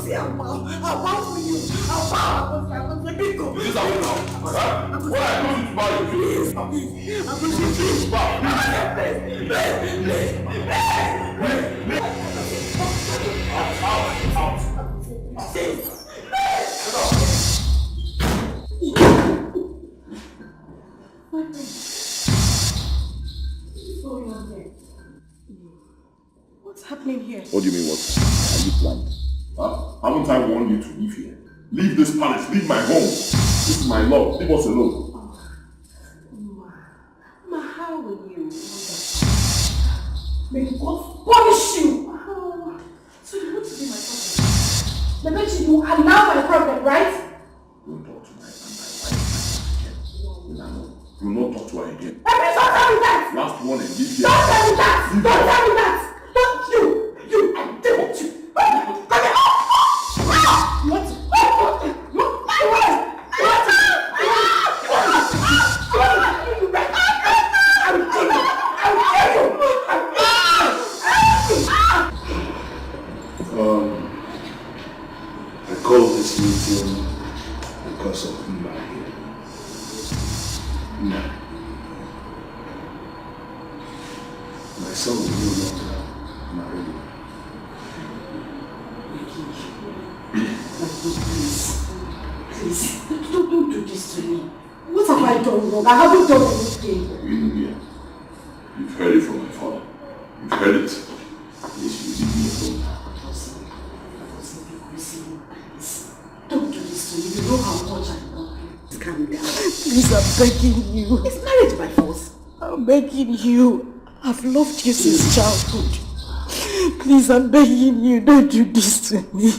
say I'll bow for you. I'll bow. I'm going to be good. This is how you know. What I do to bow you? Please. I'm going to please. Bow. What's happening here? What do you mean, what? Are you blind? Huh? Haven't I warned you to leave here? Leave this palace, leave my home. This is my love, leave us alone. Ma, how will you? May God punish you! Oh. So you want to be my problem? The bet you are now my problem, right? Don't talk to my wife again. Do not talk to her again. Please don't tell me that! Last warning, leave here. Don't tell me that! Don't tell me that! Don't you! I dare you! Come here! What? I called this meeting because of Nna. My son will no longer marry me. Please, don't do this to me. What have I done wrong? I haven't done anything. You've heard it from my father. You've heard it. Please, you leave me alone. Don't do this to me. You know how much I love you. Calm down. Please, I'm begging you. Is marriage by force? I'm begging you. I've loved you since childhood. Please, I'm begging you. Don't do this to me.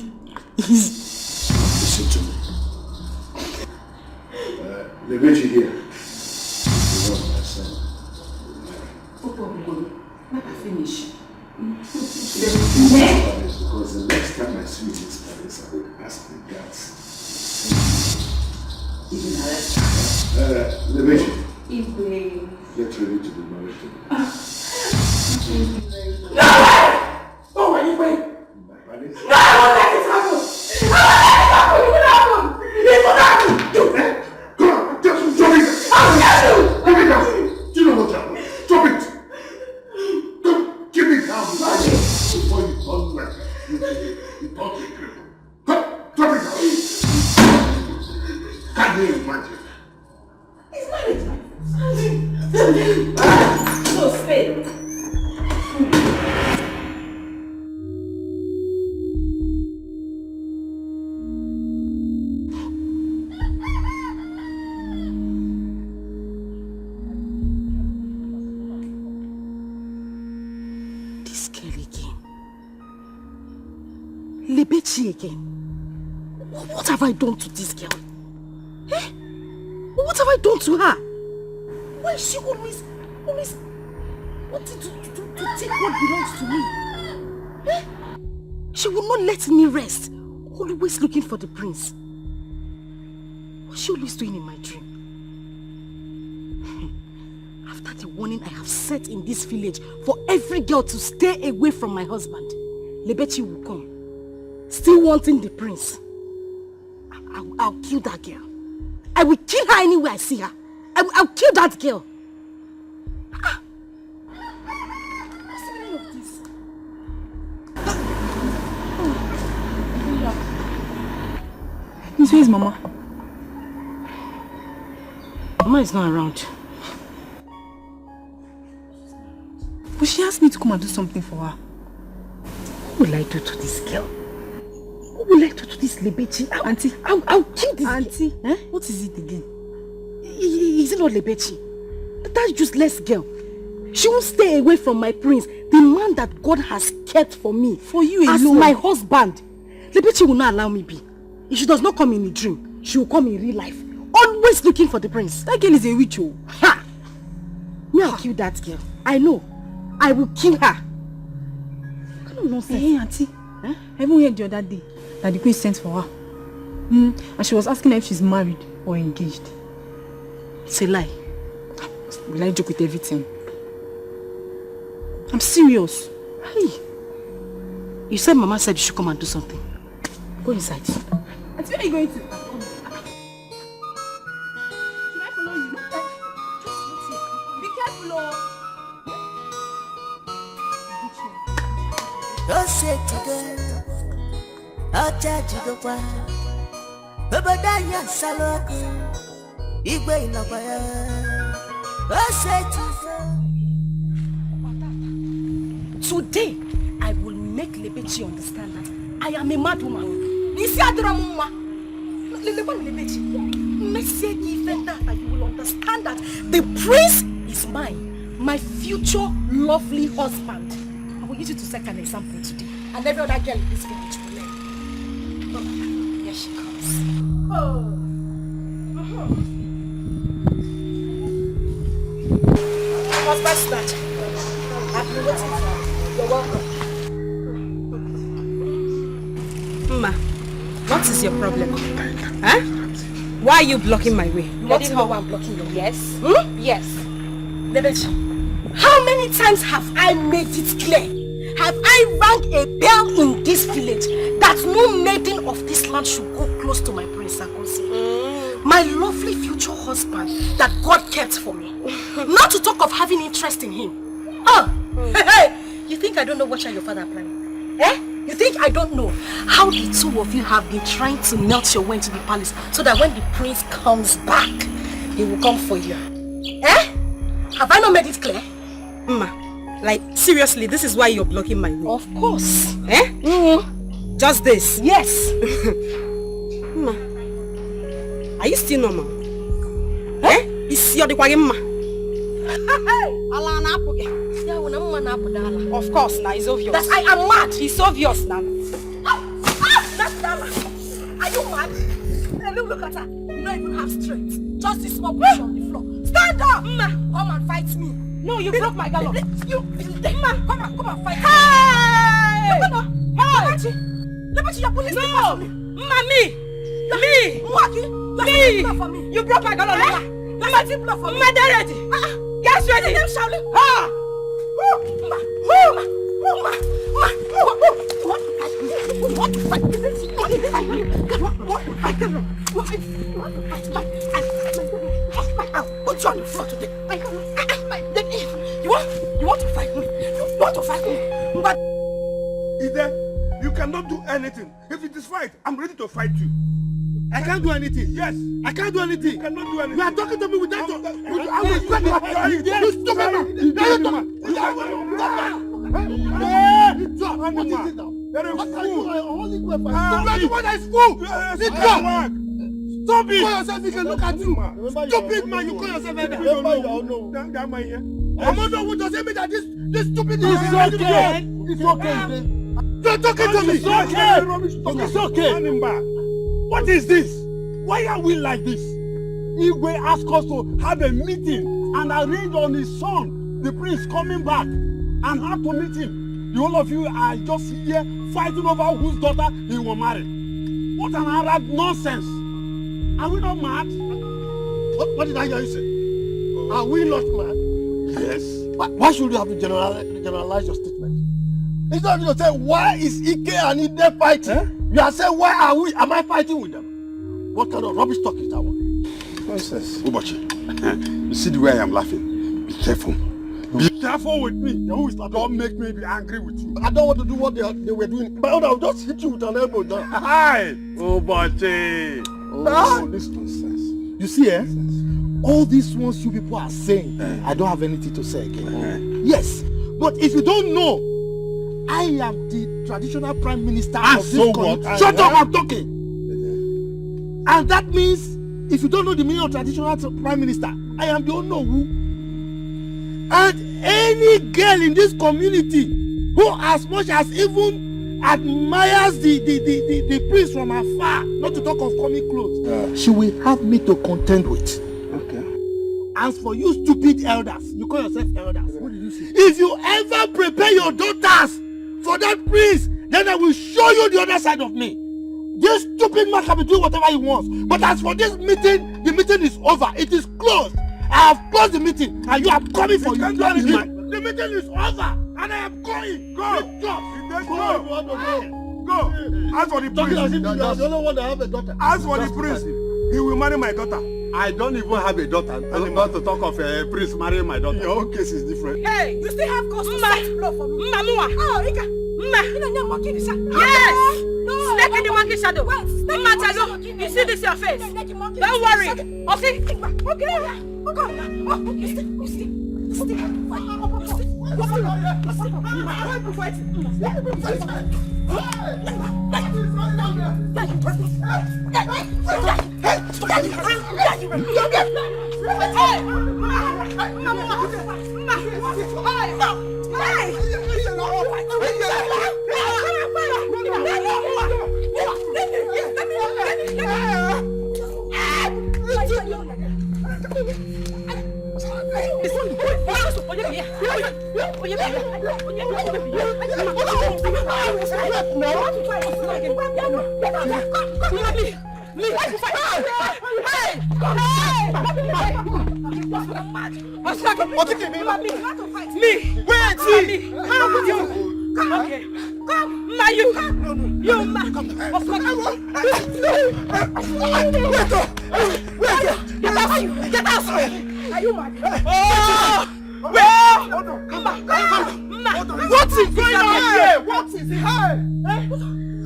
Please. Listen to me. Edochie here. You want my son. Let me finish. Because the next time I see this palace, I will ask the guards. Even arrest her. Edochie, get ready to be married to me. No! Oh, wait, wait. My palace? No, I won't let it happen. I won't let it happen. It will happen. Do it. Come on, just drop it. I'll get you. Give it down. Do you know what happened? Drop it. Don't give it down. Before you turn like you talk a cripple. Drop it down. Can you imagine? It's marriage. No, stay. Edochie again. What have I done to this girl? Eh? What have I done to her? Why is she always wanting to take what belongs to me? Eh? She will not let me rest. Always looking for the prince. What's she always doing in my dream? After the warning I have set in this village for every girl to stay away from my husband, Edochie will come. Still wanting the prince. I'll kill that girl. I will kill her anywhere I see her. I'll kill that girl. What's the meaning of this? Miss, where is Mama? Mama is not around. But she asked me to come and do something for her. What will I do to this girl? What will I do to this Edochie? Auntie. I'll kill this Auntie, girl. Eh? What is it again? Is it not Edochie? That useless girl. She won't stay away from my prince, the man that God has kept for me. For you alone. As my husband. Edochie will not allow me be. If she does not come in a dream, she will come in real life. Always looking for the prince. That girl is a witch. Oh. Ha! Me, I'll kill that girl. I know. I will kill her. What kind of nonsense? Hey, Auntie. Huh? I even heard the other day that the queen sent for her. And she was asking her if she's married or engaged. It's a lie. Will I joke with everything? I'm serious. Hey. You said Mama said you should come and do something. Go inside. Auntie, where are you going to? Should I follow you? Just wait here. Be careful, oh. Don't say today, I'll charge you the one. Babadaya Saloko, Igwe in a fire. Don't say Today, I will make Lebechi understand that I am a mad woman. Nisi Adramuma. Lebechi. Message even that you will understand that the prince is mine, my future lovely husband. I will use you to set an example today, and every other girl in this village will learn. Oh, here she comes. Husband snatcher. I've been waiting for you. You're welcome. Ma, what is your problem? Huh? Why are you blocking my way? You want to know why I'm blocking your way? Yes. Yes. Lebechi, how many times have I made it clear? Have I rang a bell in this village that no maiden of this land should go close to my prince Akosi? My lovely future husband that God kept for me. Not to talk of having interest in him. Hey, you think I don't know what your father are planning? Eh? You think I don't know how the two of you have been trying to melt your way into the palace so that when the prince comes back, he will come for you? Eh? Have I not made it clear? Ma, like seriously, this is why you're blocking my way. Of course. Eh? Just this? Yes. Ma, are you still normal? Eh? Is your ma? Of course, now it's obvious. That I am mad. It's obvious now. That's Dala. Are you mad? Hey, look at her. You don't even have strength. Just this small push on the floor. Stand up! Ma, come and fight me. No, you broke my gallop. You, Ma, come and fight me. Hey! Hey! Lebechi, you're pulling me for me. Me! You broke my gallop. Lebechi, blow for me. Ma, they're ready. Get ready. Them shouting. You want to fight? Put you on the floor today. You want to fight me? You want to fight me? But Ide, you cannot do anything. If it is fight, I'm ready to fight you. I can't do anything. Yes. I can't do anything. You cannot do anything. You are talking to me without... I will sweat my... You stupid man. What is it now? You're a fool. What is fool? Stop it. Call yourself, you can look at you. Stupid man, you call yourself anything. That man here. I'm not who doesn't mean that this stupid is okay. It's okay. You're talking to me. It's okay. It's okay. What is this? Why are we like this? Igwe asked us to have a meeting and arrange on his son, the prince, coming back, and have to meet him. The whole of you are just here fighting over whose daughter he will marry. What an Arab nonsense! Are we not mad? What did I hear you say? Are we not mad? Yes. Why should you have to generalize your statement? Instead of you say, why is Ike and Ide fighting? You are saying, why are we? Am I fighting with them? What kind of rubbish talk is that one? Nonsense. Ubochi, you see the way I am laughing? Be careful. Be careful with me. Don't make me be angry with you. I don't want to do what they were doing. But I'll just hit you with an elbow down. Hi! Ubochi! Oh, this nonsense. You see, all these ones you people are saying, I don't have anything to say again. Yes, but if you don't know, I am the traditional prime minister of this country. Shut up, I'm talking. And that means, if you don't know the meaning of traditional prime minister, I am the Onowu. And any girl in this community who as much as even admires the prince from afar, not to talk of coming close, she will have me to contend with. Okay. As for you stupid elders, you call yourself elders. What did you say? If you ever prepare your daughters for that prince, then I will show you the other side of me. This stupid man can be doing whatever he wants. But as for this meeting, the meeting is over. It is closed. I have closed the meeting and you are coming for you. The meeting is over and I am going. Go. Go. Go. Ask for the Talking as prince. if you are the only one that have a daughter. Ask for the prince. He will marry my daughter. I don't even have a daughter. I'm about to talk of a prince marrying my daughter. Your own case is different. Hey, you still have cause to set blow for me. Oh, Ika. Yes! Snake in the monkey shadow. You see this your face? Don't worry. Okay? Okay.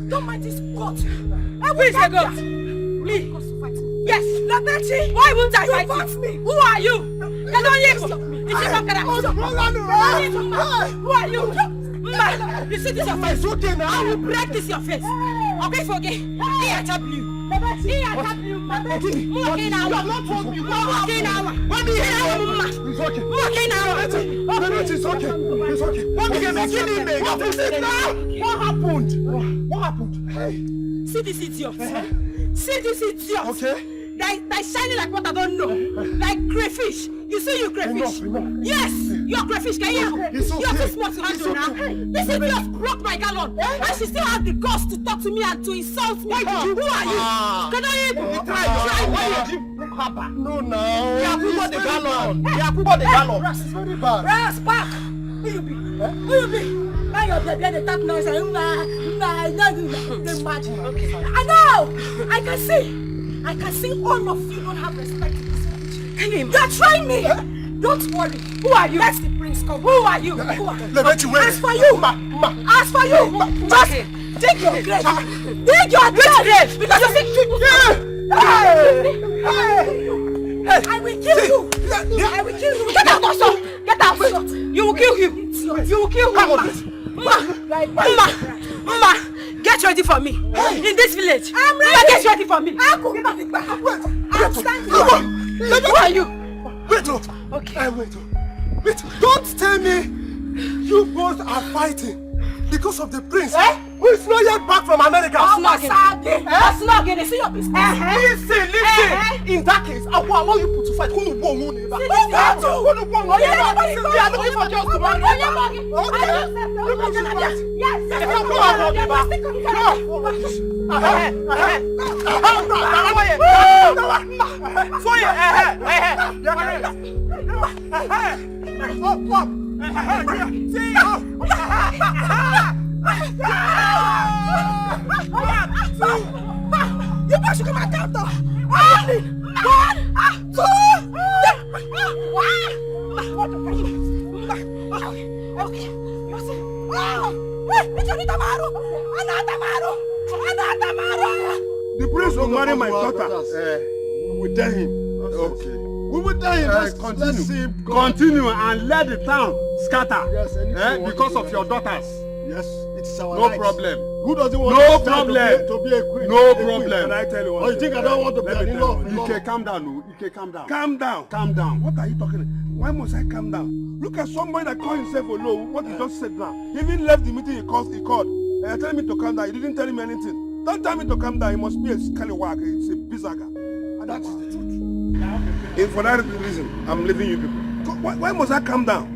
Don't mind this goat. Who is a goat? Me. Yes. Edochie. Why won't I fight you? me? Who are you? Who are you? You see this your face? Okay, now I will break this your face. Okay, forget. He attack you. He attack you. Okay now. You have not told me. Okay now. What do you hear? It's okay. Okay now. It's okay. It's okay. What did you make him? What happened? What happened? Hey. See this idiot. See this idiot. Okay. They shining like what I don't know. Like crayfish. You see you crayfish? Enough. Yes, you're crayfish. Can you? It's okay. You're too smart to handle now. This idiot broke my gallon. And she still has the guts to talk to me and to insult me. Who are you? Can I No, no. Yeah, the gallon. Yeah, the gallon. It's very bad. Brass back. Who you be? Who you be? Now you're the top noise. I know. I can see. I can see all of you don't have respect in this village. You're trying me. Don't worry. Who are you? Let the prince come. Who are you? As for you. As for you. Just dig your grave. Dig your grave. Because you think I will kill you. I will kill you. Get out also. Get out. You will kill him. You will kill him. Mama, get ready for me. In this village. I'm ready. Mama, get ready for me. I'm standing. Who are you? Wait, okay. Wait, don't tell me you both are fighting because of the prince who is not yet back from America. That's not getting. See your business. Listen. In that case, I will allow you to fight. Who will win? We are looking for girls to marry. You boys should come and count off. 1, 2, 3. The prince will marry my daughter. We will tell him. Okay. We will tell him. Continue and let the town scatter. Yes, because of your daughters. Yes, it's our No problem. Who doesn't want No to problem. to be a queen? No problem. Can I tell you one Oh, you think I don't want to be an in-law? Ike, calm down. No. Ike, calm down. Calm down. What are you talking about? Why must I calm down? Look at somebody that called himself Olo. What he just said now. He even left the meeting he called. Telling me to calm down. He didn't tell him anything. Don't tell me to calm down. He must be a scallywag. It's a bizaga. And that is the truth. And for that reason, I'm leaving you people. Why must I calm down?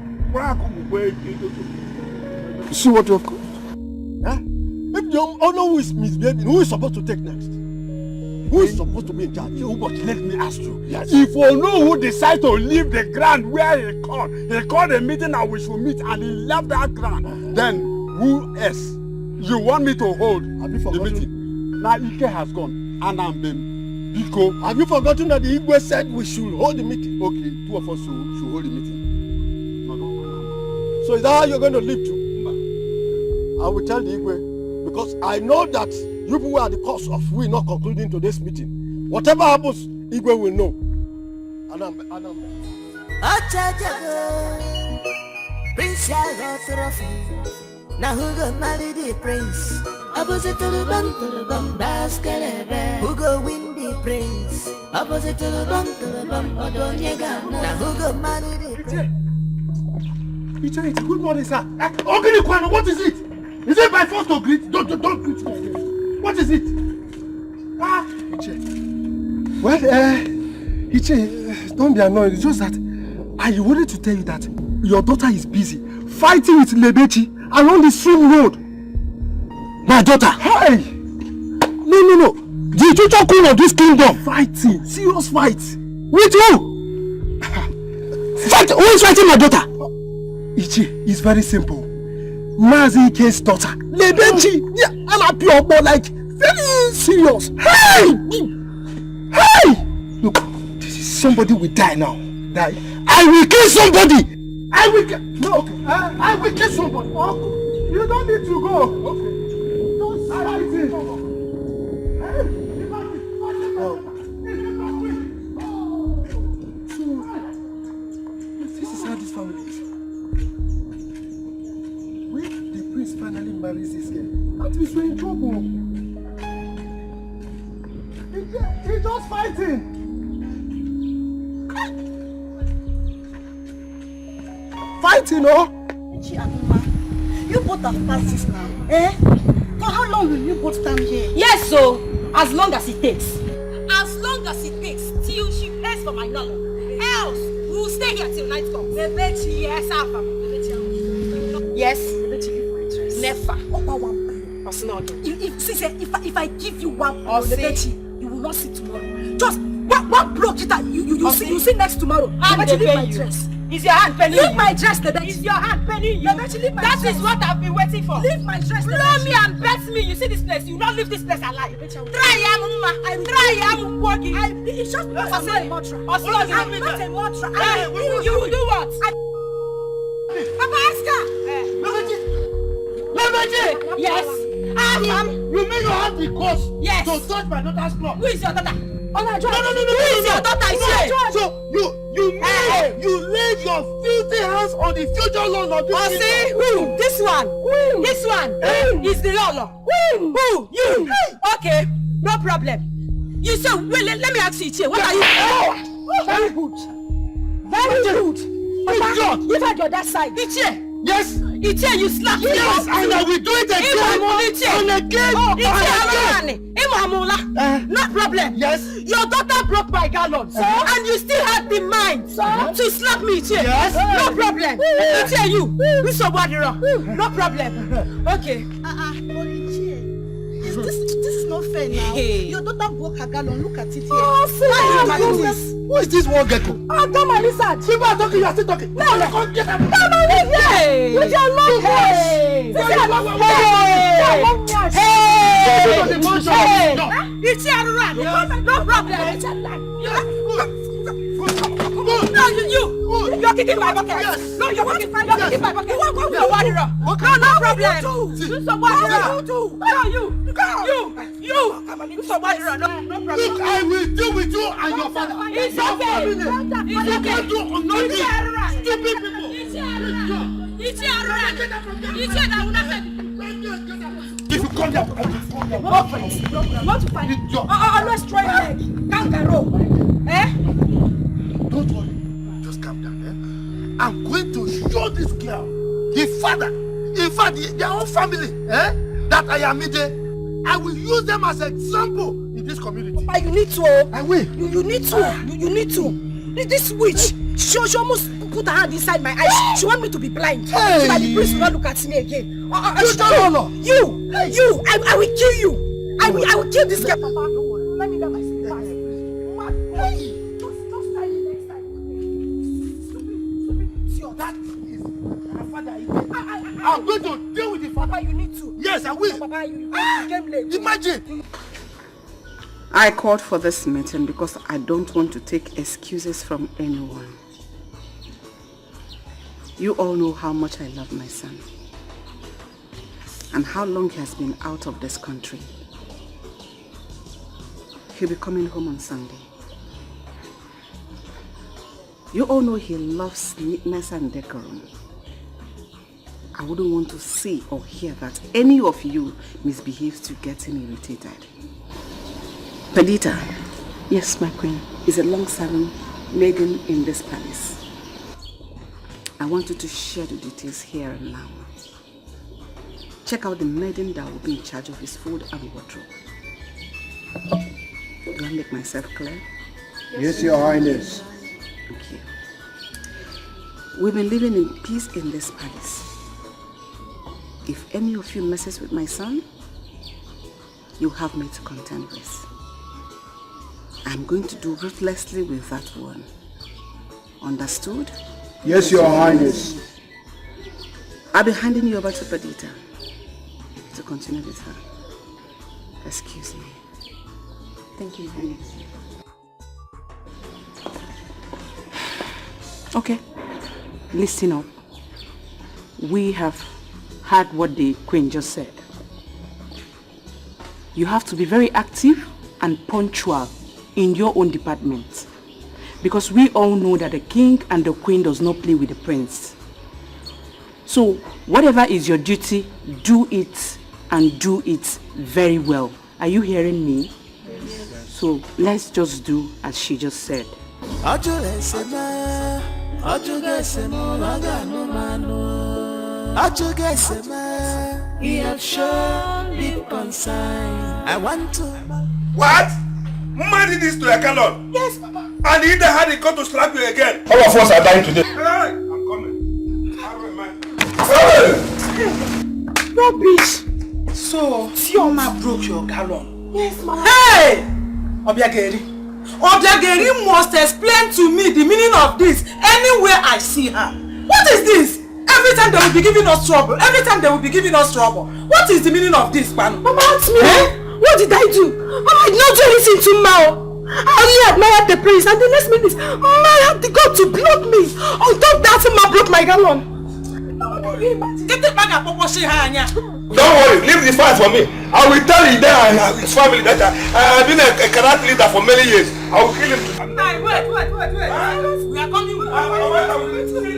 You see what you have caused? Huh? If the owner who is misbehaving, who is supposed to take next? Who is supposed to be in charge? But let me ask you. Yes. If Ono who decide to leave the ground where he called a meeting and we should meet and he left that ground, then who else You want me to hold the meeting? Now Ike has gone and I'm been Biko. Have you forgotten that the Igwe said we should hold the meeting? Okay, 2 of us should hold the meeting. No. So is that how you're going to live too? I will tell the Igwe, because I know that you people are the cause of we not concluding today's meeting. Whatever happens, Igwe will know. Adam. Prince Trophy. Now who go marry the prince? Opposite to the bum, basket. Who go win the prince? Opposite to the bum, now who go marry the prince? It's good morning, sir. Okay, Kwano, what is it? Is it by force to greet? Don't greet me. What is it? Well, Iche, don't be annoyed. It's just that I wanted to tell you that your daughter is busy fighting with Lebechi along the same road. My daughter? Hey! No. The future queen of this kingdom fighting. Serious fight. With who? Who is fighting my daughter? Ichi, it's very simple. Mazi Ike's daughter. Lebechi. Yeah, I'm a pure boy, like very serious. Hey! Look, this is somebody will die now. Die. I will kill somebody. I will kill somebody. Oh, you don't need to go. Okay. Don't fight it. So, this is how this family is. When the prince finally marries this girl, that means we're in trouble. He's just fighting. Fighting, oh? You both have passed this now, eh? For how long will you both stand here? Yes, so as long as it takes. As long as it takes till she pays for my knowledge. Else, we will stay here till night comes. Lebechi, yes, Alpha. Yes. Lebechi, give my dress. Never. If I give you one blow, Lebechi, you will not see tomorrow. Just one blow, you see next tomorrow. Lebechi, leave my dress. Is your hand penny? Leave my dress, Lebechi. Is your hand penny? Lebechi, leave my dress. That is what I've been waiting for. Leave my dress, Blow Lebechi. me and bet me. You see this place? You don't leave this place alive. Try, I'm walking. It's just because I'm not a mantra. I'm not a mantra. You will do what? Papa, ask her. Lebechi! Yes. You mean you have the cause Yes. to touch my daughter's cloth? Who is your daughter? No. Who is your daughter? So you laid your filthy hands on the future loan of this See who? This one. This one is the Lolo. Who? You. Okay, no problem. You say, well, let me ask you, Ichie, what are you? Very good. Very good. Papa, give her your that side. Ichie. Yes. Ichie, you slap me. Yes, and I will do it again and again. No problem. Yes. Your daughter broke my gallons, and you still had the mind to slap me, Ichie. Yes. No problem. Ichie, you somebody wrong. No problem. Okay. This is not fair now. Hey. Your daughter broke her gallon. Look at it here. Why are you doing this? Who is this one gecko? Come on, listen. People are talking, you are still talking. No, come get them. Come on, listen. Hey. With your long Hey. Hey. It's your run. No problem. No, you're kicking my bucket. Yes. No, you're kicking my bucket. You won't go with the water. No problem. Do somebody run. No, you. Somebody run. No problem. Look, I will deal with you and your father. It's Your okay. family. You can't do nothing. Stupid people. If you come here, Want to fight? Always try leg. Kangaroo. don't worry. Just calm down. I'm going to show this girl, the father, in fact, their whole family, that I am in. I will use them as example in this community. But you need to. I will. You need to. You need to. This witch, she almost put her hand inside my eyes. She want me to be blind. Hey. So that the priest will not look at me again. You. I will kill you. I will kill this girl. Papa, don't worry. Let me get my slippers. Hey. Just try it next time. Stupid. That is my father. I'm going to deal with the father. Papa, you need to. Yes, I will. Papa, you came late. Imagine. I called for this meeting because I don't want to take excuses from anyone. You all know how much I love my son and how long he has been out of this country. He'll be coming home on Sunday. You all know he loves neatness and decorum. I wouldn't want to see or hear that any of you misbehaves to get him irritated. Perdita, yes, my queen, is a long-serving maiden in this palace. I want you to share the details here and now. Check out the maiden that will be in charge of his food and wardrobe. Do I make myself clear? Yes, Your Highness. Thank you. We've been living in peace in this palace. If any of you messes with my son, you have me to contend with. I'm going to do ruthlessly with that one. Understood? Yes, Your Highness. I'll be handing you over to Perdita to continue with her. Excuse me. Thank you, Highness. Okay, listen up. We have heard what the Queen just said. You have to be very active and punctual in your own department, because we all know that the King and the Queen does not play with the Prince. So whatever is your duty, do it, and do it very well. Are you hearing me? Yes. So let's just do as she just said. He has shown deep concern. I want to. What? Mama did this to your Calon? Yes, Papa. And he had it come to slap you again. All of us are dying today. Hey, I'm coming. Hey! Rubbish. So, Fiona broke your gallon. Yes, Mama. Hey! Obiageri. Obiageri must explain to me the meaning of this anywhere I see her. What is this? Every time they will be giving us trouble. Every time they will be giving us trouble. What is the meaning of this, Panu? Mama, ask me. What did I do? Mama, I did not do anything to Mao. I only admired the prince, and the next minute, Ma had the God to block me. On top of that, Ma broke my gallon. Get it back and Popo Hanya. Don't worry, leave the fight for me. I will tell you there and his family that I've been a karate leader for many years. I will kill him. Hey, wait. We are coming with you.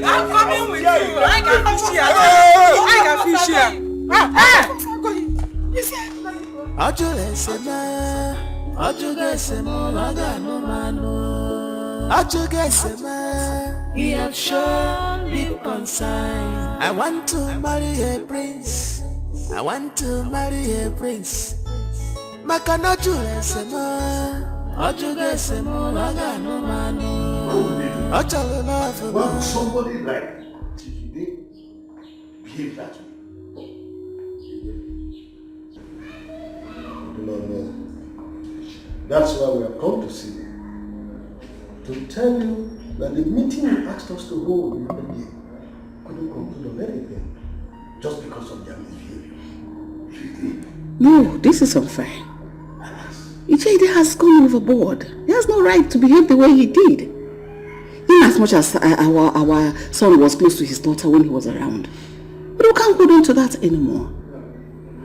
I'm coming with you. I can fish here. I can fish here. He has shown deep concern. I want to marry a prince. I want to marry a prince. Why would somebody like Tiffany behave that way? No. That's why we have come to see you. To tell you that the meeting you asked us to hold the other day couldn't conclude on anything just because of their misbehavior. No, this is unfair. Ijede has gone overboard. He has no right to behave the way he did. In as much as our son was close to his daughter when he was around. But we can't hold on to that anymore.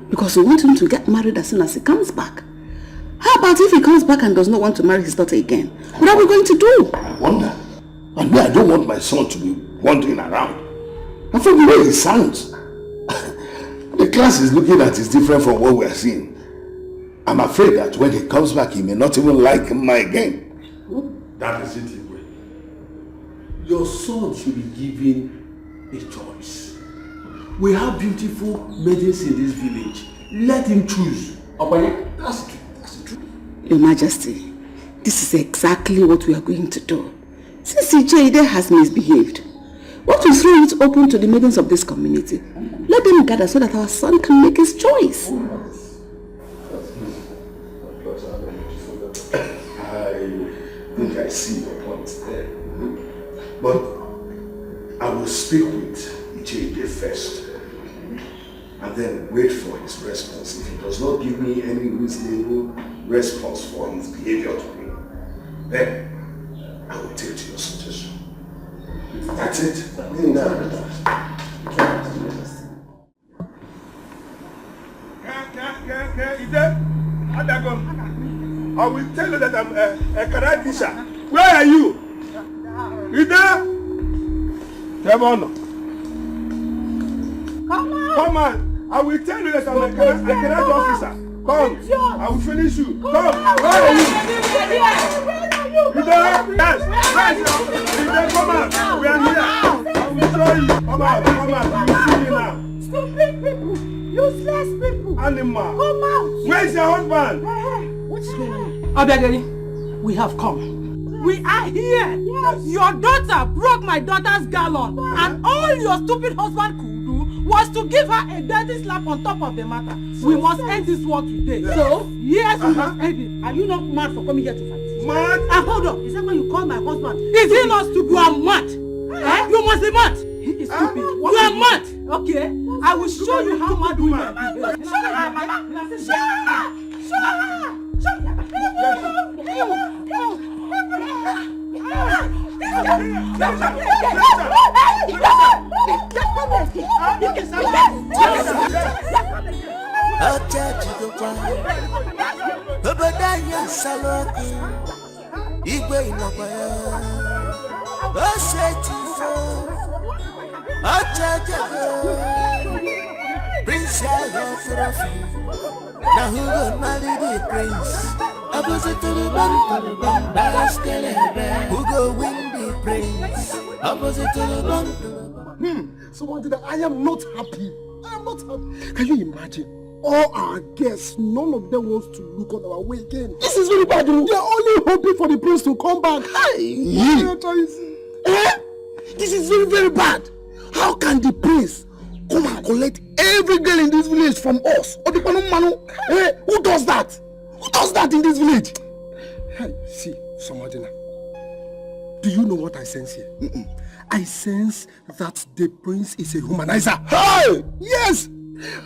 Because we want him to get married as soon as he comes back. How about if he comes back and does not want to marry his daughter again? What are we going to do? I wonder. And I don't want my son to be wandering around. And from the way he sounds, the class is looking at is different from what we are seeing. I'm afraid that when he comes back, he may not even like Mma again. That is it, Igwe. Your son should be given a choice. We have beautiful maidens in this village. Let him choose. That's the truth. Your Majesty, this is exactly what we are going to do. Since Ijede has misbehaved, what will throw it open to the maidens of this community? Let them gather so that our son can make his choice. I think I see your point there. But I will speak with Ijede first. and then wait for his response. If he does not give me any reasonable response for his behavior to me, then I will take to your suggestion. That's it. I will tell you that I'm a karate teacher. Where are you? Ida? Come on. Come on. I will tell you that I'm a karate officer. Come. I will finish you. Come. Where are you? Ida? Yes. Ida, come on. We are here. I will show you. Come on. You see me now. Stupid people. Useless people. Animal. Come out. Where's your husband? What's going on? Obiageli, we have come. We are here. Yes. Your daughter broke my daughter's gallon, and all your stupid husband could do was to give her a dirty slap on top of the matter. We must end this war today. Yes. So, yes, we must end it. Are you not mad for coming here to fight? Mad? And hold on, is that why you call my husband? Is he not stupid? You are mad. Eh? You must be mad. He is stupid. You are mad. Okay? I will show you how mad we are. Prince now who got married the prince? Opposite to the bum, Escalating. Who go win the prince? Opposite to the bum. So what did I am not happy. I am not happy. Can you imagine? All our guests, none of them wants to look on our way again. This is very bad. They are only hoping for the prince to come back. This is very, very bad. How can the prince come and collect every girl in this village from us? Who does that? Who does that in this village? Hey, see, Somadina, do you know what I sense here? I sense that the prince is a humanizer. Hey! Yes!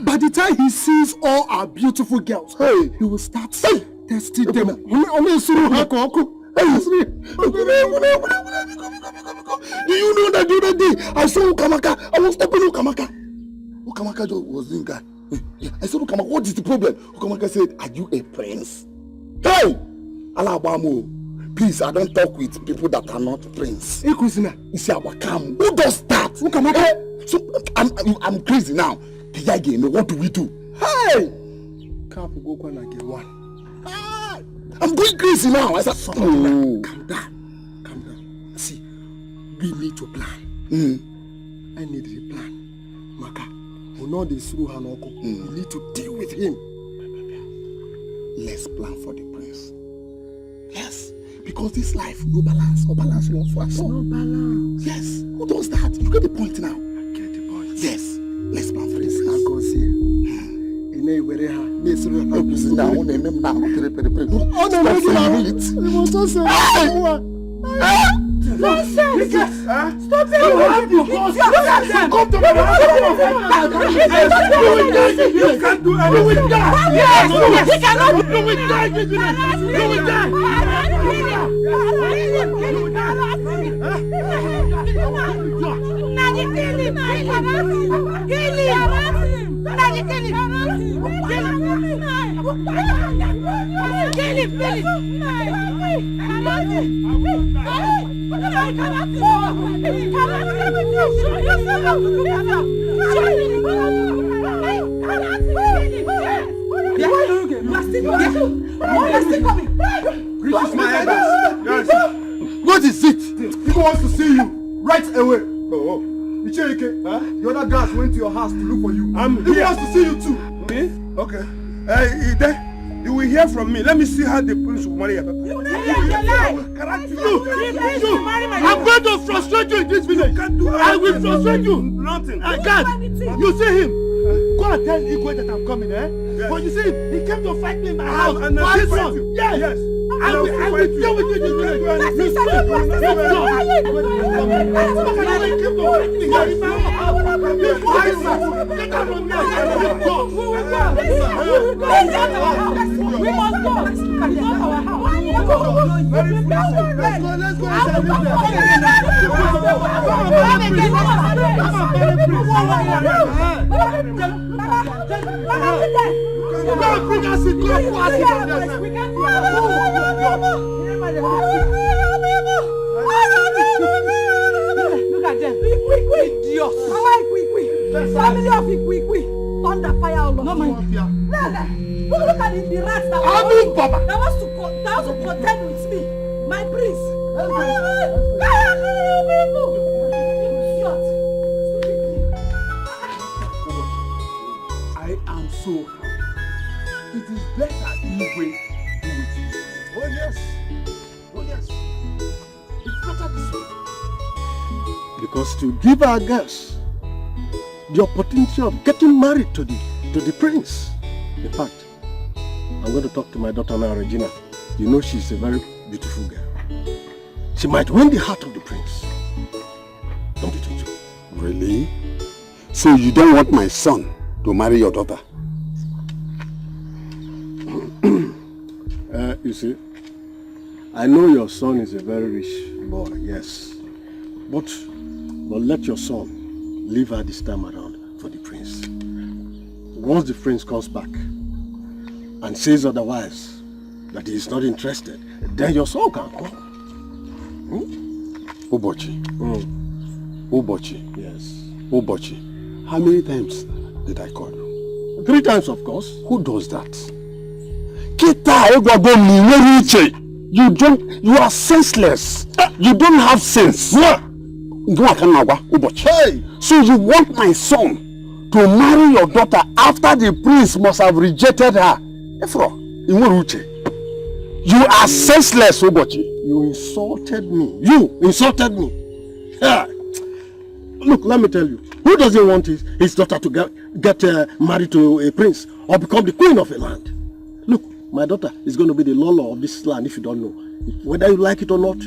By the time he sees all our beautiful girls, he will start testing them. Do you know that the other day I saw Ukamaka? I was stopping Ukamaka. Ukamaka was doing that. I said, Ukamaka, what is the problem? Ukamaka said, are you a prince? Hey! Alabamo. Please, I don't talk with people that are not prince. Hey, Kusina. Who does that? Ukamaka. So I'm crazy now. What do we do? Hey! Calm down. I'm going crazy now. I said, calm down. See, we need to plan. I need a plan. Maka, we know this through Hanoko. We need to deal with him. Let's plan for the prince. Yes. Because this life, no balance. No balance not for us. No balance. Yes. Who does that? You get the point now. I get the point. Yes. Let's plan for this. I go see. Stop it! Come to you can't do anything. Yes, he cannot do it. What is it? People want to see you right away. Icheke, the other guys went to your house to look for you. He wants to see you too. Me? Okay. You will hear from me. Let me see how the prince will marry your papa. I'm going to frustrate you in this village. I will frustrate you. Nothing. I can't. You see him. Go and tell Igwe that I'm coming, Yes. But you see him, he came to fight me in my house. And this one. Yes. I will deal with you in this village. Look at them. Quick. Idiot. Family of quick. Thunder fire all of them. Look at the rats that wants to contend with me. My prince. I am so happy. It is better this way do it. Oh yes. It's better this way. Because to give our girls the opportunity of getting married to the prince. In fact, I'm going to talk to my daughter now, Regina. You know she's a very beautiful girl. She might win the heart of the prince. Don't you think so? Really? So you don't want my son to marry your daughter? You see, I know your son is a very rich boy, yes. But let your son leave her this time around for the prince. Once the prince comes back and says otherwise, that he is not interested, then your son can come. Ubochi. Ubochi. Yes. Ubochi. How many times did I call you? 3 times, of course. Who does that? You are senseless. You don't have sense. Hey! So you want my son to marry your daughter after the prince must have rejected her? You are senseless, Ubochi. You insulted me. You insulted me. Yeah. Look, let me tell you. Who doesn't want his daughter to get married to a prince or become the queen of a land? Look, my daughter is going to be the Lolo of this land if you don't know. Whether you like it or not,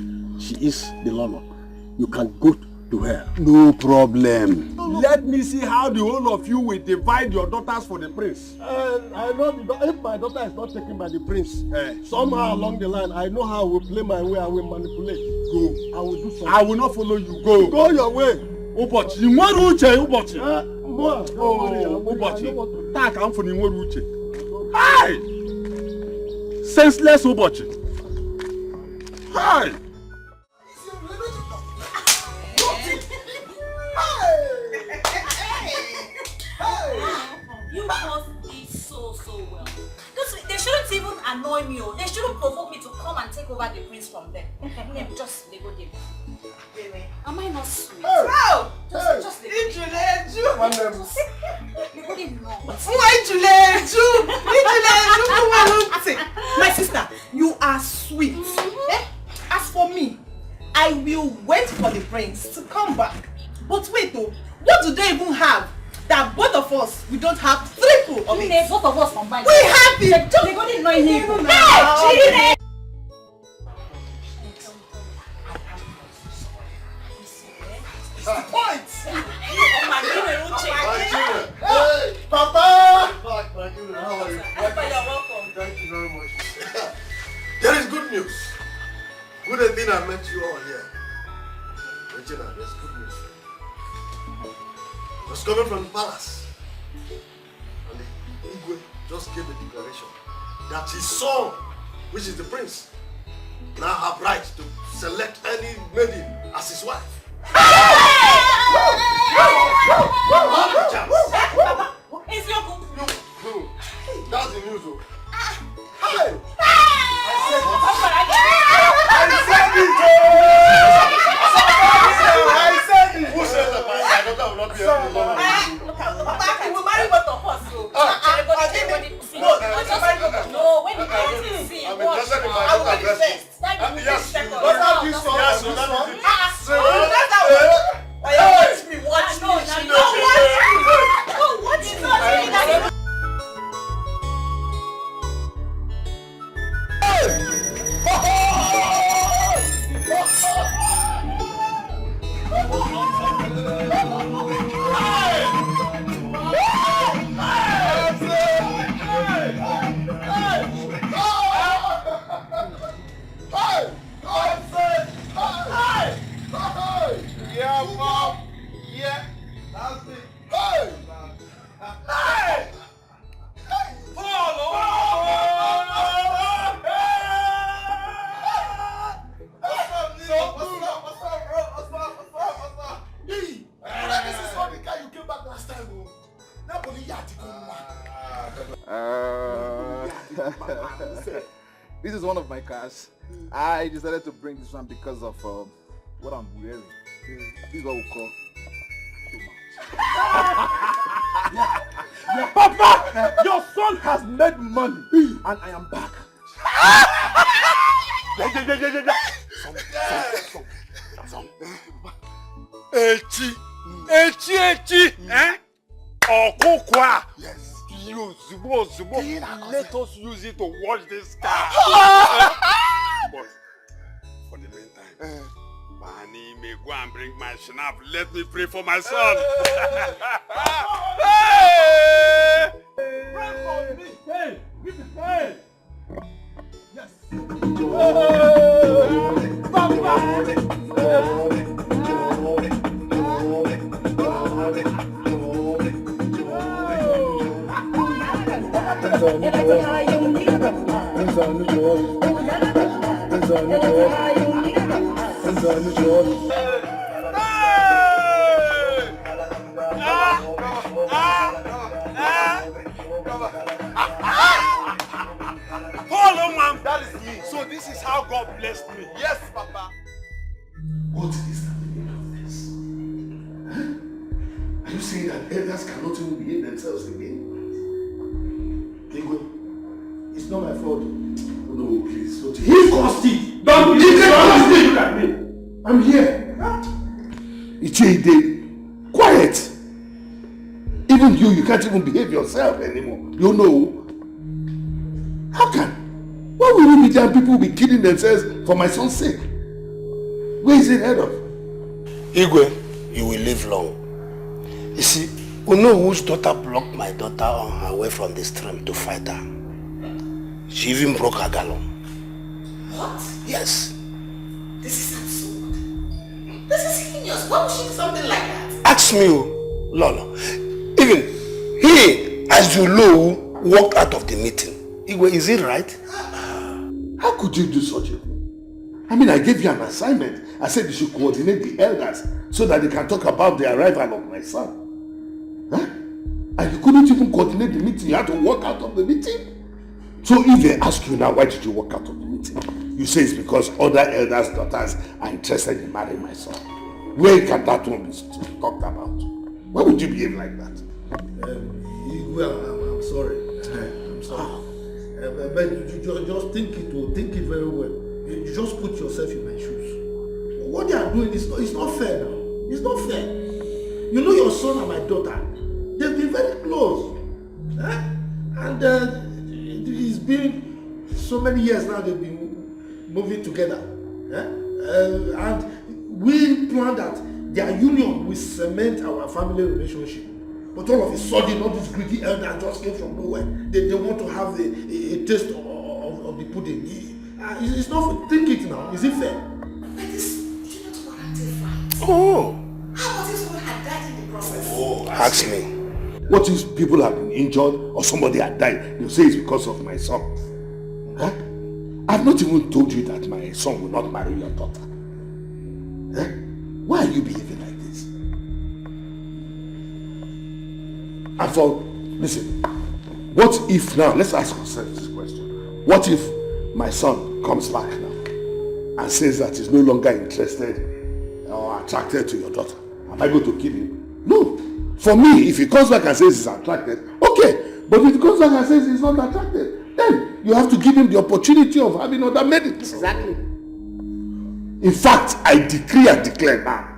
she is the Lolo. You can go to her. No problem. Let me see how the whole of you will divide your daughters for the prince. I know if my daughter is not taken by the prince, somehow along the line, I know how I will play my way, I will manipulate. Go. I will do something. I will not follow you. Go. Go your way. Ubochi, you want Uche, Ubochi. Ubochi. Tak am for you Uche. Hi! Senseless Ubochi. Hi! You must be so well. They shouldn't even annoy me. They shouldn't provoke me to come and take over the prince from them. Just they go there. Am I not sweet? Oh! Just they go there. My sister, you are sweet. As for me, I will wait for the prince to come back. But wait though, what do they even have that both of us, we don't have triple of it? Both of us combined. We have it! They go there annoy me. Hey! Point! Oh my goodness, Hey, Papa! How are you? Papa, you're welcome. Thank you very much. There is good news. Good thing I met you all here. Regina, there's good news. I was coming from the palace. And the Igwe just gave a declaration that his son, which is the prince, now have right to select any maiden as his wife. It's your book. That's the news. Hey! Who says that my daughter will not be able to love me? We'll marry both of us. No, when you come to see, I'm interested in my daughter best. Yes, This is one of my cars. I decided to bring this one because of what I'm wearing. This is what we call too much. Papa, your son has made money, and I am back. Echi, Okokwa. Yes. Let us use it to wash this car. But for the meantime, Bani may go and bring my schnapp. Let me pray for my son. Pray for me. Hey, give it. Hey. Yes. That is me. So this is how God blessed me. Yes, Papa. What is the meaning of this? Huh? Are you saying that elders cannot even behave themselves again? It's not my fault. No, please. Don't. He caused it. Don't look at me. I'm here. Ichide, quiet. Even you can't even behave yourself anymore. You know. How can? Why will you be there? People will be killing themselves for my son's sake. Where is it head of? Igwe, you will live long. You see, we know whose daughter blocked my daughter on her way from the stream to fight her. She even broke her gallon. What? Yes. This is absurd. This is heinous. Why would she do something like that? Ask me, Lolo. Even he, as you know, walked out of the meeting. Igwe, is it right? How could you do such a thing? I mean, I gave you an assignment. I said you should coordinate the elders so that they can talk about the arrival of my son. Huh? And you couldn't even coordinate the meeting. You had to walk out of the meeting. So if they ask you now, why did you walk out of the meeting? You say it's because other elders' daughters are interested in marrying my son. Where can that one be talked about? Why would you behave like that? Well, I'm sorry. I'm sorry. But you just think it very well. You just put yourself in my shoes. What they are doing is not fair now. It's not fair. You know your son and my daughter, they've been very close. And it's been so many years now they've been moving together. And we planned that their union will cement our family relationship. But all of a sudden, all these greedy elders just came from nowhere. They want to have a taste of the pudding. It's not, think it now. Is it fair? But this shouldn't warrant a fight. Oh. How about if someone had died in the process? Oh, ask me. What if people have been injured or somebody had died? They'll say it's because of my son. Huh? I've not even told you that my son will not marry your daughter. Huh? Why are you behaving like this? And listen, what if now, let's ask ourselves this question. What if my son comes back now and says that he's no longer interested or attracted to your daughter? Am I going to kill him? No. For me, if he comes back and says he's attracted, okay. But if he comes back and says he's not attracted, then you have to give him the opportunity of having other medicine. Exactly. In fact, I decree and declare now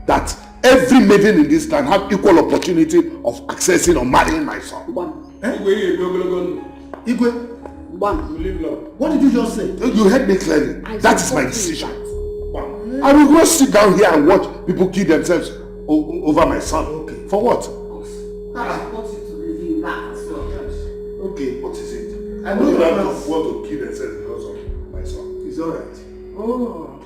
that every maiden in this land have equal opportunity of accessing or marrying my son. Igwe, what did you just say? You heard me clearly. That is my decision. I will not sit down here and watch people kill themselves over my son. Okay. For what? I want you to review that as well. Okay, what is it? I know you don't want to kill themselves because of my son. It's alright. Oh.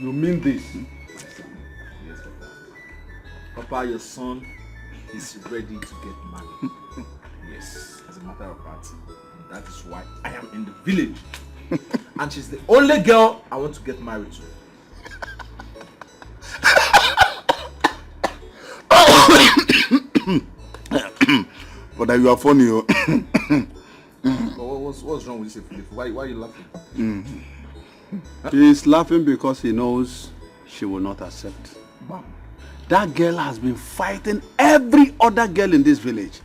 You mean this? Yes, Papa. Papa, your son is ready to get married. Yes, as a matter of fact, that is why I am in the village. And she's the only girl I want to get married to. But you are funny. What's wrong with this? Why are you laughing? He's laughing because he knows she will not accept. Bam. That girl has been fighting every other girl in this village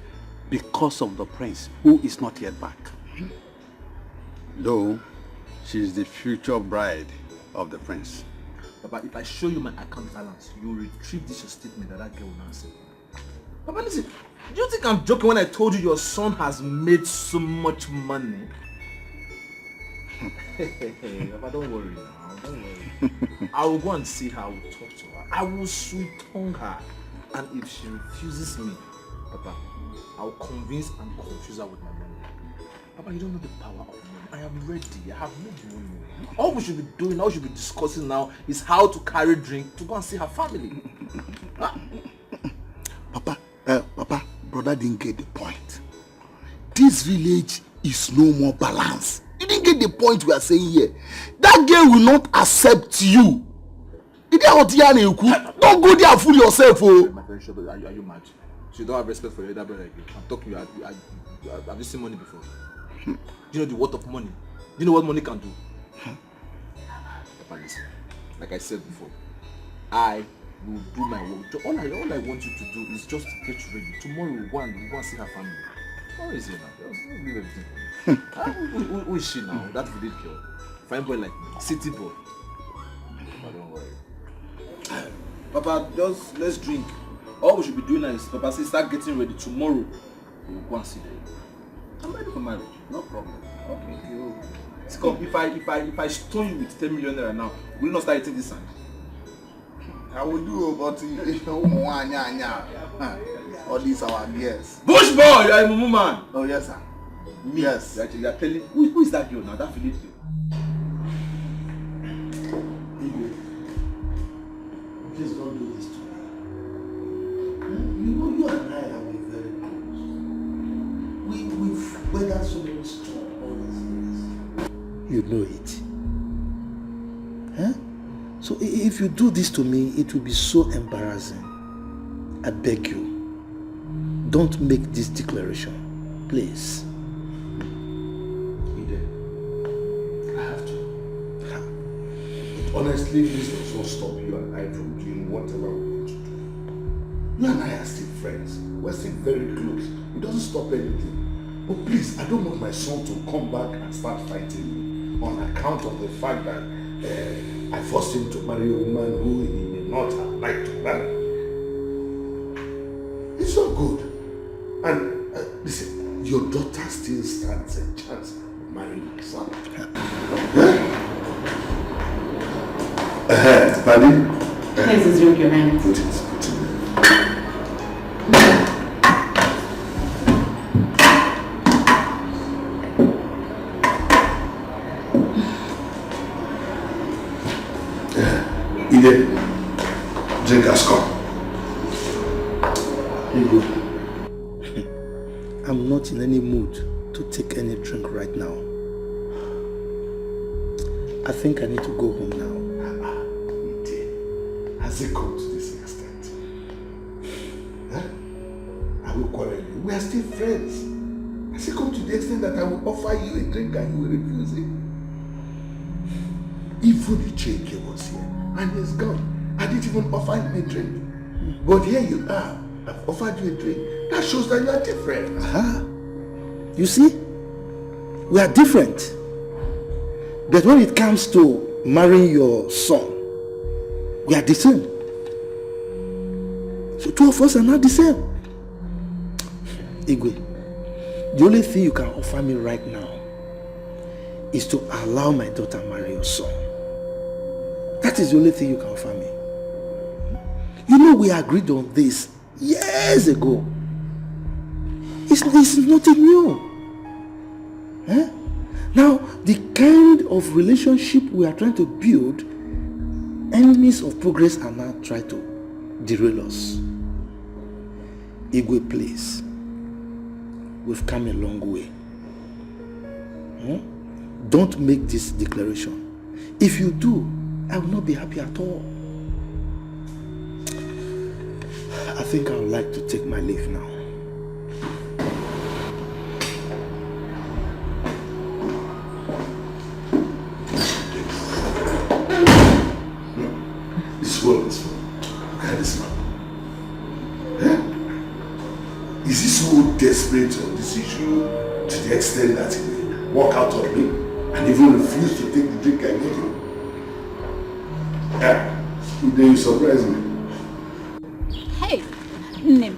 because of the prince, who is not yet back. Though, she is the future bride of the prince. Papa, if I show you my account balance, you will retrieve this your statement that girl will not accept. Papa, listen, do you think I'm joking when I told you your son has made so much money? Papa, don't worry now, don't worry. I will go and see her, I will talk to her, I will sweet tongue her, and if she refuses me, Papa, I will convince and confuse her with my money. Papa, you don't know the power of money. I am ready, I have no money. All we should be doing, all we should be discussing now is how to carry drink to go and see her family. Papa, brother didn't get the point. This village is no more balanced. You didn't get the point we are saying here. That girl will not accept you. Don't go there and fool yourself. Oh. My friend, are you mad? So you don't have respect for your elder brother again. I'm talking to you. Have you seen money before? Do you know the worth of money? Do you know what money can do? Papa, listen. Like I said before, I will do my work. All I want you to do is just to get ready. Tomorrow we'll go and see her family. What is it now? Just leave everything. Who is she now? That village girl. Fine boy like me. City boy. Papa, don't worry. Papa, just let's drink. All we should be doing now is Papa say start getting ready. Tomorrow we'll go and see them. I'm ready for marriage. No problem. Okay. Come, if I stone you with 10 million naira now, will you not start eating this sand? I will do, but all these our girls. Bush boy, you are a mumu man. Oh yes, sir. Me. Yes. You are telling who is that girl now? That village girl. Please don't do this to me. You know you and I have been very close. We've weathered so many storms all these years. You know it. Huh? So if you do this to me, it will be so embarrassing. I beg you, don't make this declaration, please. I have to. Honestly, this does not stop you and I from doing whatever we want to do. You and I are still friends. We're still very close. It doesn't stop anything. But please, I don't want my son to come back and start fighting me on account of the fact that I forced him to marry a woman who he may not have liked to marry. It's not good. And listen, your daughter still stands a chance of marrying my son. Buddy? Please resume your hand. Put it. Drink has come. I'm not in any mood to take any drink right now. I think I need to go home now. Has it come to this extent? Huh? I will quarrel you. We are still friends. Has it come to the extent that I will offer you a drink and you will refuse it? Even the Cheke was here and he's gone. I didn't even offer him a drink. But here you are. I've offered you a drink. That shows that you are different. You see? We are different. But when it comes to marrying your son, we are the same. So two of us are not the same. Igwe, the only thing you can offer me right now is to allow my daughter marry your son. That is the only thing you can offer me. You know we agreed on this years ago. It's nothing new. Huh? Now, the kind of relationship we are trying to build, enemies of progress are now trying to derail us. Igwe, please. We've come a long way. Don't make this declaration. If you do, I will not be happy at all. I think I would like to take my leave now. Look at this man. Huh? Is he so desperate on this issue to the extent that he will walk out on me and even refuse to take the drink I gave him? Yeah, then you surprise me. Hey, Nim,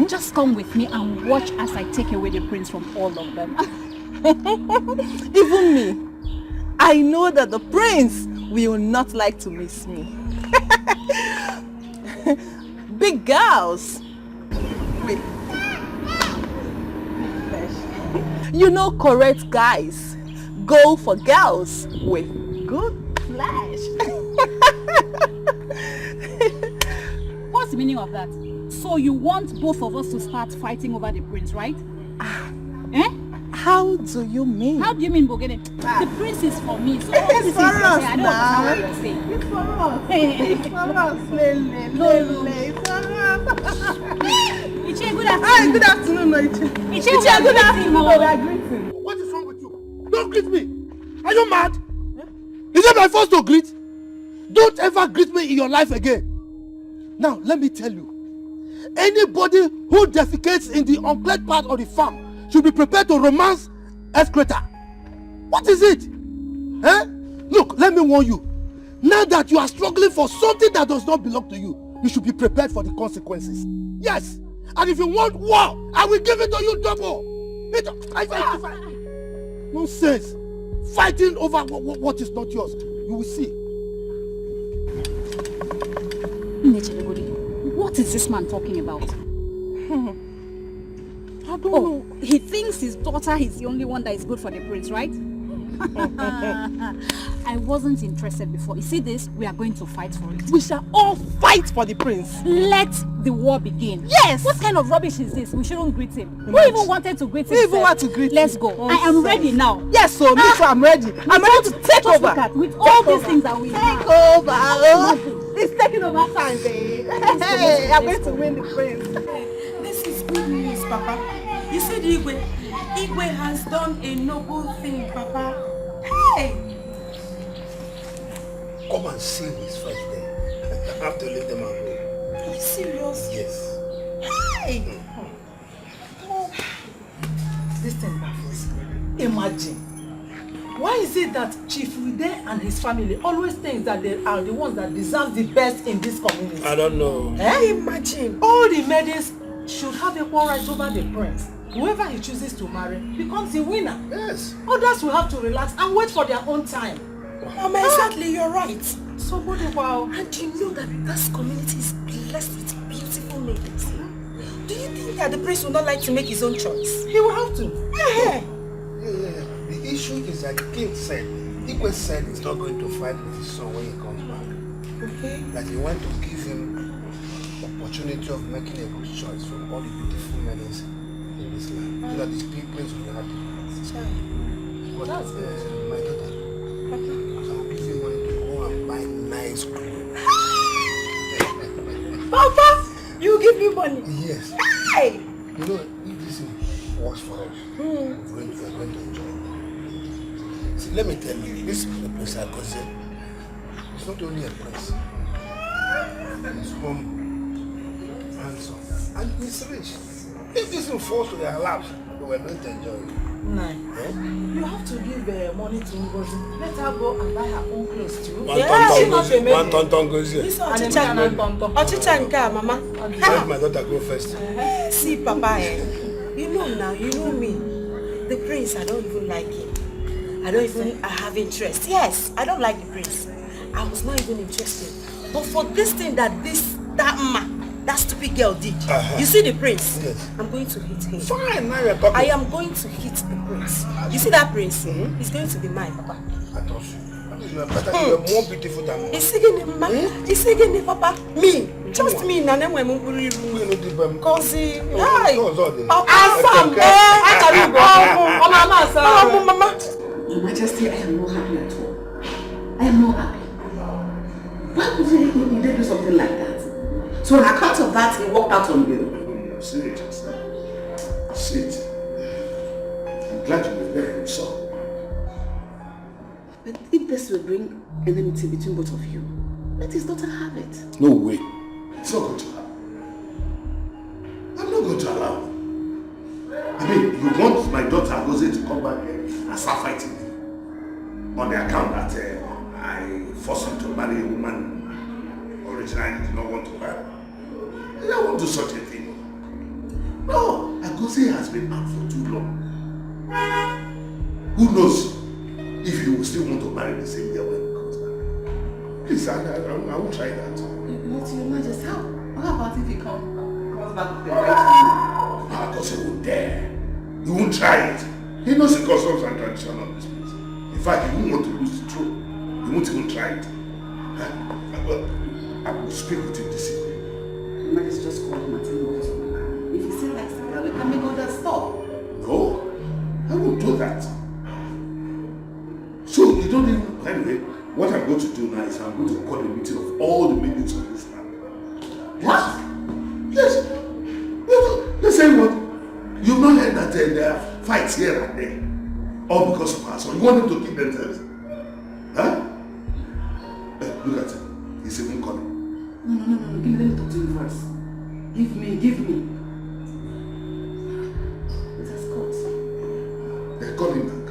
just come with me and watch as I take away the prince from all of them. Even me. I know that the prince will not like to miss me. Big girls. Wait. You know correct guys go for girls with good flesh. What's the meaning of that? So you want both of us to start fighting over the prince, right? Eh? How do you mean? How do you mean, Bogene? The prince is for me, so all this is for us. I don't understand what you're saying. It's for us. It's for us, Lele. No. It's for us. Iche, good afternoon. Hi, good afternoon, Iche. Iche, good afternoon. What is wrong with you? Don't greet me. Are you mad? Is it my first to greet? Don't ever greet me in your life again. Now, let me tell you. Anybody who defecates in the uncleared part of the farm should be prepared to romance Escalating. What is it? Eh? Look, let me warn you. Now that you are struggling for something that does not belong to you, you should be prepared for the consequences. Yes. And if you want war, I will give it to you double. Nonsense. Fighting over what is not yours. You will see. What is this man talking about? I don't know. He thinks his daughter is the only one that is good for the prince, right? I wasn't interested before. You see this? We are going to fight for it. We shall all fight for the prince. Let the war begin. Yes! What kind of rubbish is this? We shouldn't greet him. Who even wanted to greet him? Who even want to greet him? Let's go. I am ready now. Yes, so me too, I'm ready. I'm ready to take over. With all these things that we have. Take over. It's taking over time, babe. Hey, I'm going to win the prince. This is good news, Papa. You see the Igwe? Igwe has done a noble thing, Papa. Hey! Come and see his face there. I have to leave them alone. Are you serious? Yes. Hey! Oh. This thing baffles me. Imagine. Why is it that Chief Ude and his family always think that they are the ones that deserve the best in this community? I don't know. Imagine. All the maidens should have equal rights over the prince. Whoever he chooses to marry becomes the winner. Yes. Others will have to relax and wait for their own time. Mama, exactly, you're right. So what about... And you know that this community is blessed with beautiful maidens. Do you think that the prince will not like to make his own choice? He will have to. Yeah. The issue is that the king said, Igwe said he's not going to fight with his son when he comes back. Okay. That he wants to give him the opportunity of making a good choice from all the beautiful maidens in this land. So that his people will be happy. But That's good. My daughter, I'll give you money to go and buy nice clothes. Papa, you give me money? Yes. Hey! You know, if this thing works for us, we're going to enjoy it. See, let me tell you, this is the place I consider. It's not only a place. It's humble, handsome, and it's rich. If this thing falls to their laps, we're going to enjoy it. Nah. You have to give money to Ngozi. Let her go and buy her own clothes too. One ton goes here. This Ochicha Nka, Mama. Let my daughter go first. See, Papa, you know now, you know me. The prince, I don't even like him. I don't even have interest. Yes, I don't like the prince. I was not even interested. But for this thing that that stupid girl did, you see the prince? Yes. I'm going to hit him. Fine, now you're talking. I am going to hit the prince. You see that prince? He's going to be mine, Papa. I thought so. You're better, you're more beautiful than me. He's singing him, He's singing him, Papa. Me. Just me. Nane mwe munguri. Kosi. Hi. Papa. Mama. Your Majesty, I am not happy at all. I am not happy. Why would you do something like that? So on account of that, he walked out on you. No, see it. See it. I'm glad you were there yourself. But if this will bring enmity between both of you, let his daughter have it. No way. It's not going to happen. I'm not going to allow it. I mean, you want my daughter Jose to come back and start fighting me on the account that I forced him to marry a woman originally did not want to marry. I don't want to do such a thing. No, Jose has been out for too long. Who knows if he will still want to marry the same girl when he comes back. Please, I won't try that. Not your Majesty. How about if he comes back with the right man? Jose won't dare. He won't try it. He knows the customs and tradition of this place. In fact, he won't want to lose the throne. He won't even try it. I will speak with him this evening. You might just call him and tell him what's going on. If he still likes the girl, we can make all that stop. No, I won't do that. So you don't even, anyway, what I'm going to do now is I'm going to call a meeting of all the meetings of this land. What? Yes. Let's say what? You've not heard that there are fights here and there. All because of us. So you want them to kill themselves? Huh? Look at him. He's even calling. No. Let me talk to you first. Give me. It has cut. They're calling back.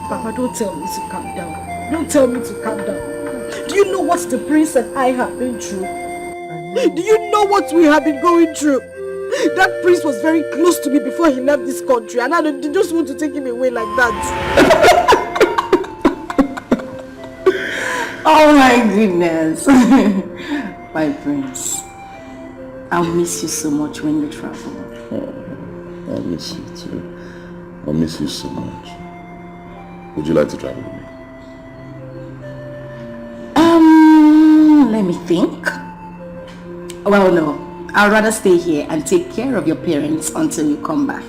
Papa, don't tell me to calm down. Don't tell me to calm down. Do you know what the prince and I have been through? Do you know what we have been going through? That prince was very close to me before he left this country, and I just want to take him away like that. Oh my goodness. My prince, I'll miss you so much when you travel. Oh, I'll miss you too. I'll miss you so much. Would you like to travel with me? Let me think. Well, no. I'd rather stay here and take care of your parents until you come back.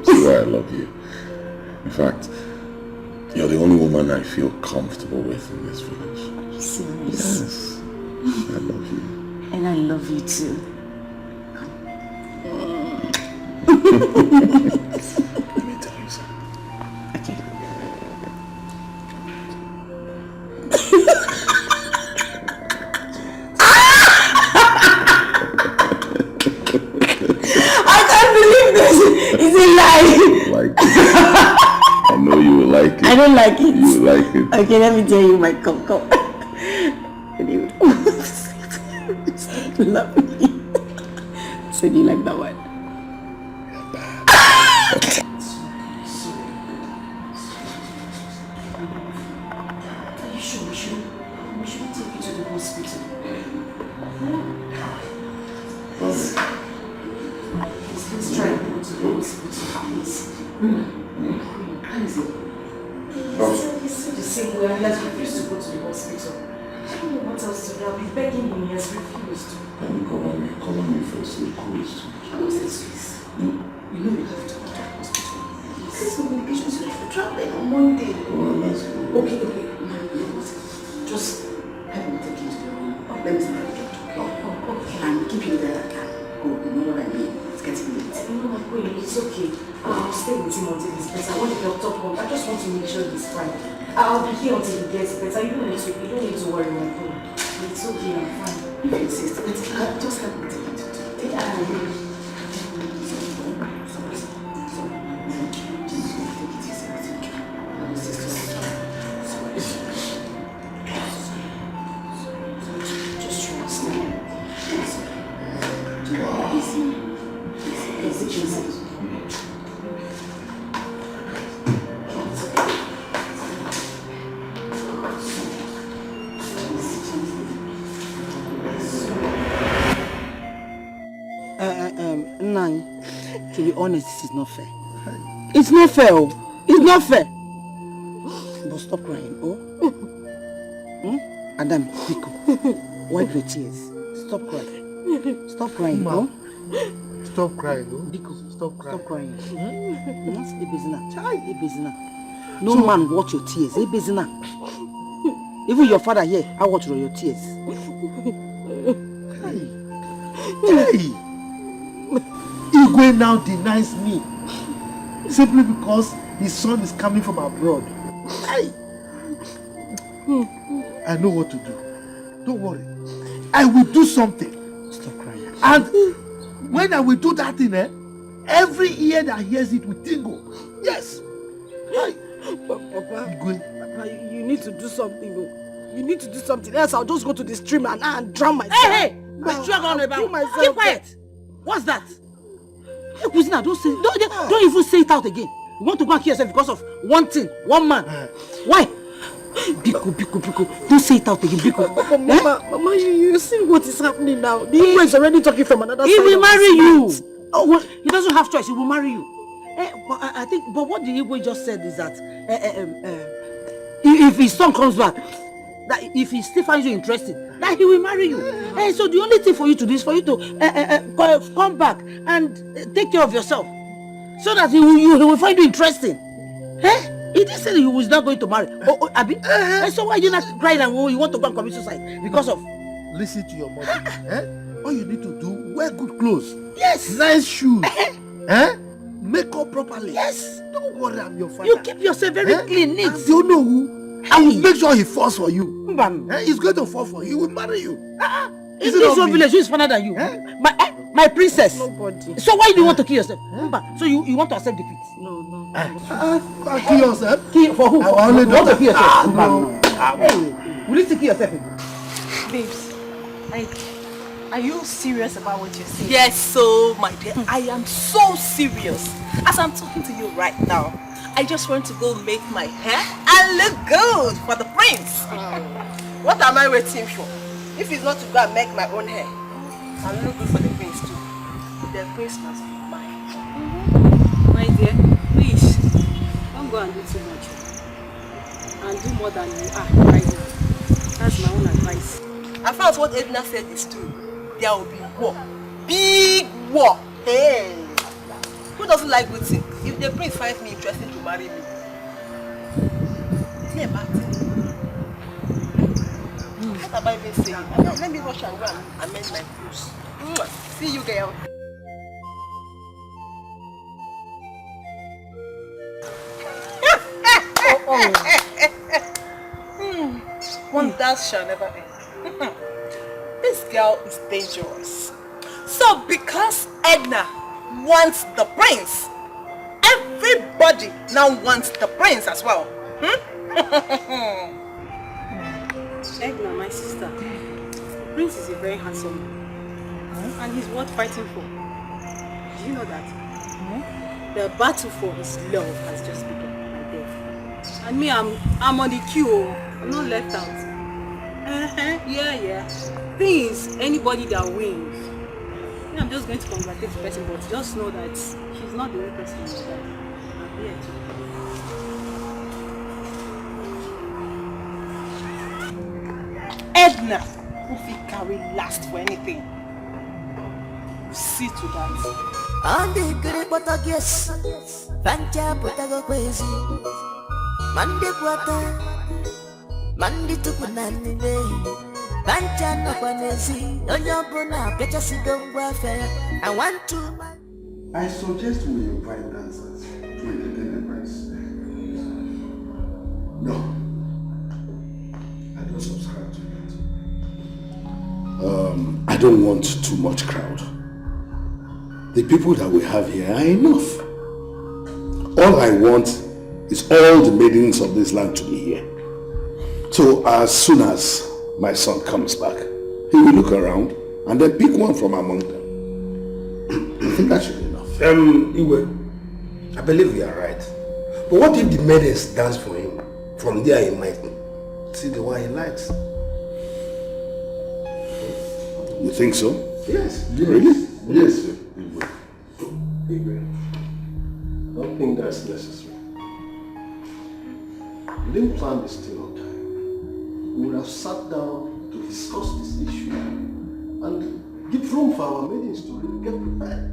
See why I love you. In fact, you're the only woman I feel comfortable with in this village. Are you serious? Yes. I love you. And I love you too. Let me tell you something. Okay. It's a lie. Like it. I know you will like it. I don't like it. You will like it. Okay, let me tell you my come. Love me. So do you like that one? Are you sure we should take you to the hospital? Let's try and go to the hospital, please. How is it? He's still the same way, and he has refused to go to the hospital. I don't know what else to do. I'll be begging him, he has refused. Can you call on me first? You're cool. How is this, please? You know you have to go to the hospital. This is communications, you have to travel on Monday. Well, let's go. Okay. Just help me take you to the room. Let me see if I can talk. Okay. And keep you there. You know what I mean? It's getting late. No, it's okay. I'll stay with him until he's better. I want to help talk home. I just want to make sure he's fine. I'll be here until he gets better. You don't need to worry, my phone. It's okay, I'm fine. If you insist, just help me take it to take it. Just trust me. To be honest, this is not fair. It's not fair. It's not fair. But stop crying, Adam, Pico, wipe your tears. Stop crying. Stop crying, Stop crying, Pico, stop crying. Stop crying. No man watch your tears. Even your father here, I watch your tears. Igwe now denies me. simply because his son is coming from abroad. I know what to do. Don't worry. I will do something. Stop crying. And when I will do that thing, every ear that hears it will tingle. Yes. Papa, you need to do something. You need to do something else. I'll just go to the stream and drown myself. Hey! Keep quiet. What's that? Hey, Kuzina, don't even say it out again. You want to go and kill yourself because of one thing, one man. Why? Biko. Don't say it out again, Biko. Mama, you see what is happening now? The Igbo is already talking from another side. He will marry you. Oh, well, he doesn't have choice. He will marry you. But I think, but what the Igbo just said is that if his son comes back, that if he still finds you interesting, that he will marry you. So the only thing for you to do is for you to come back and take care of yourself, so that he will find you interesting. He didn't say that he was not going to marry. Abi? So why are you not crying and you want to go and commit suicide because of? Listen to your mother. All you need to do, wear good clothes. Yes. Nice shoes. Make up properly. Yes. Don't worry, I'm your father. You keep yourself very clean, neat. You know who? I will make sure he falls for you. He's going to fall for you. He will marry you. In this whole village, who is funner than you? My princess. Nobody. So why do you want to kill yourself? So you want to accept defeat? No. Kill yourself? Kill for who? I will only you want to kill yourself? No. Hey, will you still kill yourself? Babes, are you serious about what you're saying? Yes, so my dear, I am so serious. As I'm talking to you right now, I just want to go make my hair and look good for the prince. What am I waiting for? If it's not to go and make my own hair and look good for the prince too, the prince must be mine. My dear, please, don't go and do too much. And do more than you are right now. That's my own advice. I found what Edna said is true. There will be war. Big war. Hey! Who doesn't like good things? If the prince finds me interesting to marry me, it's not a bad thing. What am I even saying? Let me rush and go and amend my clothes. See you, girl. One dance shall never end. This girl is dangerous. So because Edna wants the prince, everybody now wants the prince as well. Edna, my sister, the prince is a very handsome man. And he's worth fighting for. Do you know that? The battle for his love has just begun, my dear. And me, I'm on the queue. I'm not left out. Yeah. Things, anybody that wins. I'm just going to congratulate the person, but just know that she's not the only person in my life. I'm here too. Edna, who will carry last for anything. See to that. And the great but I guess Pancha Potago crazy Mandi Quata Mandi Tupunani Pancha no Panesi Onyabona Petasigo Warfare. I want to. I suggest we invite dancers to entertain the prince. No, I don't subscribe to that. I don't want too much crowd. The people that we have here are enough. All I want is all the maidens of this land to be here. So as soon as my son comes back, he will look around and then pick one from among them. I think that should be enough. Iwe, I believe you are right. But what if the maidens dance for him? From there he might see the one he likes. You think so? Yes. Really? Yes, sir. Iwe, I don't think that's necessary. We didn't plan this thing on time. We would have sat down to discuss this issue and give room for our maidens to get prepared.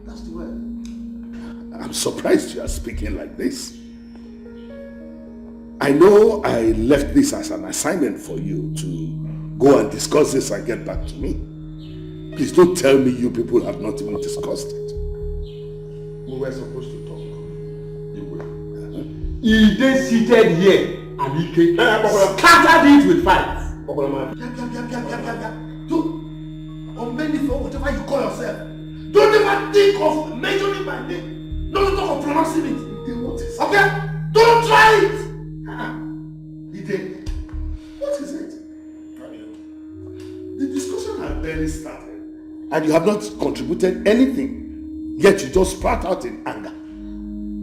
That's the way. I'm surprised you are speaking like this. I know I left this as an assignment for you to go and discuss this and get back to me. Please don't tell me you people have not even discussed it. We were supposed to talk. He then seated here and he came, scattered it with fight. On many for whatever you call yourself. Don't ever think of mentioning my name. Don't talk of pronouncing it. Okay? Don't try it. What is it? The discussion has barely started. And you have not contributed anything. Yet you just sprout out in anger.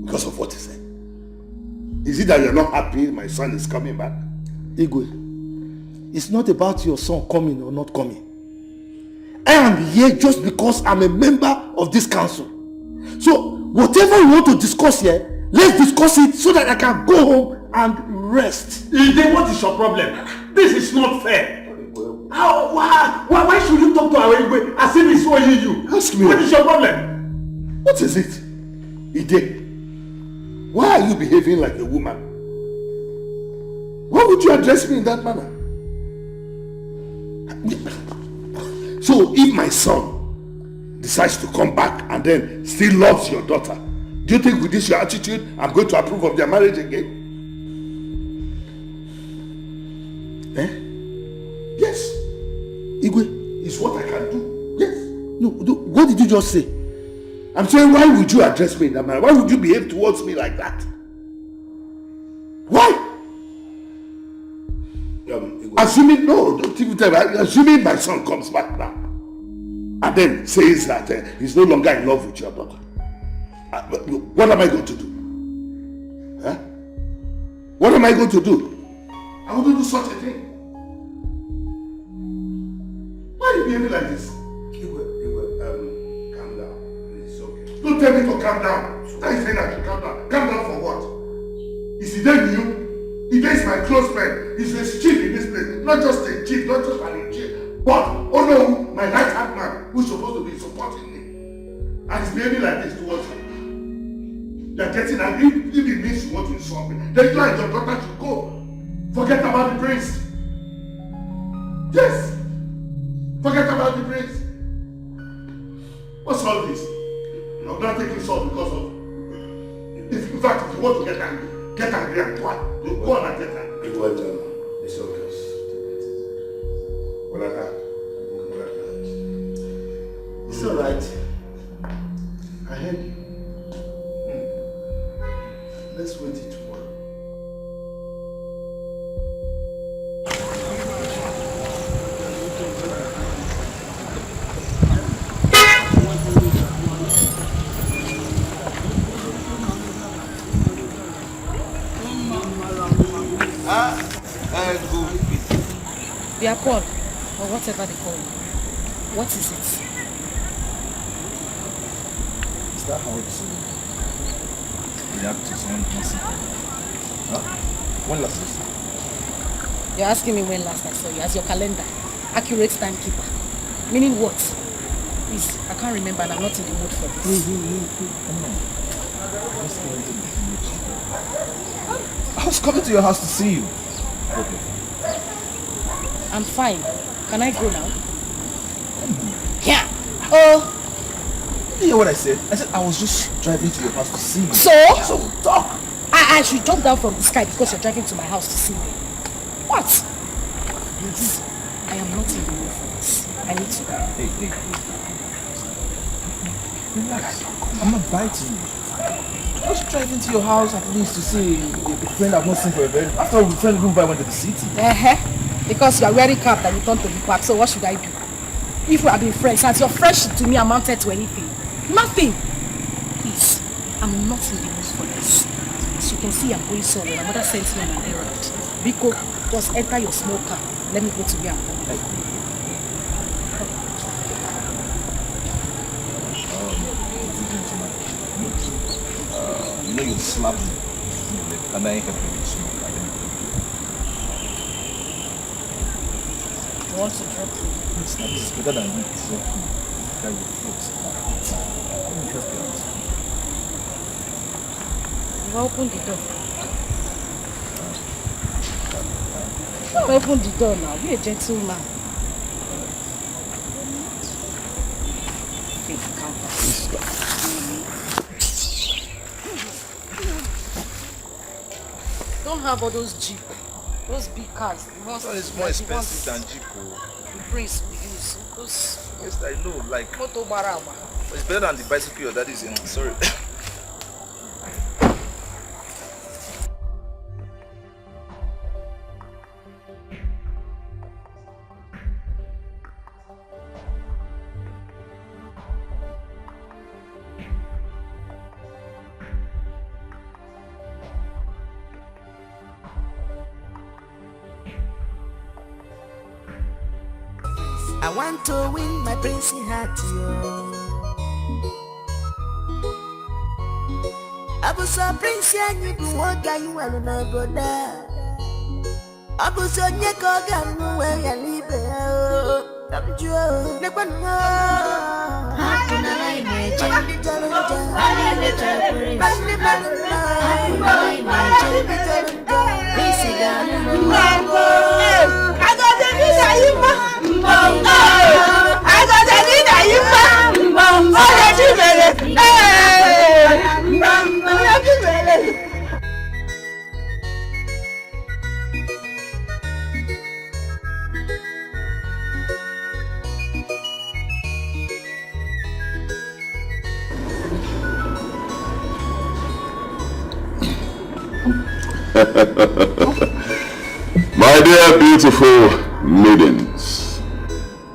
Because of what he said. Is it that you're not happy my son is coming back? Igwe, it's not about your son coming or not coming. I am here just because I'm a member of this council. So, whatever you want to discuss here, let's discuss it so that I can go home and rest. Ide, what is your problem? This is not fair. Why should you talk to our Igwe as if he's owing you? Ask me. What is your problem? What is it? Ide, why are you behaving like a woman? Why would you address me in that manner? So if my son decides to come back and then still loves your daughter, do you think with this your attitude I'm going to approve of their marriage again? Yes. Igwe, it's what I can do. Yes. No, what did you just say? I'm saying, why would you address me in that manner? Why would you behave towards me like that? Why? Assuming my son comes back now and then says that he's no longer in love with your daughter, what am I going to do? Huh? What am I going to do? I wouldn't do such a thing. Why are you behaving like this? Calm down. It's okay. Don't tell me to calm down. Why are you saying I should calm down? Calm down for what? Is he there you? He is my close friend. He's a chief in this place. Not just a chief, not just an chief. But, oh no, my right hand man who's supposed to be supporting me. And he's behaving like this towards me. They're getting angry. If it means you want to insult me, then you and your daughter should go. Forget about the prince. Yes. Forget about the prince. What's all this? I'm not taking salt because of... In fact, if you want to get angry and what? Go on and get angry. It's okay. It's alright. I heard you. Let's wait it tomorrow. They are Paul, or whatever they call you. What is it? Is that how to react to someone missing? Huh? When last I saw you? You're asking me when last I saw you, as your calendar. Accurate timekeeper. Meaning what? Please, I can't remember and I'm not in the mood for this. I was coming to your house to see you. Okay. I'm fine. Can I go now? Yeah. Oh. You hear what I said? I said I was just driving to your house to see you. So talk. I should jump down from the sky because you're driving to my house to see me. What? Please. I am not in the mood for this. I need to go. Hey. Relax. I'm not biting you. Just driving to your house at least to see a friend I've not seen for a very long. After all, the friend went to the city. Because you are wearing cap that you turn to the back, so what should I do? If we have been friends, and your friendship to me amounted to anything? Nothing! Please, I'm not in the mood for this. As you can see, I'm going somewhere. My mother sent me on an errand. Biko, just enter your small car. Let me go to where I'm going. You know you slapped me. And I ain't helping you smoke. You want to drop me? It's better than me. So, carry your foot. Let me help you out. You open the door. Open the door now. Be a gentleman. don't have all those Jeep. Those big cars. The ones It's more expensive than Jeep. The Prince will use. Those... Yes, I know. Like... Moto Barama. It's better than the bicycle your daddy's in. Sorry. I want to win my princely heart, yo. I was a prince and you do what you want to go there. I was on your gun where you live. I'm Joe. The one how can I imagine? My dear beautiful maidens,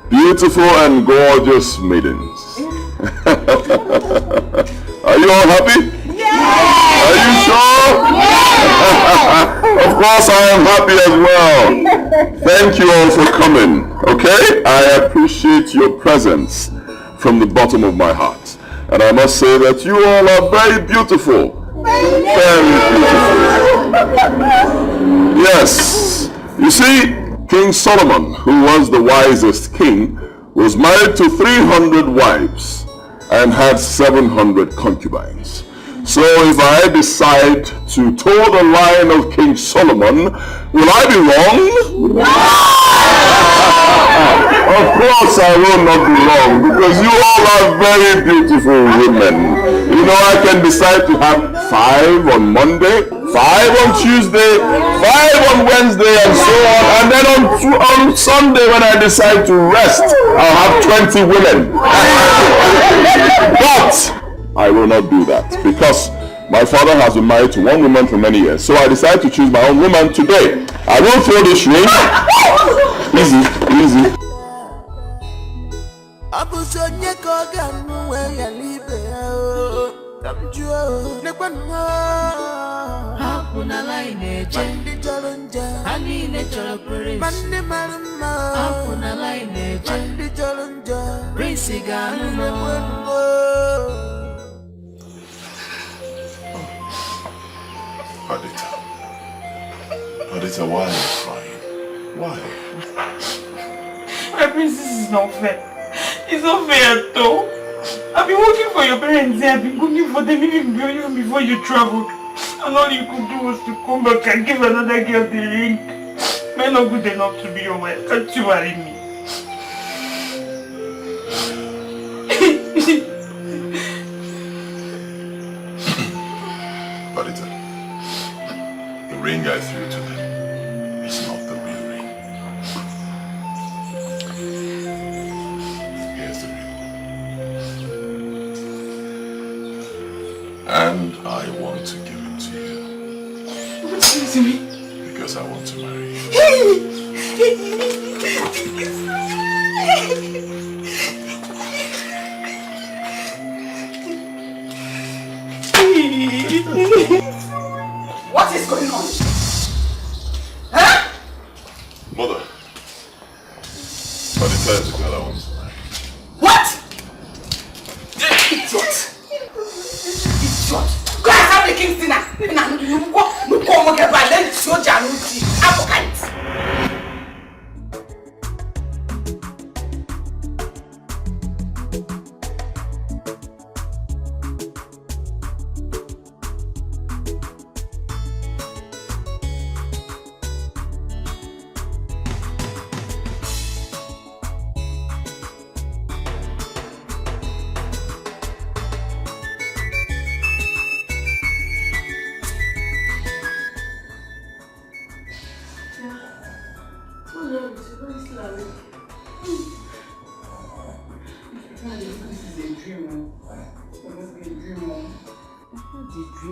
beautiful and gorgeous maidens, are you all happy? Yeah! Are you sure? Yeah! Of course I am happy as well. Thank you all for coming, okay? I appreciate your presence from the bottom of my heart. And I must say that you all are very beautiful. Very beautiful. Yes. You see, King Solomon, who was the wisest king, was married to 300 wives and had 700 concubines. So if I decide to toe the line of King Solomon, will I be wrong? No! Of course I will not be wrong, because you all are very beautiful women. You know, I can decide to have 5 on Monday, 5 on Tuesday, 5 on Wednesday, and so on. And then on Sunday, when I decide to rest, I'll have 20 women. But I will not do that, because my father has been married to one woman for many years. So I decided to choose my own woman today. I will throw this ring. Easy, easy. Adita, why are you crying? Why? My prince, this is not fair. It's not fair at all. I've been working for your parents here. I've been cooking for them even before you traveled. And all you could do was to come back and give another girl the ring. Men are good enough to be your wife. Can't you marry me? Adita, the ring I threw to them is not the real ring. Here's the ring. And I want to give it to you. What's this to me? Because I want to marry you. What is going on? Huh? Mother, Adita is the girl I want to marry. What? Idiot! Idiot! Go and have the king's dinner!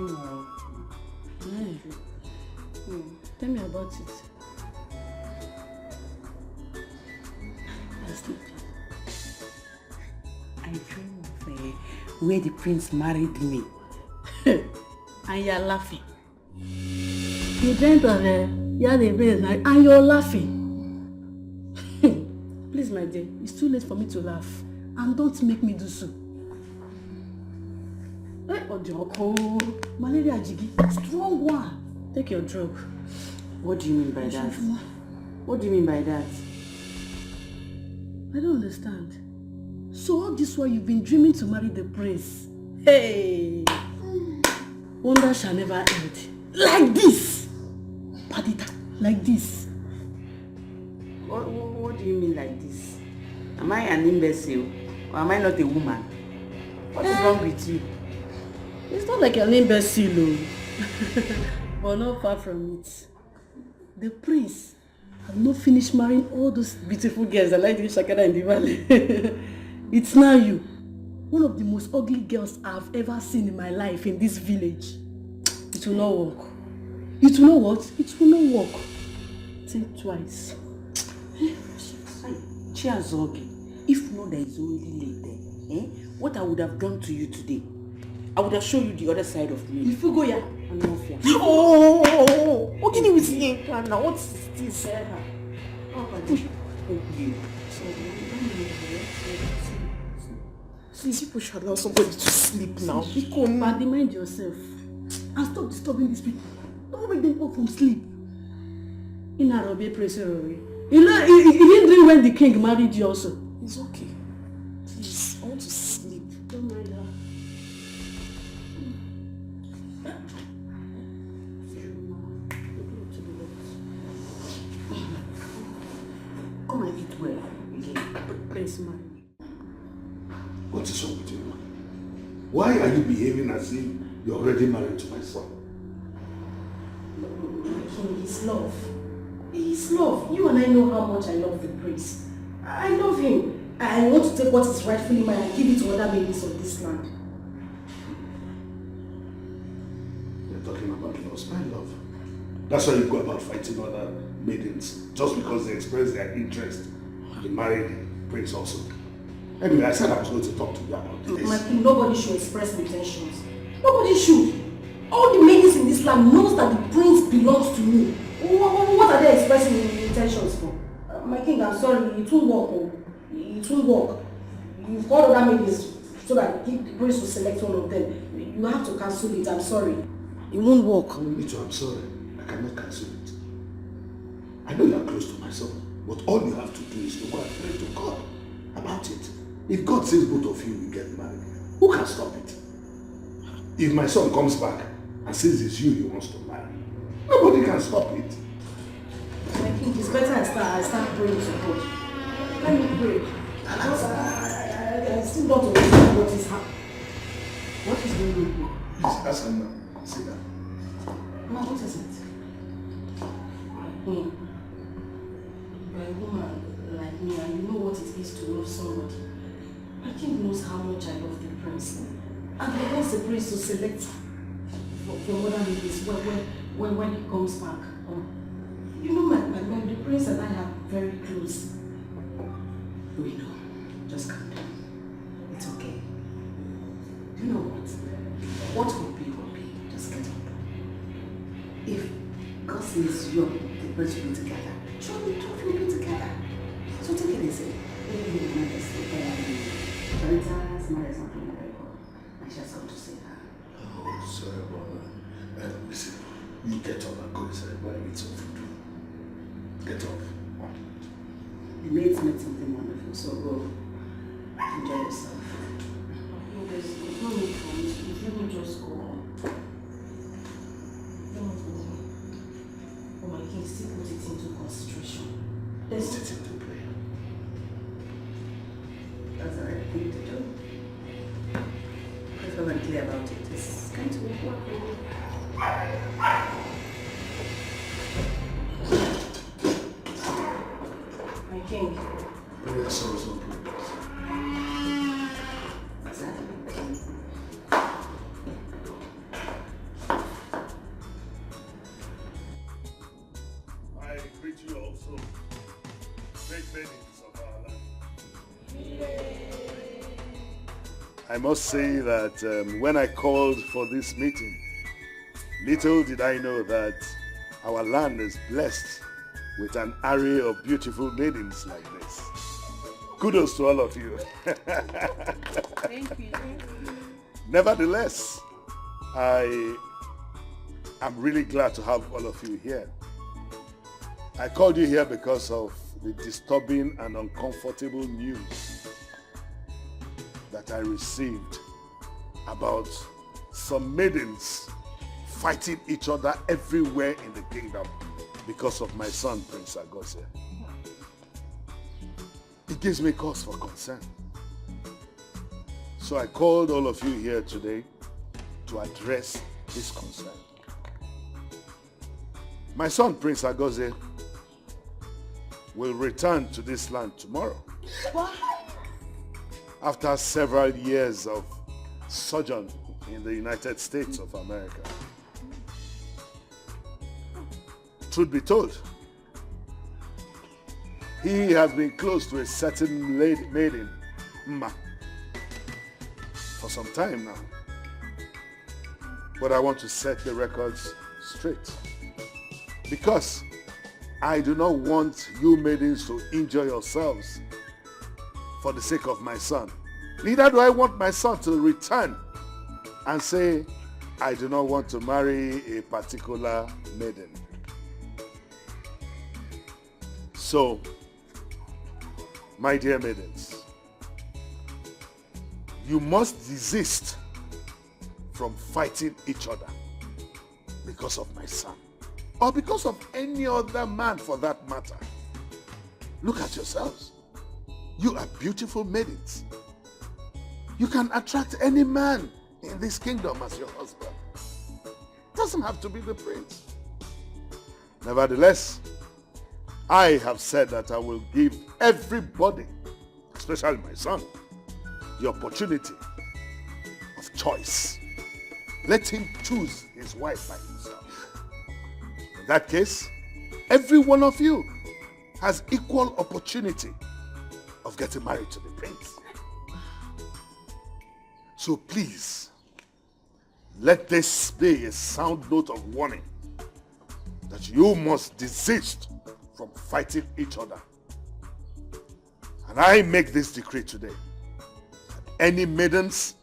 No. Tell me about it. I dream of where the prince married me. And you're laughing. You dreamt of you're the prince and you're laughing. Please, my dear, it's too late for me to laugh. And don't make me do so. Malaria jiggy, strong one. Take your drug. What do you mean by that? What do you mean by that? I don't understand. So all this while you've been dreaming to marry the prince. Hey! Wonder shall never end. Like this! Padita, like this. What do you mean like this? Am I an imbecile? Or am I not a woman? What is wrong with you? It's not like an imbecile, but not far from it. The prince have not finished marrying all those beautiful girls that like the Shakara in the valley. It's now you. One of the most ugly girls I've ever seen in my life in this village. It will not work. It will not what? It will not work. Think twice. Chiazogi, if not there is already late there, what I would have done to you today, I would have shown you the other side of me. If you go here, I'm not fair. What can you with me now? What is this? Please, people should allow somebody to sleep now. But mind yourself. And stop disturbing these people. Don't wake them up from sleep. In Arabic, you know, he didn't dream when the king married you also. It's okay. Please, I want to sleep. Don't mind her. Come and eat well again. Prince man. What is wrong with you? Why are you behaving as if you're already married to my son? His love. His love. You and I know how much I love the prince. I love him. I want to take what is rightfully mine and give it to other babies of this land. You're talking about love, my love. That's why you go about fighting other maidens just because they express their interest in marrying the prince also. Anyway, I said I was going to talk to you about this. My king, nobody should express intentions. Nobody should. All the maidens in this land knows that the prince belongs to me. What are they expressing intentions for? My king, I'm sorry, it won't work. Oh. It won't work. You've got other maidens so that the prince will select one of them. You have to cancel it, I'm sorry. It won't work. Me too, I'm sorry. I cannot cancel it. I know you're close to my son, but all you have to do is to go and pray to God about it. If God says both of you will get married, who can stop it? If my son comes back and says it's you he wants to marry, nobody can stop it. I think it's better I start praying to God. Let me pray. I still don't understand what is happening. What is going on here? Please ask him now. Sit down. Ma, what is it? You're a woman like me and you know what it is to love somebody. My king knows how much I love the prince. And he wants the prince to select from other ladies when he comes back. You know, the prince and I are very close. We know. Just calm down. It's okay. You know what? What will be will be. Just get up. If God says you and the prince will be together, surely the two will be together. So take it easy. Charita's married something very good. I just come to see her. Oh, sorry about that. Listen, you get up and go inside and eat some food. Get up. The maids made something wonderful, so go enjoy yourself. No, there's no need for me. Let me just go on. Don't go. Oh my king, still put it into consideration. Let's put it into prayer. That's the right thing to do. If we're very clear about it, it's going to work. My king. Prayer solves all problems. Exactly. maidens of our land. I must say that when I called for this meeting, little did I know that our land is blessed with an array of beautiful maidens like this. Kudos to all of you. Thank you. Nevertheless, I am really glad to have all of you here. I called you here because of the disturbing and uncomfortable news that I received about some maidens fighting each other everywhere in the kingdom because of my son, Prince Agozie. It gives me cause for concern. So I called all of you here today to address this concern. My son, Prince Agozie, will return to this land tomorrow. What? After several years of sojourn in the United States of America. Truth be told, he has been close to a certain maiden, Mma, for some time now. But I want to set the records straight. Because I do not want you maidens to injure yourselves for the sake of my son. Neither do I want my son to return and say, I do not want to marry a particular maiden. So, my dear maidens, you must desist from fighting each other because of my son, or because of any other man for that matter. Look at yourselves. You are beautiful maidens. You can attract any man in this kingdom as your husband. Doesn't have to be the prince. Nevertheless, I have said that I will give everybody, especially my son, the opportunity of choice. Let him choose his wife by himself. In that case, every one of you has equal opportunity of getting married to the prince. So please, let this be a sound note of warning that you must desist from fighting each other. And I make this decree today. Any maidens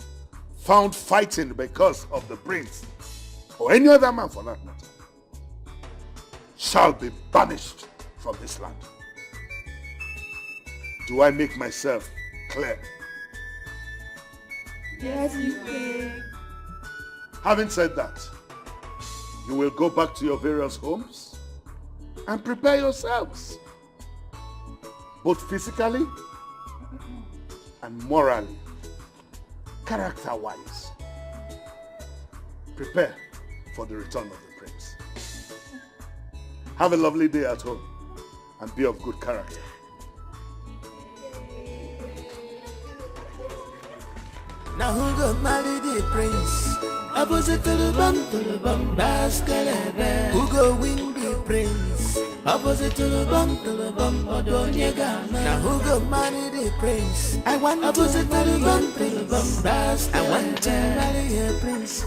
found fighting because of the prince, or any other man for that matter, shall be banished from this land. Do I make myself clear? Yes, you will. Having said that, you will go back to your various homes and prepare yourselves, both physically and morally, character-wise. Prepare for the return of the prince. Have a lovely day at home and be of good character. Now who go marry the prince? Opposite to the bum, basket. Who go win the prince? Opposite to the bum, odonyega. Now who go marry the prince? I want opposite to the bum, basket. I want to marry a prince.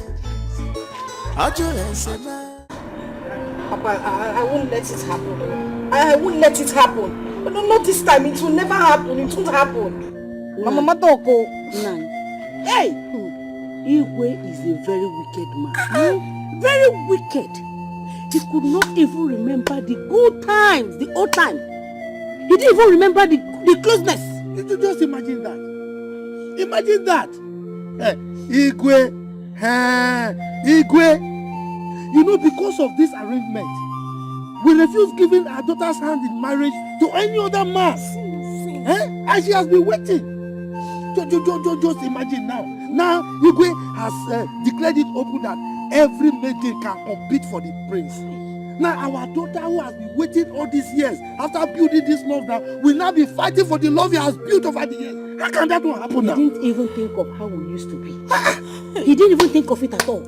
Papa, I won't let it happen. I won't let it happen. But not this time. It will never happen. It won't happen. Mama Matoko. Hey! Igwe is a very wicked man. Very wicked. He could not even remember the good times, the old time. He didn't even remember the closeness. Did you just imagine that? Imagine that. Igwe. Igwe. You know, because of this arrangement, we refuse giving our daughter's hand in marriage to any other man. And she has been waiting. Just imagine now. Now, Igwe has declared it open that every maiden can compete for the prince. Now, our daughter who has been waiting all these years, after building this love now, will now be fighting for the love he has built over the years. How can that one happen now? He didn't even think of how we used to be. He didn't even think of it at all.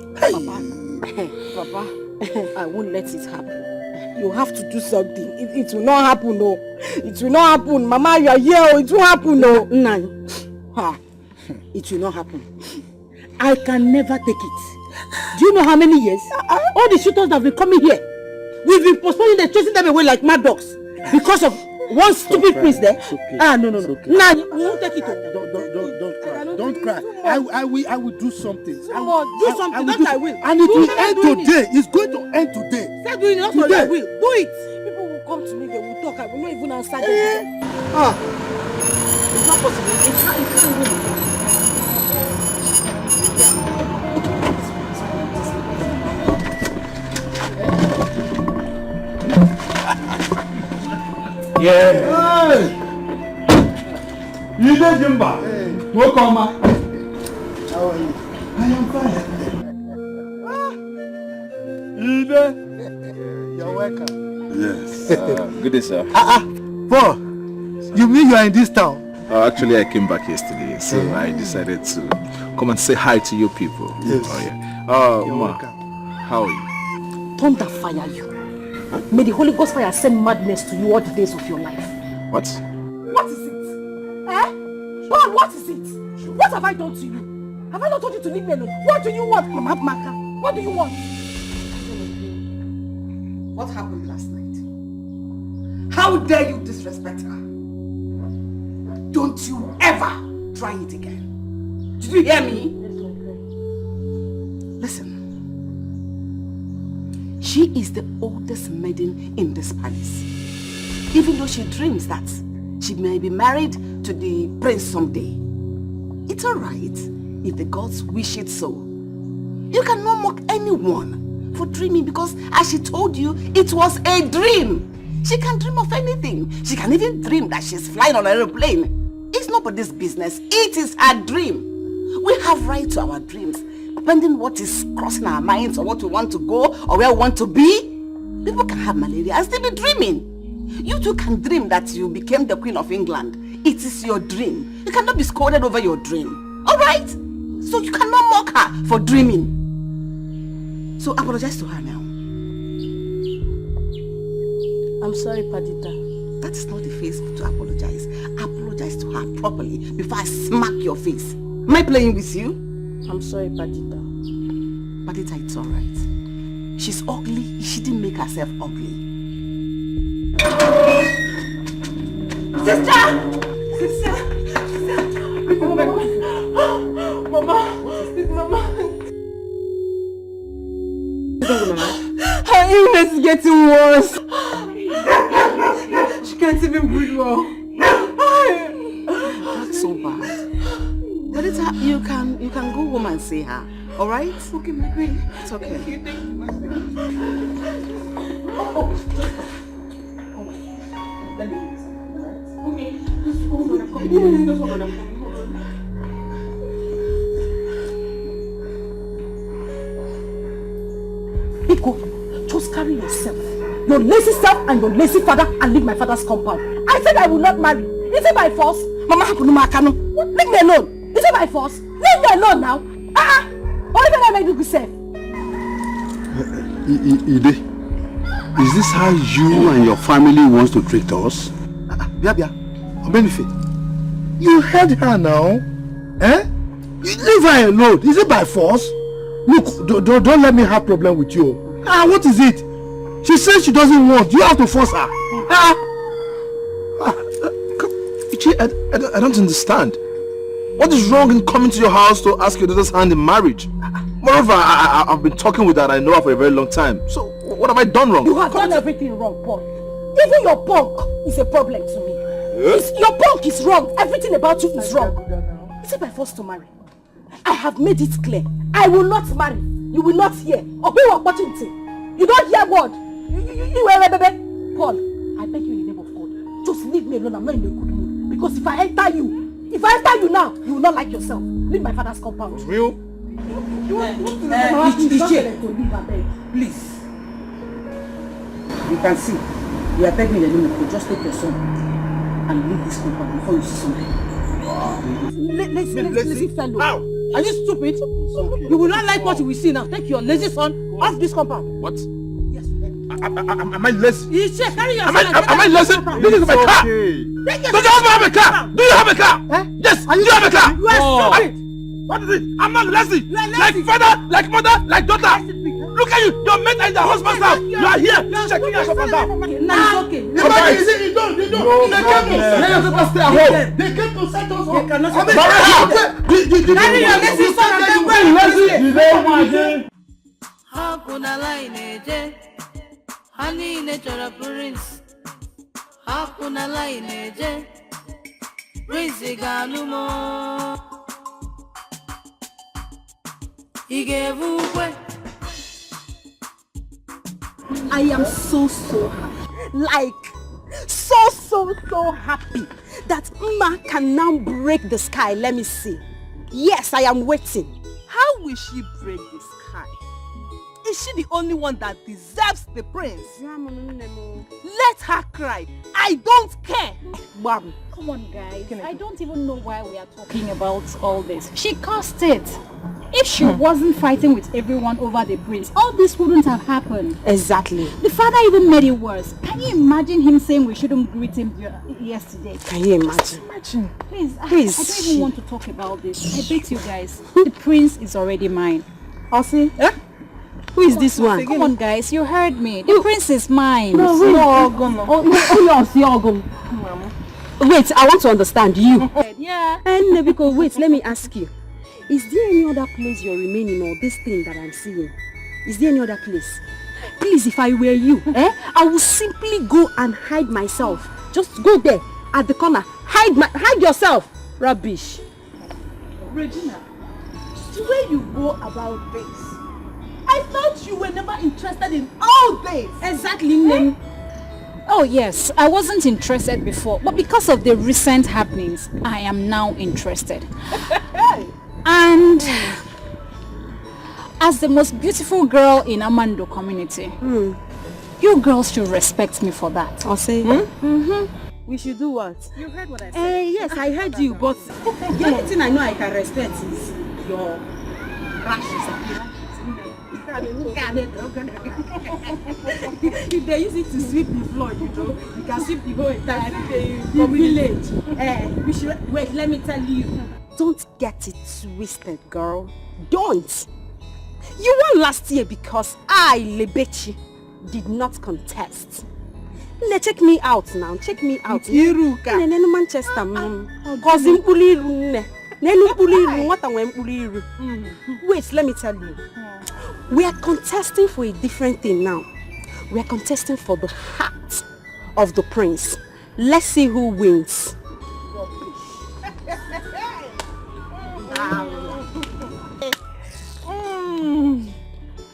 Papa, I won't let it happen. You have to do something. It will not happen, no. It will not happen. Mama, you are here. It will happen, no. Nani, it will not happen. I can never take it. Do you know how many years? All the shooters that have been coming here, we've been postponing them, chasing them away like mad dogs because of one stupid prince there. Okay. No. Nah, you won't take it. Don't cry. I will do something. Do something, that I will. And it will end today. It's going to end today. Start doing it, that's what I will. Do it. People will come to me, they will talk. I will not even answer them. It's not possible. It can't really. Yeah. Hey. You did Jimba. Welcome. How are you? I am fine. Ide. You're welcome. Yes. Good day, sir. Paul, you mean you are in this town? Actually, I came back yesterday, so I decided to come and say hi to you people. Yes. Oh, yeah. You're Ma, welcome. how are you? Thunder fire you. May the Holy Ghost fire send madness to you all the days of your life. What? What is it? Paul, what is it? What have I done to you? Have I not told you to leave me alone? What do you want, Mama Maka? What do you want? What happened last night? How dare you disrespect her? Don't you ever try it again. Did you hear me? Listen. She is the oldest maiden in this palace. Even though she dreams that she may be married to the prince someday. It's alright if the gods wish it so. You cannot mock anyone for dreaming because, as she told you, it was a dream. She can dream of anything. She can even dream that she's flying on an aeroplane. It's nobody's business. It is her dream. We have right to our dreams, depending what is crossing our minds or what we want to go or where we want to be. People can have malaria and still be dreaming. You too can dream that you became the Queen of England. It is your dream. You cannot be scolded over your dream. Alright? So you cannot mock her for dreaming. So apologize to her now. I'm sorry, Padita. That is not the face to apologize. Apologize to her properly before I smack your face. Am I playing with you? I'm sorry, Padita. Padita, it's alright. She's ugly. She didn't make herself ugly. Sister! Mama! Her illness is getting worse. She can't even breathe well. That's so bad. But it's you can go home and see her. Alright? Okay, my queen. It's okay. Thank you. Let me do something, alright? Okay. Just hold on. Pico, just carry yourself, your lazy self and your lazy father, and leave my father's compound. I said I will not marry. Is it by force? Mama Hakunuma Akano. Leave me alone. Is it by force? Leave me alone now. What if I made you say? Ide, is this how you and your family wants to treat us? Bia, you heard her now. You leave her alone. Is it by force? Look, don't let me have problem with you. What is it? She says she doesn't want. You have to force her. I don't understand. What is wrong in coming to your house to ask your daughter's hand in marriage? Moreover, I've been talking with her and I know her for a very long time. So, what have I done wrong? You have done everything wrong, Paul. Even your punk is a problem to me. Your punk is wrong. Everything about you is wrong. Is it by force to marry? I have made it clear. I will not marry. You will not hear. Or be opportunity. You don't hear word. You baby. Paul, I beg you in the name of God. Just leave me alone. I'm not in a good mood. Because if I enter you now, you will not like yourself. Leave my father's compound. Real? Please. You can see. You are begging the name of God. Just take your son and leave this compound before you see something. Lazy fellow. How? Are you stupid? You will not like what you will see now. Take your lazy son off this compound. What? Yes. Am I lazy? Carry Am I lazy? This is my car. Does your husband have a car? Do you have a car? Yes. Do you have a car? You are stupid. What is it? I'm not lazy. Like father, like mother, like daughter. Look at you. Your mate and your husband's house. You are here checking us up and down. Now it's okay. You don't. They came to stay at home. They came to set us up. Carry your lazy son and then go. Hakuna line eje, hani nechora prince. Hakuna line eje, prince ganumo. Igevukwe. I am so happy. Like, so happy that Mma can now break the sky. Let me see. Yes, I am waiting. How will she break the sky? Is she the only one that deserves the prince? Let her cry. I don't care. Bam. Come on, guys. I don't even know why we are talking about all this. She caused it. If she wasn't fighting with everyone over the prince, all this wouldn't have happened. Exactly. The father even made it worse. Can you imagine him saying we shouldn't greet him yesterday? Can you imagine? Please. I don't even want to talk about this. I beg you guys. The prince is already mine. Osi? Who is this one? Come on, guys. You heard me. The prince is mine. Wait, I want to understand you. Yeah. And because wait, let me ask you. Is there any other place you're remaining or this thing that I'm seeing? Is there any other place? Please, if I were you, I would simply go and hide myself. Just go there at the corner. Hide yourself. Rubbish. Regina, the way you go about this, I thought you were never interested in all this. Exactly. Oh yes, I wasn't interested before, but because of the recent happenings, I am now interested. And as the most beautiful girl in Amando community, you girls should respect me for that. I'll say we should do what? You heard what I said? Yes, I heard you, but the only thing I know I can respect is your rashes. If they use it to sweep the floor, you can sweep the whole entire village. We should wait. Let me tell you. Don't get it twisted, girl. Don't. You won last year because I, Edochie, did not contest. Check me out now. Check me out. Manchester. Wait, let me tell you. We are contesting for a different thing now. We are contesting for the heart of the prince. Let's see who wins.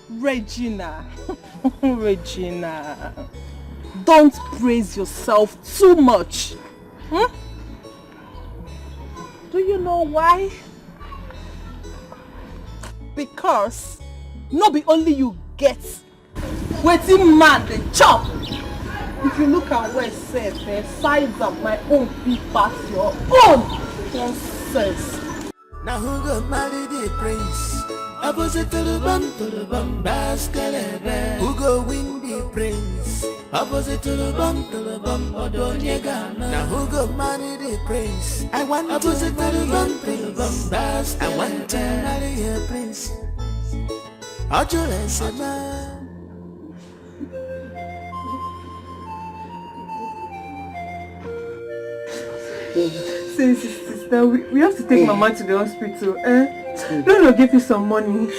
Regina, don't praise yourself too much. Do you know why? Because not be only you get waiting man the chop. If you look at where it says the size of my own feet past your own nonsense. Now who go marry the prince? Opposite to the bum, baskelebe. Who go win the prince? Opposite to the bum, odonyega. Now who go marry the prince? I want opposite to the bum, baskelebe. I want to marry a prince. Sister, we have to take Mama to the hospital. Lolo gave you some money.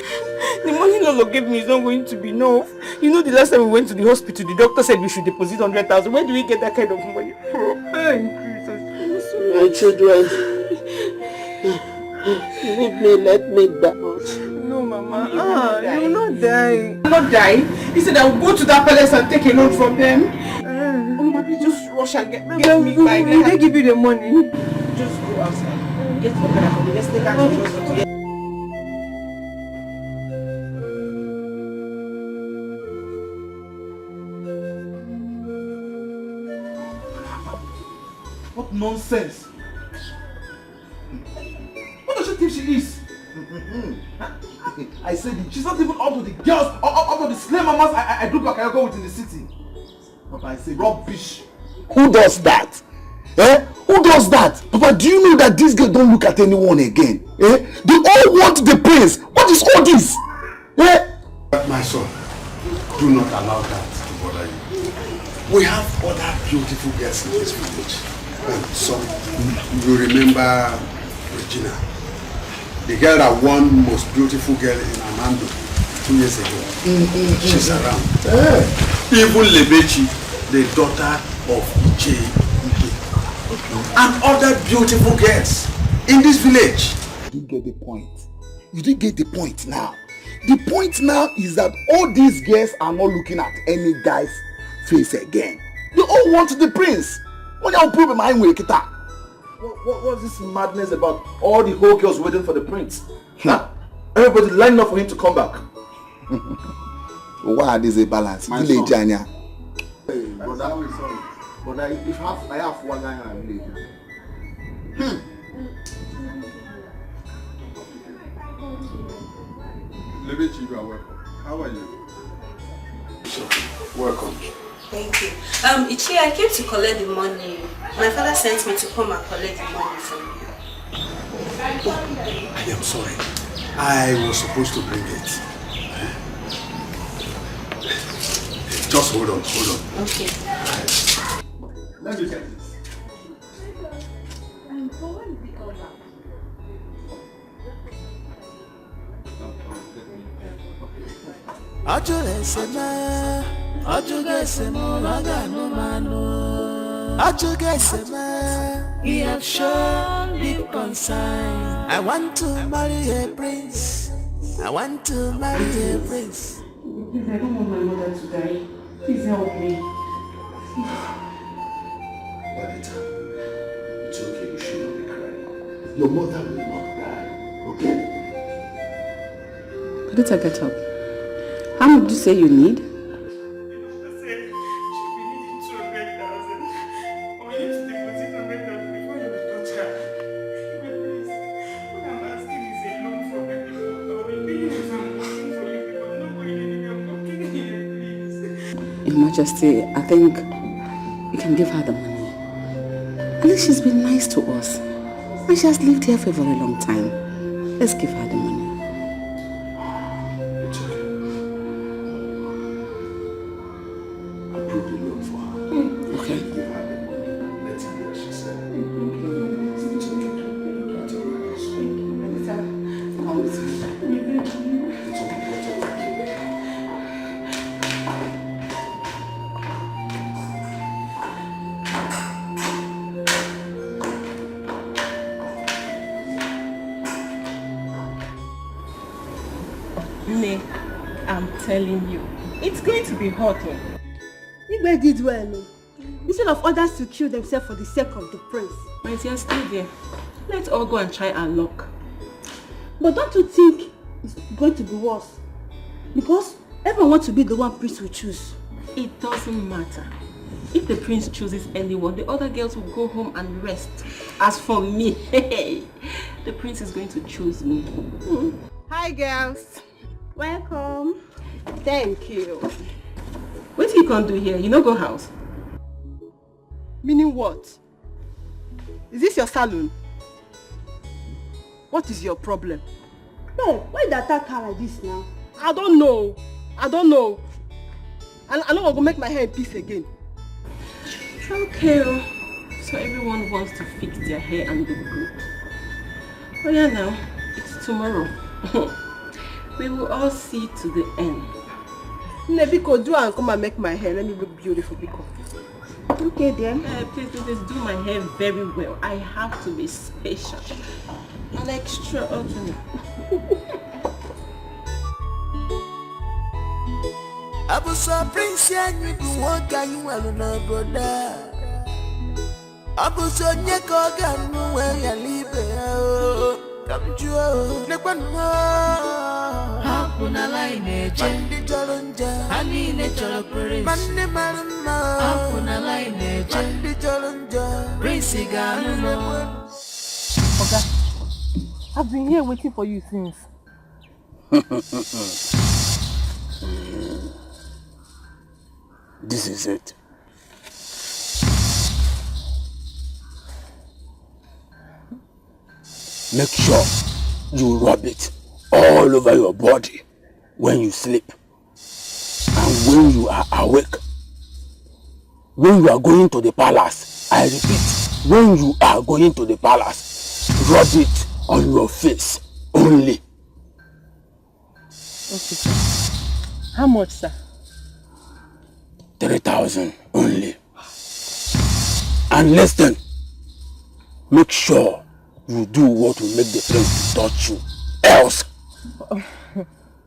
The money Lolo gave me is not going to be enough. You know, the last time we went to the hospital, the doctor said we should deposit 100,000. Where do we get that kind of money from? My children, leave me, let me die. No, Mama. You will not die. You will not die? He said I will go to that palace and take a loan from them. Oh, Mama, please just rush and get me back. Will they give you the money? Just go outside. Get the car for me. Let's take her to the hospital. What nonsense! What does she think she is? I said it. She's not even up to the girls, up to the slave mamas I do back within the city. Papa, I say rubbish. Who does that? Who does that? Papa, do you know that these girls don't look at anyone again? They all want the prince. What is all this? My son, do not allow that to bother you. We have other beautiful girls in this village. Some, you remember Regina, the girl that won most beautiful girl in Amando 2 years ago. She's around. Even Lebechi, the daughter of Ije, and other beautiful girls in this village. You didn't get the point. You didn't get the point now. The point now is that all these girls are not looking at any guy's face again. They all want the prince. What's this madness about all the whole girls waiting for the prince? Everybody lining up for him to come back. Why is a balance? My Village son. Anya. Hey, brother, if I have one guy in my village. Lebechi, you are welcome. How are you? Welcome. Thank you. Ichi, I came to collect the money. My father sent me to come and collect the money from you. I am sorry. I was supposed to bring it. Just hold on. Okay. Let me get this. He have shown deep concern. I want to marry a prince. I want to marry a prince. Please, I don't want my mother to die. Please help me. Badita, it's okay. You should not be crying. Your mother will not die. Okay? Badita, get up. How much do you say you need? Your Majesty, I think you can give her the money. At least she's been nice to us. And she has lived here for a very long time. Let's give her the money. It's okay. I broke the loan for her. Okay. Give her the money. Let's see what she said. It's okay. It's all right. Come with me. It's okay. Nne, I'm telling you, it's going to be hot. Igwe did well. Instead of others to kill themselves for the sake of the prince. My dear, stay there. Let's all go and try our luck. But don't you think it's going to be worse? Because everyone wants to be the one prince will choose. It doesn't matter. If the prince chooses anyone, the other girls will go home and rest. As for me, the prince is going to choose me. Hi girls. Welcome. Thank you. What you can do here? You no go house. Meaning what? Is this your salon? What is your problem? No, why did you attack her like this now? I don't know. And I'm not going to make my hair in peace again. Okay. So everyone wants to fix their hair and look good. Oh yeah, now. It's tomorrow. We will all see to the end. Nebiko, do and come and make my hair. Let me look beautiful, Biko. Okay, then. Please do my hair very well. I have to be special and extraordinary. Abusa prince yanyu kuwoga yuwalu na broda. Abusa nyeko ganu we ya libe o. Kamjuo nekwanu. Hakuna line eje. Mandi jolonja. Ani ne jolo prince. Mandi maruma. Hakuna line eje. Mandi jolonja. Prince ganu no. Oga, I've been here waiting for you since. This is it. Make sure you rub it all over your body when you sleep and when you are awake. When you are going to the palace, I repeat, when you are going to the palace, rub it on your face only. Okay, sir. How much, sir? 3,000 only. And listen, make sure you do what will make the prince touch you. Else.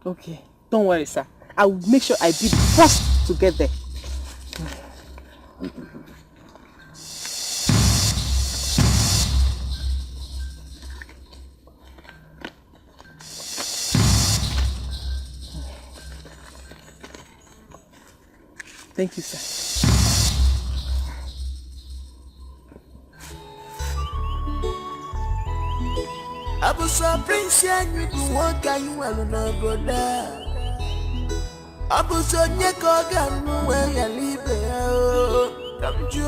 Okay, don't worry, sir. I will make sure I be the first to get there. Thank you, sir. I was so prince and you do what can you alone brother. I was so near Kogan where you live. Come to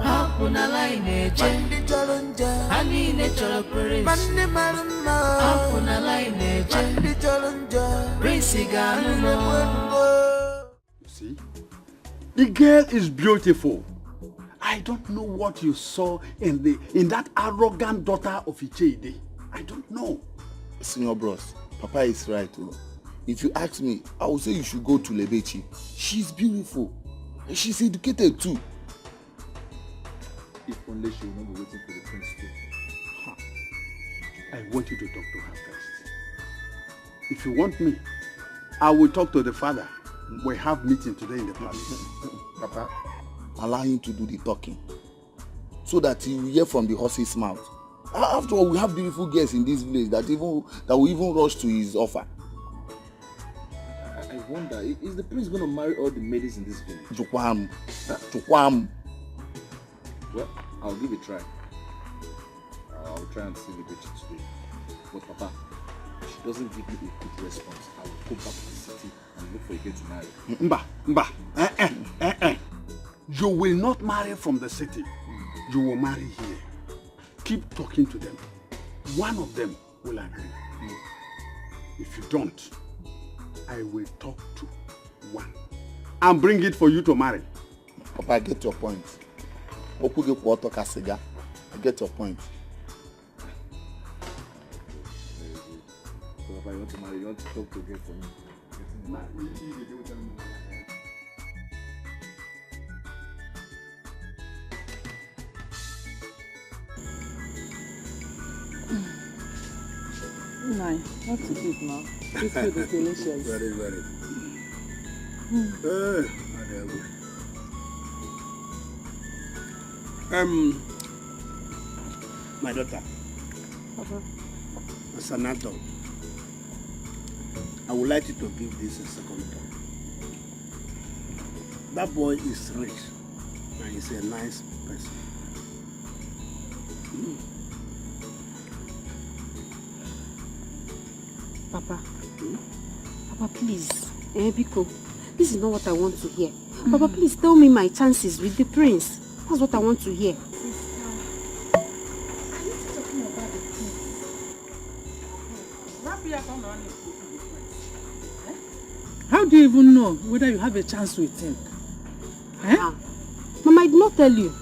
Hakuna line, Chandi Chalanja, Honey Natural Prince, Mandi Maruna, Hakuna line, Chandi Chalanja, Prince Gano. See, the girl is beautiful. I don't know what you saw in that arrogant daughter of Ichede. I don't know. Senior bros, Papa is right. If you ask me, I would say you should go to Lebechi. She's beautiful. And she's educated too. If only she will not be waiting for the prince too. I want you to talk to her first. If you want me, I will talk to the father. We have meeting today in the palace. Papa, allow him to do the talking so that he will hear from the horse's mouth. After all, we have beautiful girls in this village that will even rush to his offer. I wonder, is the prince going to marry all the ladies in this village? Chukwam. Well, I'll give it a try. I'll try and see the bitch today. But Papa, if she doesn't give me a quick response, I will go back to the city and look for a girl to marry. You will not marry from the city. You will marry here. Keep talking to them. One of them will agree. If you don't, I will talk to one and bring it for you to marry. Papa, I get your point. I get your point. So Papa, you want to marry? You want to talk to a girl for me? Nine. What to eat now? This food is delicious. Very, very. My daughter. Papa. As an adult, I would like you to give this a second thought. That boy is rich and he's a nice person. Papa, Papa, please, Biko, this is not what I want to hear. Papa, please tell me my chances with the prince. That's what I want to hear. How do you even know whether you have a chance with him? Mama, I did not tell you.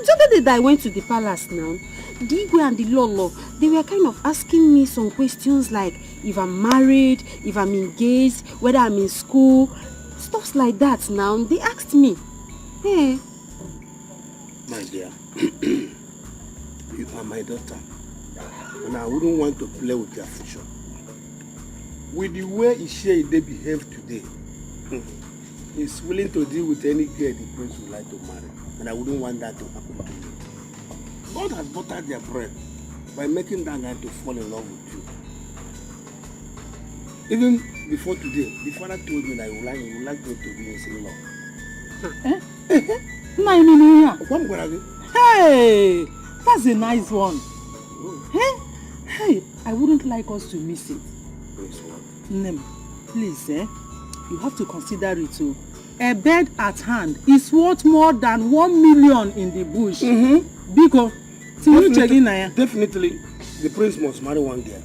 The other day that I went to the palace now, the Igwe and the Lolo, they were kind of asking me some questions like if I'm married, if I'm engaged, whether I'm in school, stuff like that now. They asked me. Hey. My dear, you are my daughter, and I wouldn't want to play with your future. With the way Ishie they behave today, he's willing to deal with any girl the prince would like to marry, and I wouldn't want that to happen to you. God has buttered their bread by making that guy to fall in love with you. Even before today, the father told me that he would like me to be his in-law. Hey, that's a nice one. Hey, I wouldn't like us to miss it. Prince what? Nem, please, you have to consider it too. A bed at hand is worth more than 1 million in the bush. Because, definitely, the prince must marry one girl.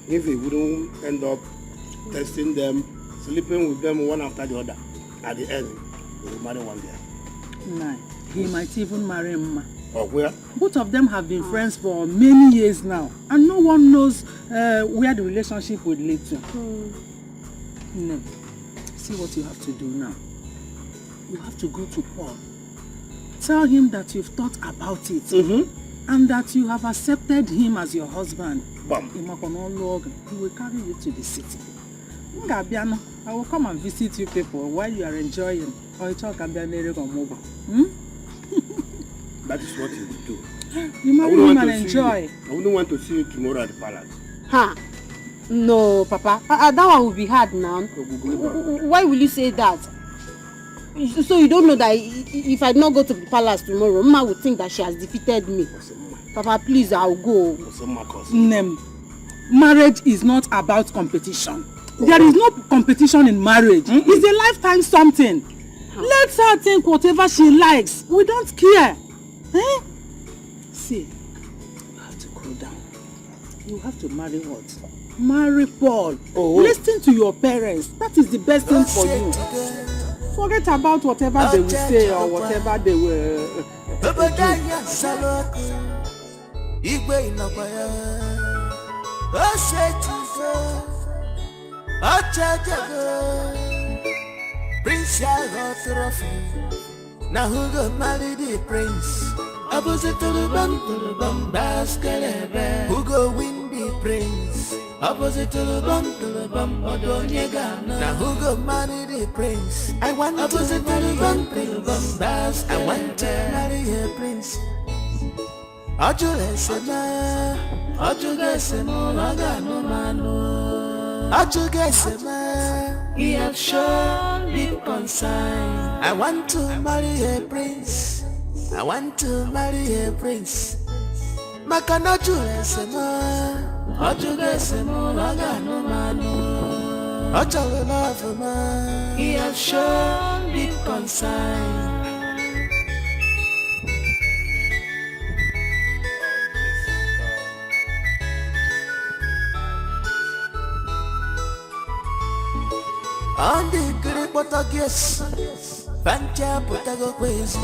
If he wouldn't end up testing them, sleeping with them one after the other, at the end, he will marry one girl. Nah, he might even marry Mma. Or where? Both of them have been friends for many years now, and no one knows where the relationship would lead to. No. See what you have to do now. You have to go to Paul. Tell him that you've thought about it, and that you have accepted him as your husband. Bam. He will carry you to the city. I will come and visit you people while you are enjoying. That is what you will do. You marry him and enjoy. I wouldn't want to see you tomorrow at the palace. Huh? No, Papa. That one will be hard now. Why will you say that? So you don't know that if I not go to the palace tomorrow, Mama would think that she has defeated me. Papa, please, I'll go. Nem, marriage is not about competition. There is no competition in marriage. It's a lifetime something. Let her think whatever she likes. We don't care. Eh? See, you have to cool down. You have to marry what? Marry Paul. Listen to your parents. That is the best thing for you. Forget about whatever they will say or whatever they will do. Prince now who go marry the prince? Opposite to the bum, basket. Who go win the prince? Opposite to the bum, now who go marry the prince? I want opposite to the bum, basket. I want to marry a prince. Oju lesema, oju gesemo, laga no mano. Oju gesema, he has shown deep concern. I want to marry a prince. I want to marry a prince. Makana oju lesema, oju gesemo, laga no mano. Oju love man, he has shown deep concern. On the great Portuguese, Pancha Potago Quiz,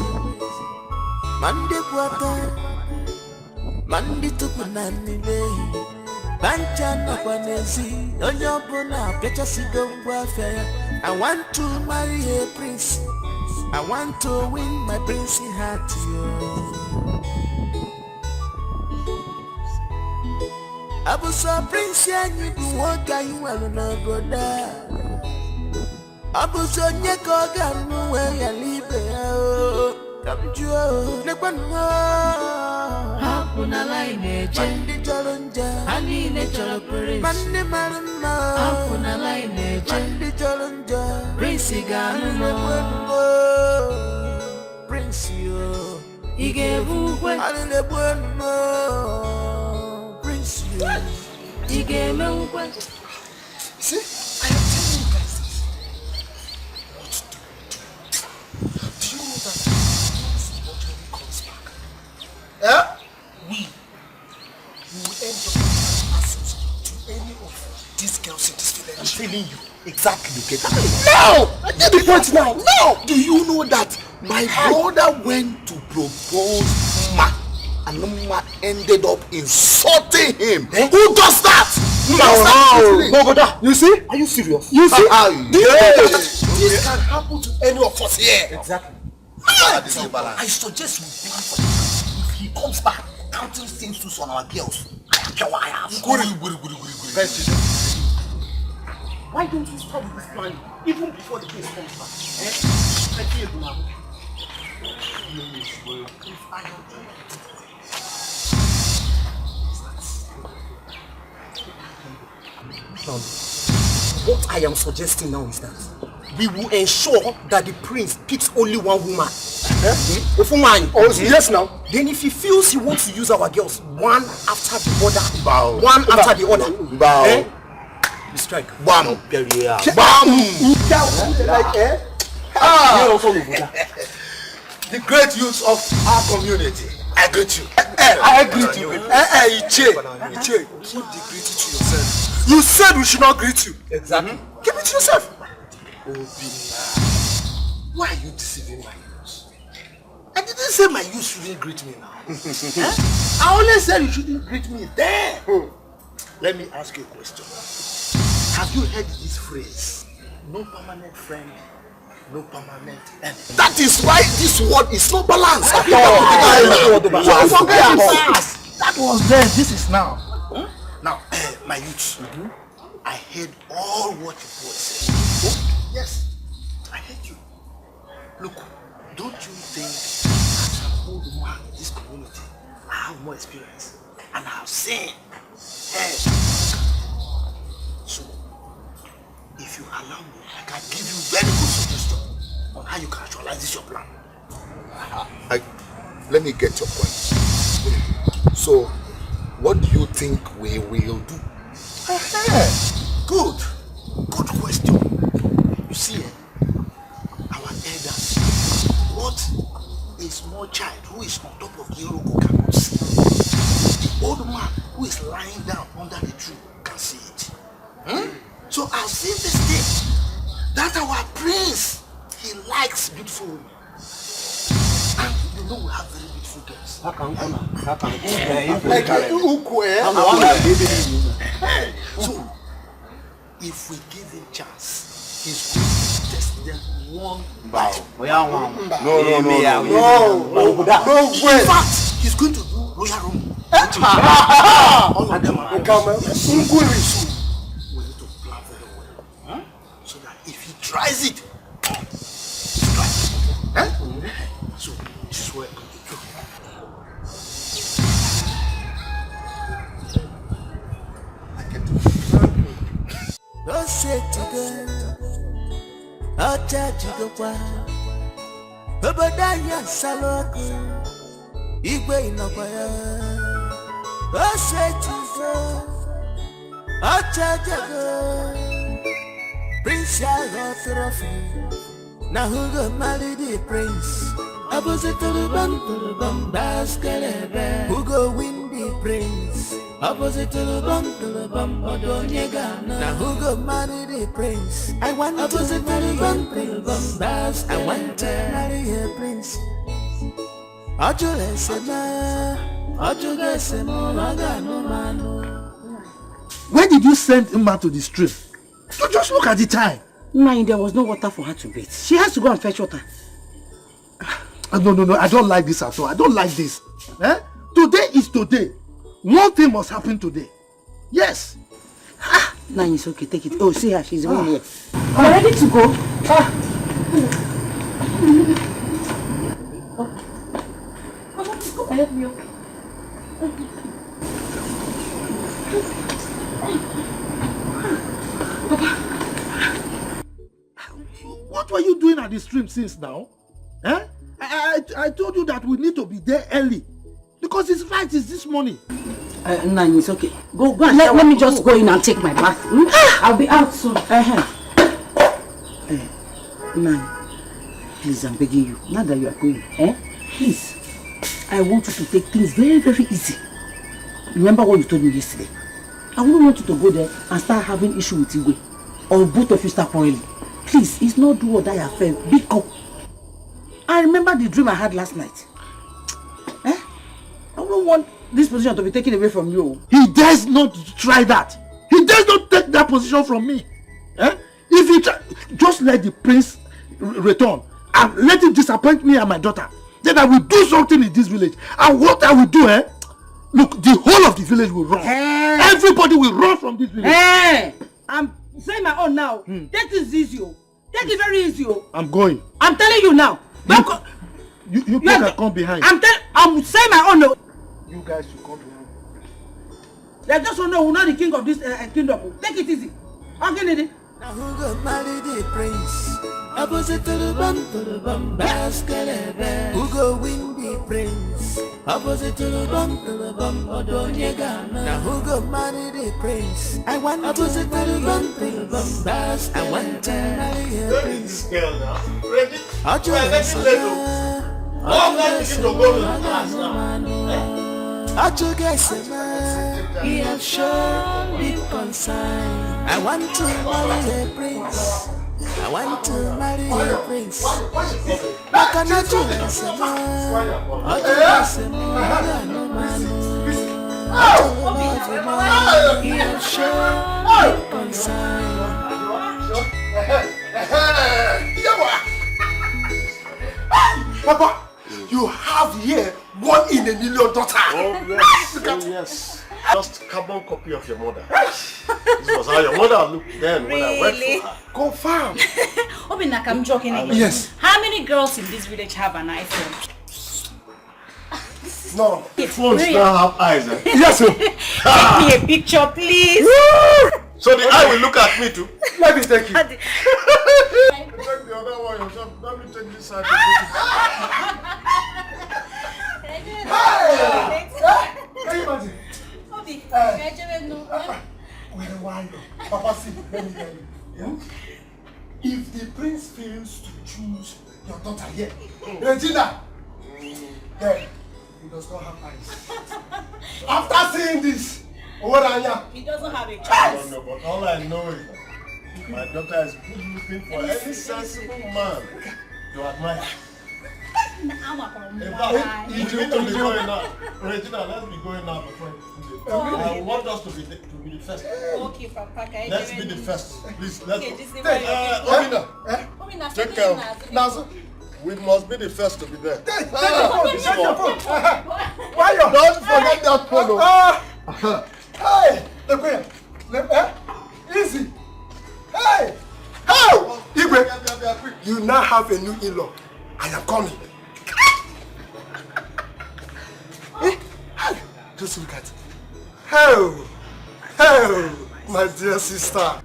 Mandi Puata, Mandi Tupunani, Pancha Napanesi, Onyopona, Petasigo Warfare. I want to marry a prince. I want to win my princely heart. I was a prince and you do what I will not go there. Abuzonye koga nuwe ya libe Kamjua Nekwanwa Hakuna line je Mandi chalonja Hanine chalopere Mandi marama Hakuna line je Mandi chalonja Prince ganuno Prince yo Ige bukwe Hanine bueno Prince yo Ige meukwe See, We will end up access to any of these girls in this village. I'm telling you, exactly. No! I get the point now. No! Do you know that my brother went to propose Ma and Ma ended up insulting him? Who does that? No, brother. You see? Are you serious? You see? Do you know that this can happen to any of us here? Exactly. I suggest we plan for this. If he comes back, counting things on our girls. Why don't you start with this plan even before the case comes back? I feel now. What I am suggesting now is that we will ensure that the prince picks only one woman. Yes, now. Then if he feels he wants to use our girls one after the other, after the other, we strike. Bam. The great youths of our community. I greet you. I greet you. Iche. Keep the greeting to yourself. You said we should not greet you. Exactly. Keep it to yourself. Why are you deceiving my youth? I didn't say my youth shouldn't greet me now. I only said you shouldn't greet me there. Let me ask you a question. Have you heard this phrase? No permanent friend, no permanent enemy. That is why this word is not balanced at all. That was then, this is now. Now, my youth, I heard all what you said. Yes, I heard you. Look, don't you think as an old man in this community, I have more experience and I have seen. So, if you allow me, I can give you very good suggestion on how you can actualize this your plan. Let me get your point. So, what do you think we will do? Good question. You see, our elders, what a small child who is on top of the Iroko cannot see, the old man who is lying down under the tree can see it. So I've seen this thing, that our prince, he likes beautiful women. And you know we have very beautiful girls. So, if we give him chance, he's going to test them one by one. No. In fact, he's going to do royal room. All of them are yes. We need to plan very well. So that if he tries it, he's trying. So this is where I'm going to do. Obadanya Saloku Igwe Inokwaya Osetigo Ochajago Prince Trophy Nahugo Malidi Prince Opposite Baskelebe Who go win the Prince Opposite Odonyega Now who go marry the Prince I want opposite to Prince I want to marry a Prince Where did you send Emma to the stream? So just look at the time. Nine, there was no water for her to bathe. She has to go and fetch water. No, I don't like this at all. I don't like this. Today is today. One thing must happen today. Yes. Nine, it's okay. Take it. Oh, see her. She's going here. I'm ready to go. Help me. What were you doing at the stream since now? I told you that we need to be there early. Because his flight is this morning. Nani, it's okay. Go and let me just go in and take my bath. I'll be out soon. Nani, please, I'm begging you. Now that you are going, please. I want you to take things very, very easy. Remember what you told me yesterday. I wouldn't want you to go there and start having issue with Igwe. Or both of you start quarreling. Please, it's not do or die affair. Big up. I remember the dream I had last night. I don't want this position to be taken away from you. He dares not try that. He dares not take that position from me. If he just let the prince return and let him disappoint me and my daughter, then I will do something in this village. And what I will do, look, the whole of the village will run. Everybody will run from this village. I'm saying my own now. That is easy. That is very easy. I'm going. I'm telling you now. You can come behind. I'm saying my own. You guys should come behind. They just don't know who's not the king of this kingdom. Take it easy. Okay, lady. Now who go marry the prince? Opposite to the bum, basket. Who go win the prince? Opposite to the bum, Odonyega. Now who go marry the prince? I want opposite to the bum, basket. I want to marry a prince. He has shown me concern. I want to marry a prince. I want to marry a prince. I cannot do this. He has shown me concern. Papa, you have here 1 in a million daughter. Oh yes. Just carbon copy of your mother. This was how your mother looked then when I worked for her. Confirm. Obinaka, I'm joking again. Yes. How many girls in this village have an iPhone? No. Phones now have eyes. Eh? Yes, sir. Take me a picture, please. So the eye will look at me too. Let me take you. Take the other one yourself. Let me take this side. Can you imagine? Papa, see, let me tell you. Yeah? If the prince fails to choose your daughter here, Regina, then he does not have eyes. After seeing this, what are you? He doesn't have a choice. No, but all I know is my daughter is good looking for any sensible man to admire. In fact, we need to be going now. Regina, let's be going now before I want us to be the first. Okay, Papa. Let's be the first. Please, let's go. Obina, Take care. Now, we must be the first to be there. Take your phone. Why you? Don't forget that phone. Hey, look here. Easy. Hey, how? Igwe, you now have a new in-law. I am coming. Just look at it. Oh, my dear sister.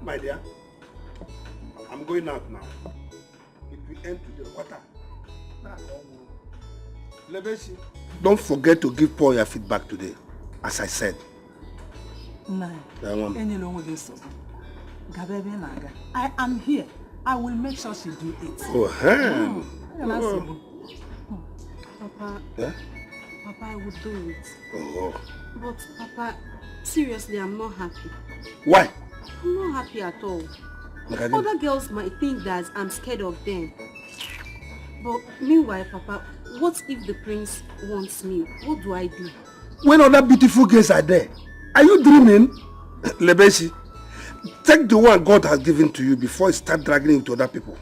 My dear, I'm going out now. If we end to the water, don't forget to give Paul your feedback today, as I said. I am here. I will make sure she do it. Papa, yeah? Papa, I would do it. Oh. But Papa, seriously, I'm not happy. Why? I'm not happy at all. Other girls might think that I'm scared of them. But meanwhile, Papa, what if the prince wants me? What do I do? When other beautiful girls are there, are you dreaming? Lebeshi, take the one God has given to you before you start dragging it to other people.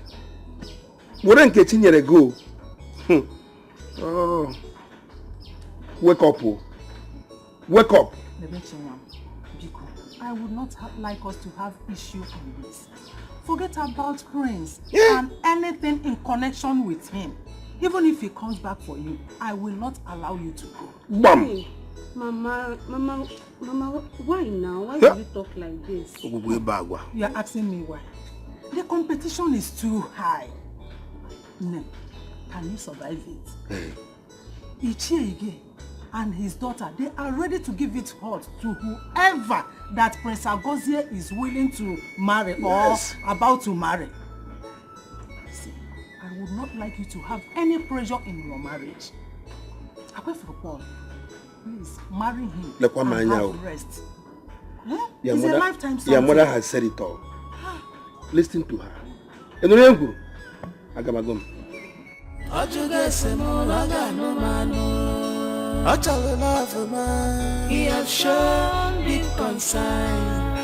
Wouldn't get in here ago. Oh. Wake up, oh. Wake up. I would not like us to have issue on this. Forget about Prince and anything in connection with him. Even if he comes back for you, I will not allow you to go. Bam! Hey, Mama, why now? Why do you talk like this? You are asking me why. The competition is too high. No, can you survive it? Ichie and his daughter, they are ready to give it hot to whoever that Prince Agozie is willing to marry or about to marry. See, I would not like you to have any pressure in your marriage. Apart from Paul, please marry him and have rest. It's a lifetime something. Your mother has said it all. Listen to her. He has shown big concern.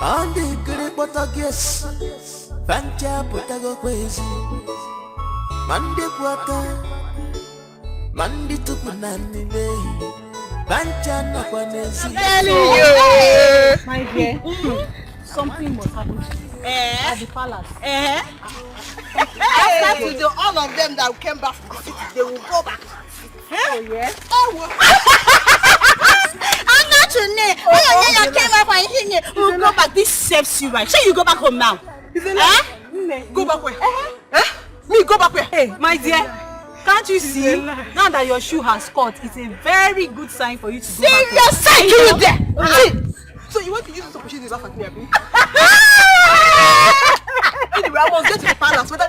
On the great Portuguese, Fancha Potago crazy. Mandi Puata, Mandi Tupunani, Fancha Nakwanesi. My dear, something must happen at the palace. After today, all of them that came back from the city, they will go back. Oh, yes? I'm not your name. Oh, you came back and here. We'll go back. This saves you, right? So you go back home now. Go back where? Me, go back where? Hey, my dear. Can't you see? Now that your shoe has caught, it's a very good sign for you to go back. Serious sign? You there? So you want to use this opportunity to laugh at me, Abi? Anyway, I must get to the palace. Whether I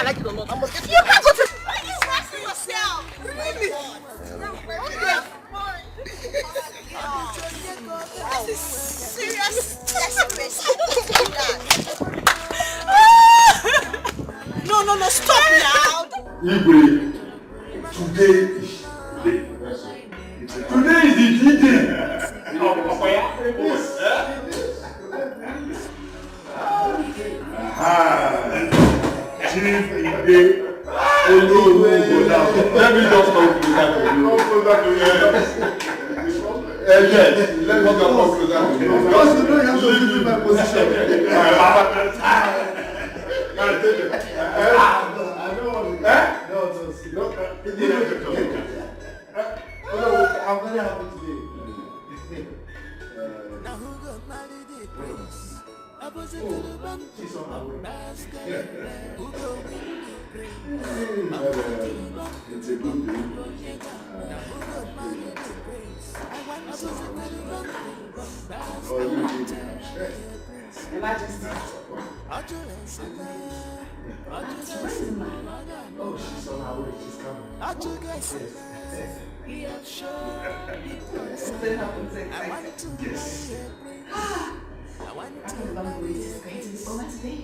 like it or not, I must get to the palace. You can't go to... Why are you stressing yourself? Really? This is serious desperation. No, stop now. Igwe, today is the day. Today is the day. Chief Igwe, let me just come closer to you. Yes, let me come closer to you. Because you know you have to leave my position. I'm very happy today. She's on her way. It's a good day. Oh, she's on her way. She's coming. Yes. I remember it is going to be over today.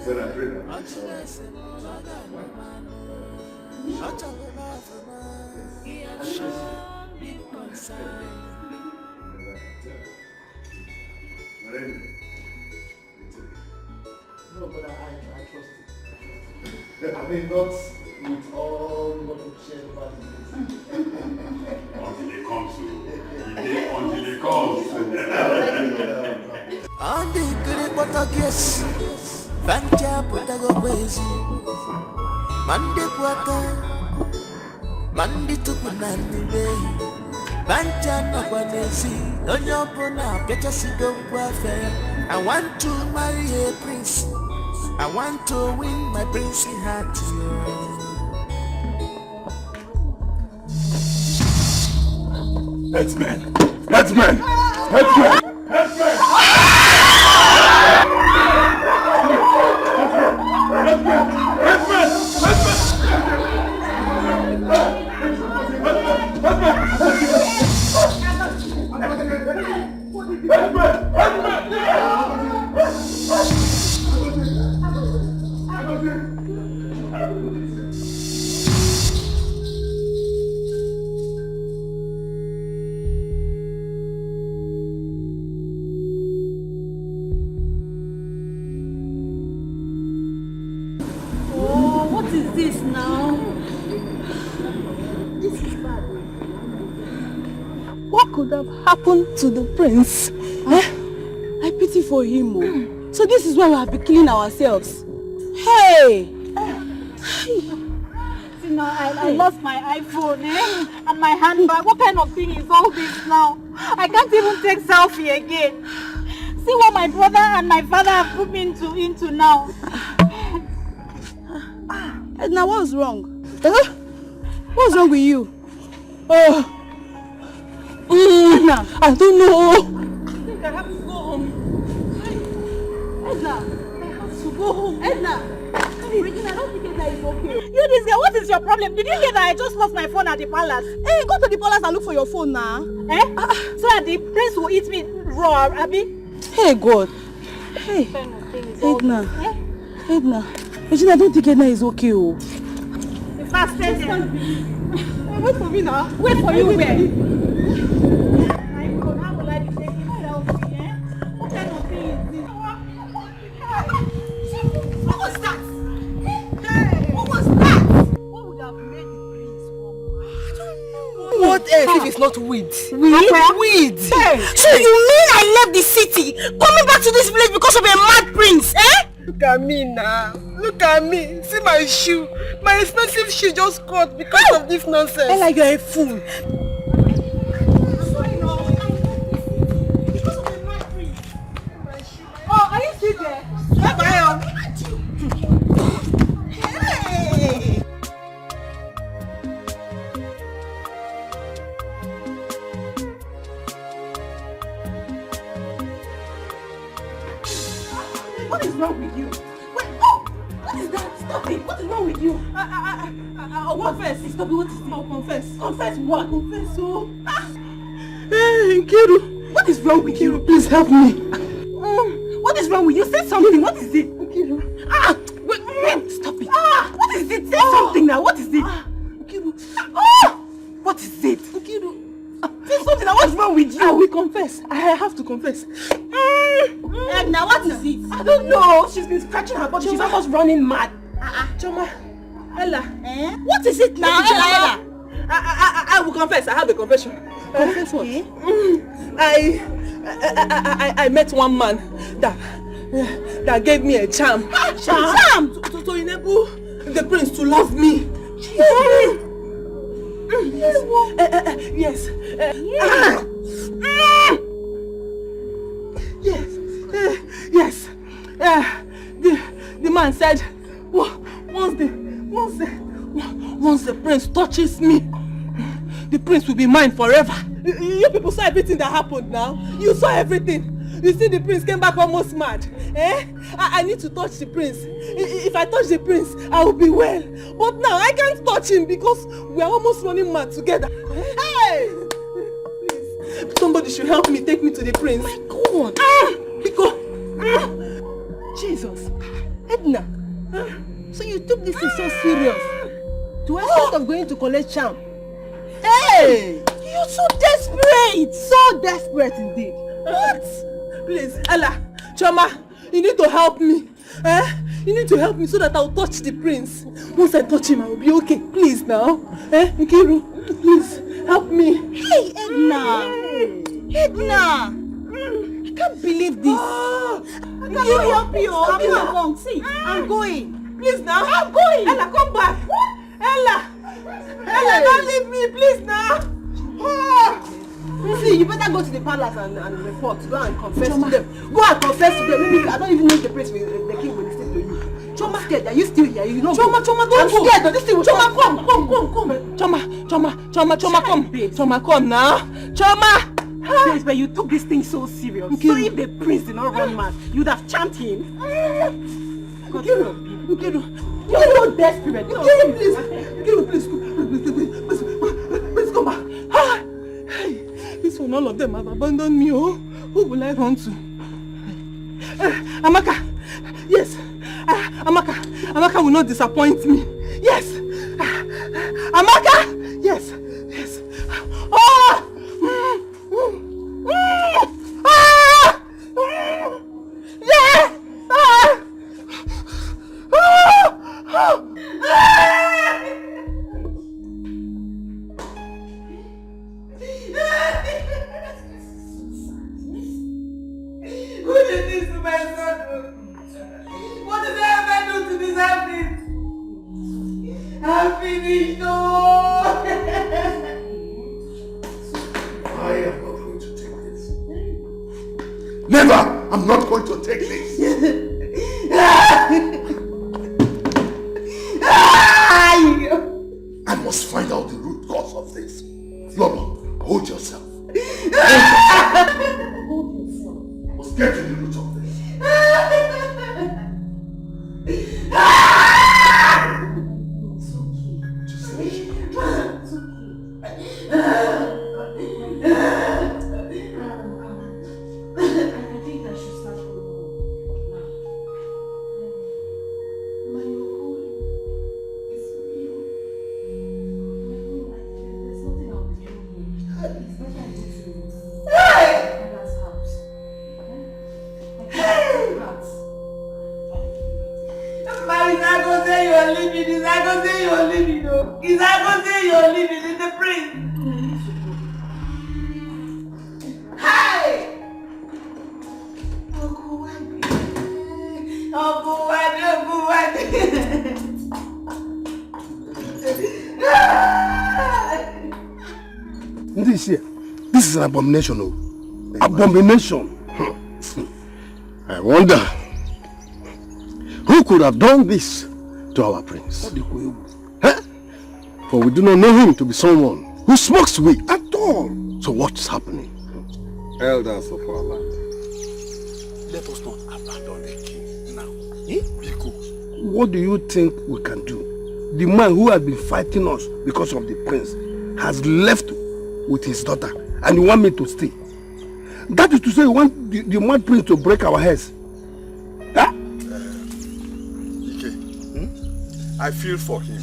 When I pray now. No, but I trust it. I mean, not with all what we share about it. Until they come to until they come. On the good Portuguese, Bancha Potago Bezi, Mande Puaka, Mandi Tupunani Bay, Bancha Napanesi, Onyopona, Petasigo Quafe. I want to marry a prince. I want to win my princely heart. Headsman! Headsman! Headsman! Headsman! Happened to the prince. I pity for him. So this is why we have been killing ourselves. Hey! See now, I lost my iPhone and my handbag. What kind of thing is all this now? I can't even take selfie again. See what my brother and my father have put me into now. Now what's wrong? What's wrong with you? Edna, I don't know. I think I have to go home. Edna, I have to go home. Edna, Regina, I don't think Edna is okay. You this girl, what is your problem? Did you hear that I just lost my phone at the palace? Hey, go to the palace and look for your phone now. So that the prince will eat me raw, Abby? Hey, God. Hey, Edna. Edna. Regina, I don't think Edna is okay. The fastest one. Wait for me now. Wait for you where? How will I be taking selfie, What kind of thing is this? What was that? Hey! What was that? What would have made the prince walk? I don't know. What else if it's not weed? Weed? Hey. So you mean I left the city, coming back to this village because of a mad prince, Look at me now. Look at me. See my shoe. My expensive shoe just caught because of this nonsense. Ella, you're a fool. Oh, are you still there? Bye-bye. Hey! What is wrong with you? Wait, oh! What is that? Stop it! What is wrong with you? I'll confess. Stop it, what is it? I'll confess. Confess what? Confess, oh. Hey, Nkiru! What is wrong with you? Please help me. What is wrong with you? Say something. What is it? Nkiru. Wait, stop it. What is it? Say something now. What is it? Nkiru. What is it? Nkiru. Say something now. What's wrong with you? I will confess. I have to confess. Now what is it? I don't know. She's been scratching her body. She's almost running mad. Choma. Ella. What is it now? Ella. I will confess. I have a confession. Confess what? I met one man that gave me a charm. Charm? To enable the prince to love me. Yes. Yes. The man said once the prince touches me, the prince will be mine forever. You people saw everything that happened now. You saw everything. You see the prince came back almost mad. I need to touch the prince. If I touch the prince, I will be well. But now I can't touch him because we are almost running mad together. Hey! Please, somebody should help me take me to the prince. My God! Because Jesus. Edna, so you took this thing so serious to extent of going to collect charm. Hey! You're so desperate! So desperate indeed. What? Please, Ella, Choma, you need to help me. You need to help me so that I'll touch the prince. Once I touch him, I will be okay. Please now. Nkiru, please, help me. Hey, Edna! Edna! I can't believe this. I can't help you. I'm along. See, I'm going. Please now. I'm going. Ella, come back. Ella, don't leave me, please now. See, you better go to the palace and report. Go and confess to them. Go and confess to them. Maybe I don't even know if the prince will, the king will listen to you. Choma, scared. Are you still here? You know. Choma, don't I'm go. scared. This thing will Choma, come. Choma, come. Choma, come now. Choma. Babes, but you took this thing so serious. So if the prince did not run mad, you'd have charmed him. Nkiru, you're so desperate. Nkiru, please come back. Hey, this one, all of them have abandoned me. Oh, who will I run to? Amaka, yes. Amaka will not disappoint me. Yes. Amaka, yes. Oh! Yeah! Who did this to my son? What did I ever do to deserve this? I'm finished. Oh! I am not going to take this. Never! I'm not going to take this. I must find out the root cause of this. Lobo, hold yourself. Let's get to the root of this. Oh, This is an abomination, oh. Abomination. I wonder who could have done this to our prince. Huh? For we do not know him to be someone who smokes weed at all. So what's happening? Elders of our land, let us not abandon the king now. Biko, what do you think we can do? The man who has been fighting us because of the prince has left with his daughter, and you want me to stay? That is to say, you want the mad prince to break our heads. Huh? Ike, I feel for him.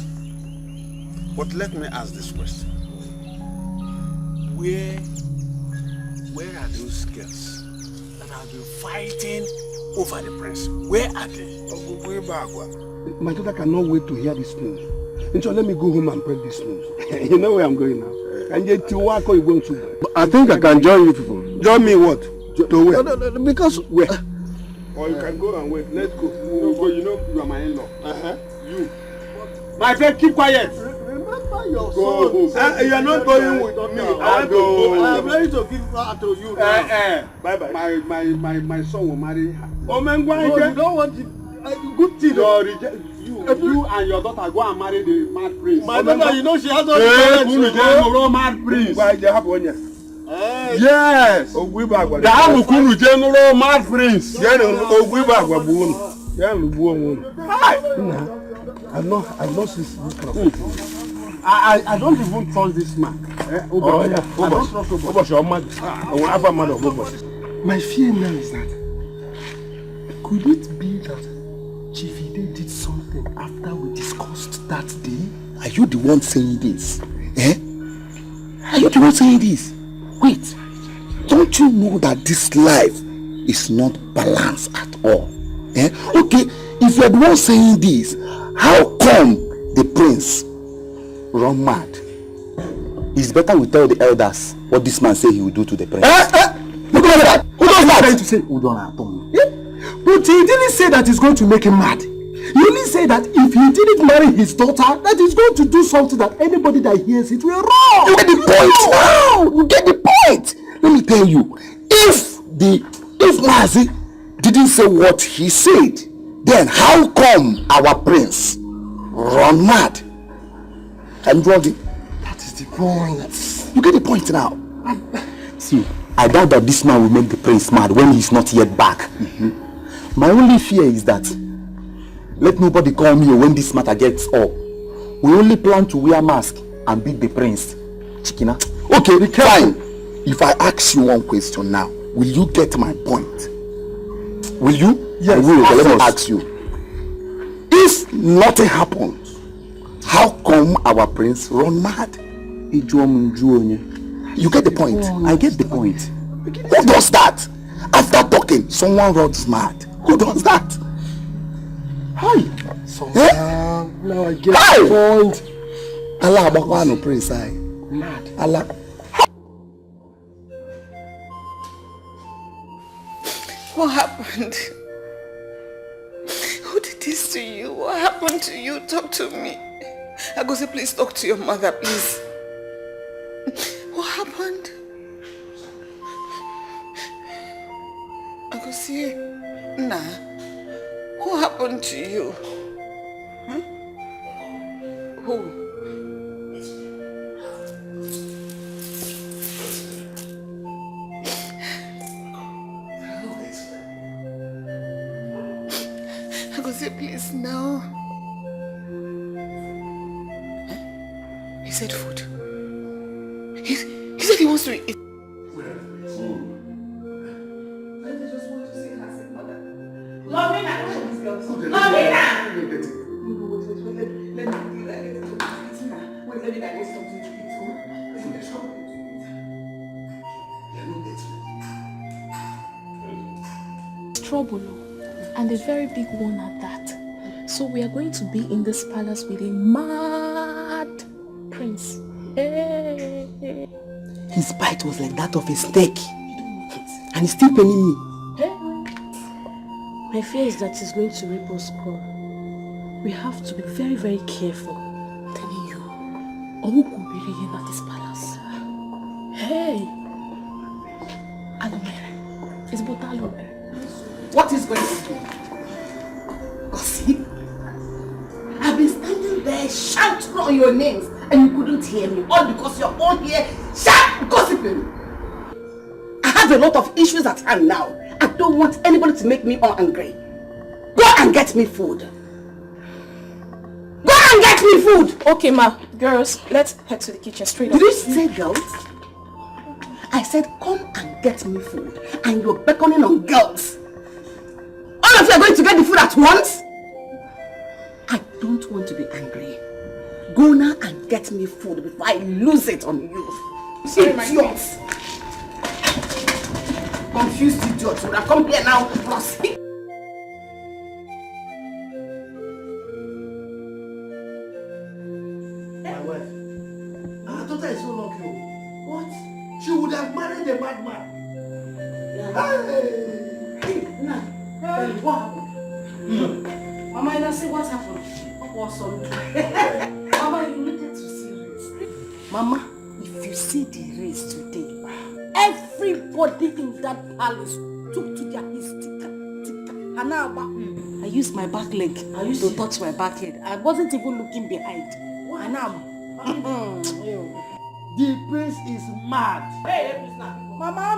But let me ask this question. Where are those girls that have been fighting over the prince? Where are they? My daughter cannot wait to hear this news. And so let me go home and break this news. You know where I'm going now. And yet you are going to. I think I can join you people. Join me what? To where? No, because where? Or you can go and wait. Let's go. You know you are my in-law. You. My friend, keep quiet. Remember your son. You are not going with me. I'm ready to give her to you now. Bye-bye. My son will marry her. Oh, man, why? You don't want it. Good thing. You and your daughter go and marry the mad prince. My daughter, you know she has all the parents. Mad prince. Why they have one year? Yes. The Amukuru General Mad Prince. I've not seen this kind of I don't even trust this man. I don't trust My fear now is that could it be that Chief Ide did something after we discussed that day? Are you the one saying this? Are you the one saying this? Wait, don't you know that this life is not balanced at all? Okay, if you're the one saying this, how come the prince run mad? It's better we tell the elders what this man said he will do to the prince. Who does that? Trying to say but he didn't say that he's going to make him mad. He only said that if he didn't marry his daughter, that he's going to do something that anybody that hears it will wrong. You get the point now. You get the point. Let me tell you, if Mazi didn't say what he said, then how come our prince run mad? And Brody, that is the point. You get the point now. See, I doubt that this man will make the prince mad when he's not yet back. My only fear is that let nobody call me when this matter gets up. We only plan to wear mask and beat the prince. Chikina. Okay, fine. If I ask you one question now, will you get my point? Will you? Yes. I will. Let me ask you. If nothing happens, how come our prince run mad? You get the point. I get the point. Who does that? After talking, someone runs mad. Who does that? Hi. Now I get the point. Allah Bakwano prince. Mad. Allah. What happened? Who did this to you? What happened to you? Talk to me. Agosi, please talk to your mother, please. What happened? Agosi, nah. What happened to you? Huh? Who? Agosi, please, now. Huh? He said food. He said he wants to eat. Trouble, and a very big one at that. So we are going to be in this palace with a mad prince. Hey. His bite was like that of a snake, and he's still paining me. My fear is that it's going to reap us poor. We have to be very, very careful. I'm telling you, who could be reading at this palace? Hey! Alomere. It's about Alomere. What is going to do? Gossip? I've been standing there shouting on your names and you couldn't hear me. All because you're all here shout gossiping. I have a lot of issues at hand now. I don't want anybody to make me angry. Go and get me food. Go and get me food! Okay, ma. Girls, let's head to the kitchen straight up. Did you say girls? I said come and get me food. And you're beckoning on girls. All of you are going to get the food at once? I don't want to be angry. Go now and get me food before I lose it on you. Sorry, my idiots. Confused idiots. Would I come here now? Plus. My wife. Our daughter is so lucky. What? She would have married a madman. Hey, nah. What happened? Mama, you see what happened? What's on? Mama, you needed to see this. Mama, if you see the race today, everybody in that palace took to their I used my back leg to touch my back head. I wasn't even looking behind. The prince is mad. Hey, Mama,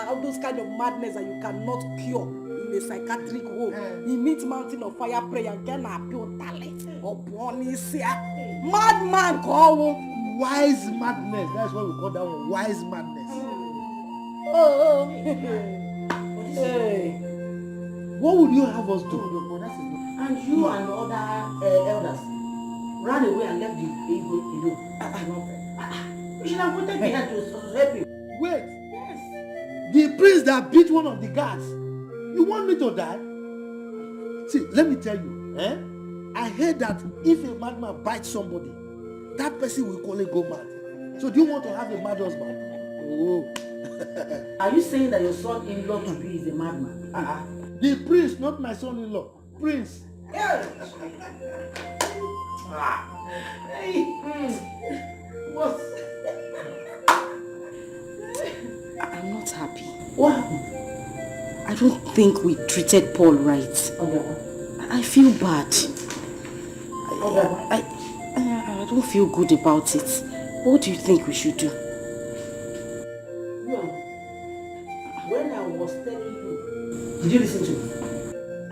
all those kind of madness that you cannot cure in a psychiatric home. He meets mountain of fire prayer and can appeal talent upon his madman call. Wise madness. That's what we call that one. Wise madness. Hey. What would you have us do? And you and the other elders ran away and left the ego alone. You should have wanted me here to help you. Wait. Yes. The prince that beat one of the guards. You want me to die? See, let me tell you. I heard that if a madman bites somebody, that person will call it go mad. So do you want to have a mad husband? Oh. Are you saying that your son-in-law to be is a madman? The prince, not my son-in-law. Prince. Hey. What? I'm not happy. What happened? I don't think we treated Paul right. I feel bad. I don't feel good about it. What do you think we should do? When I was telling you, did you listen to me?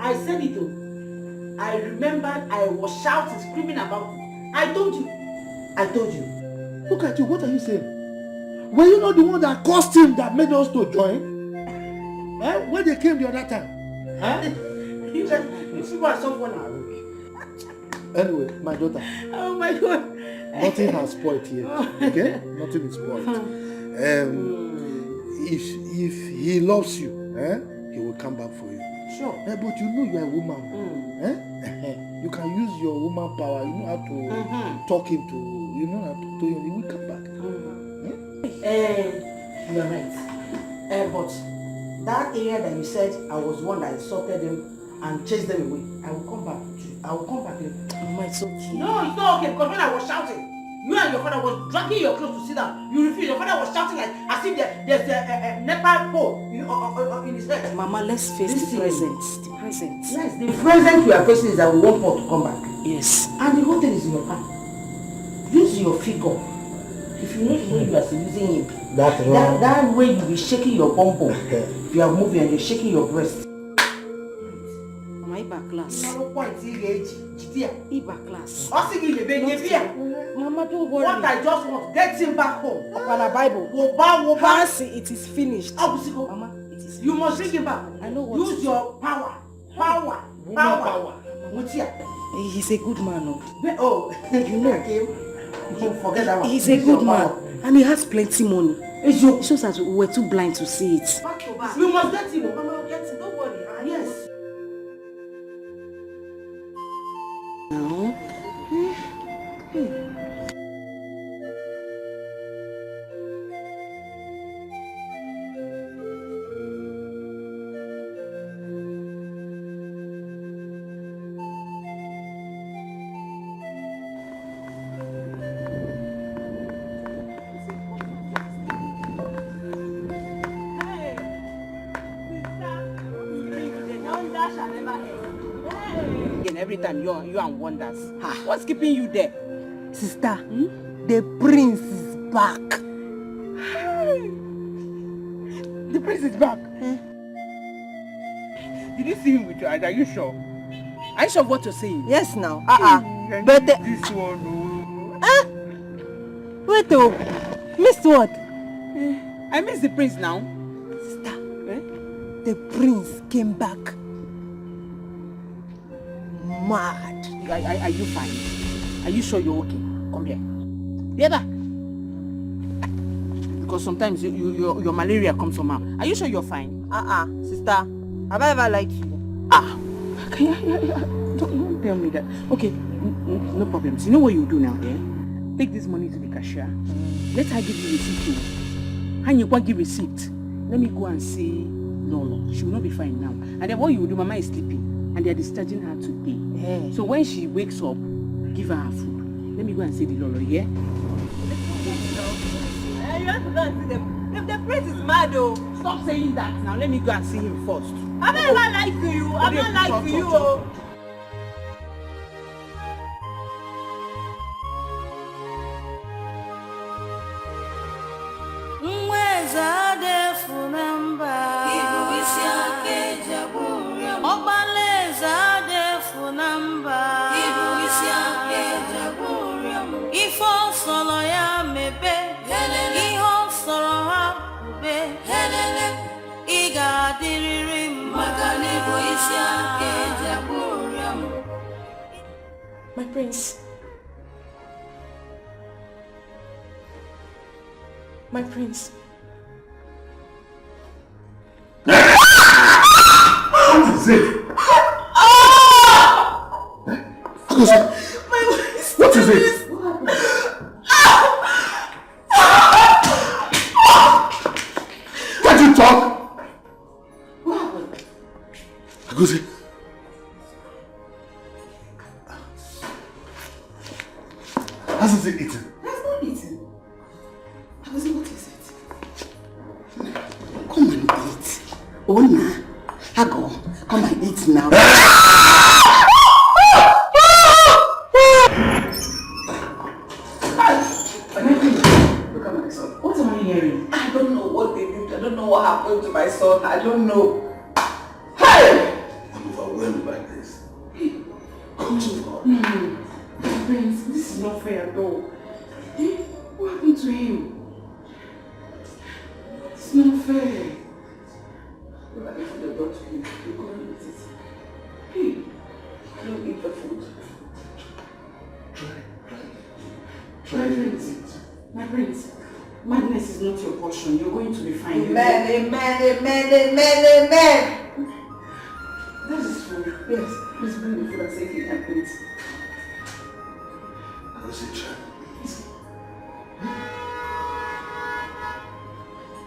I said it though. I remembered I was shouting, screaming about it. I told you. Look at you, what are you saying? Were you not the one that caused him that made us to join? When they came the other time? You are someone I wrote. Anyway, my daughter. Oh my God. Nothing has spoiled here. Okay? Nothing is spoiled. If he loves you, he will come back for you. Sure. But you know you are a woman. You can use your woman power. You know how to talk him to. You know how to him. He will come back. You are right. But that area that you said I was one that insulted them and chased them away, I will come back. I will come back. Mama, it's okay. No, it's not okay because when I was shouting, you and your father was dragging your clothes to sit down. You refused. Your father was shouting like as if there's a Nepal pole in his head. Mama, let's face the present. The present. Yes, the present we are facing is that we want Paul to come back. Yes. And the whole thing is in your hand. Use your figure. If you know the way you are using him, that way you will be shaking your bum bum. If you are moving and you're shaking your breast. Mama, Iba class. Iba class. Mama, don't worry. What I just want, get him back home. Upon a Bible. Fancy, it is finished. Mama, it is. You must bring him back. I know what. Use your power. Power. He's a good man. Oh, you know. Forget that one. He's a good man. And he has plenty money. It shows that we were too blind to see it. Back to back. We must get him. Mama, get him. Don't worry. Yes. Now. Again, every time you and wonders. What's keeping you there? Sister, the prince is back. The prince is back. Did you see him with your eyes? Are you sure? Are you sure of what you're saying? Yes, now. But this one. Wait, oh, missed what? I missed the prince now. Sister, the prince came back mad. Are you fine? Are you sure you're okay? Come here. Get back. Because sometimes your malaria comes from her. Are you sure you're fine? Sister, have I ever lied to you? Don't tell me that. Okay, no problems. You know what you do now, yeah? Take this money to the cashier. Let her give you receipt. And you can't give receipt. Let me go and see Lolo. She will not be fine now. And then what you will do, Mama is sleeping. And they are discharging her today. So when she wakes up, give her food. Let me go and see the Lolo, yeah? You have to go and see them. The prince is mad, though. Stop saying that now. Let me go and see him first. I'm not lying to you. I'm not lying to you. My prince. My prince. What is it? What is it? Can't you talk? What happened? Agosi. Hasn't it eaten? Has not eaten. Agosi, what is it? Come and eat. Ona, Hago, come and eat now. Look at my son. What am I hearing? I don't know what they did. I don't know what happened to my son. I don't know. Hey! I'm overwhelmed by this. Come to God. Prince, this is not fair at all. What happened to him? It's not fair. Look at the food they brought to you. You couldn't eat it. Hey, I don't eat the food. My prince, madness is not your portion. You're going to be fine. Amen. This is food. Yes, please bring the food and say it and eat.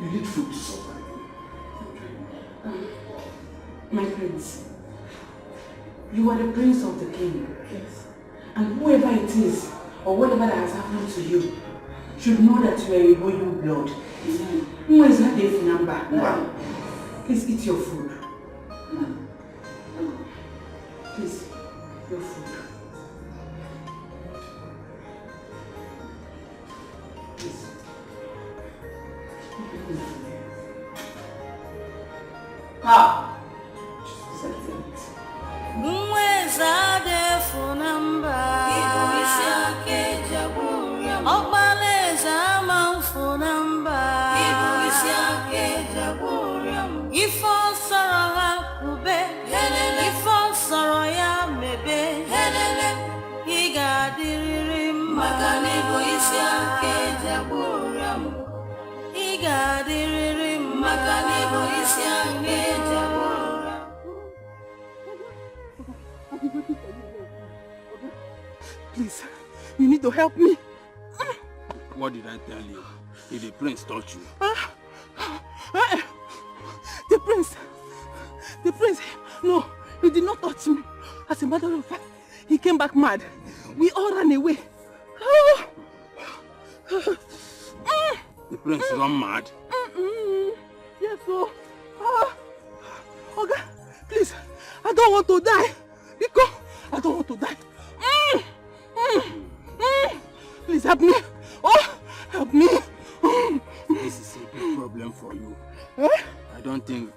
You need food to survive. My prince, you are the prince of the king. Yes. And whoever it is, or whatever that has happened to you, should know that you are a royal blood. Who is that Dave number? Please eat your food. Please, your food. Please. Please, you need to help me. What did I tell you? If the prince touched you? The prince, no, he did not touch me. As a matter of fact, he came back mad. We all ran away. The prince run mad? Yes, so. Oga, please, I don't don't want to die. Because I don't want to die. Please help me. Oh, help me. This is a big problem for you. I don't think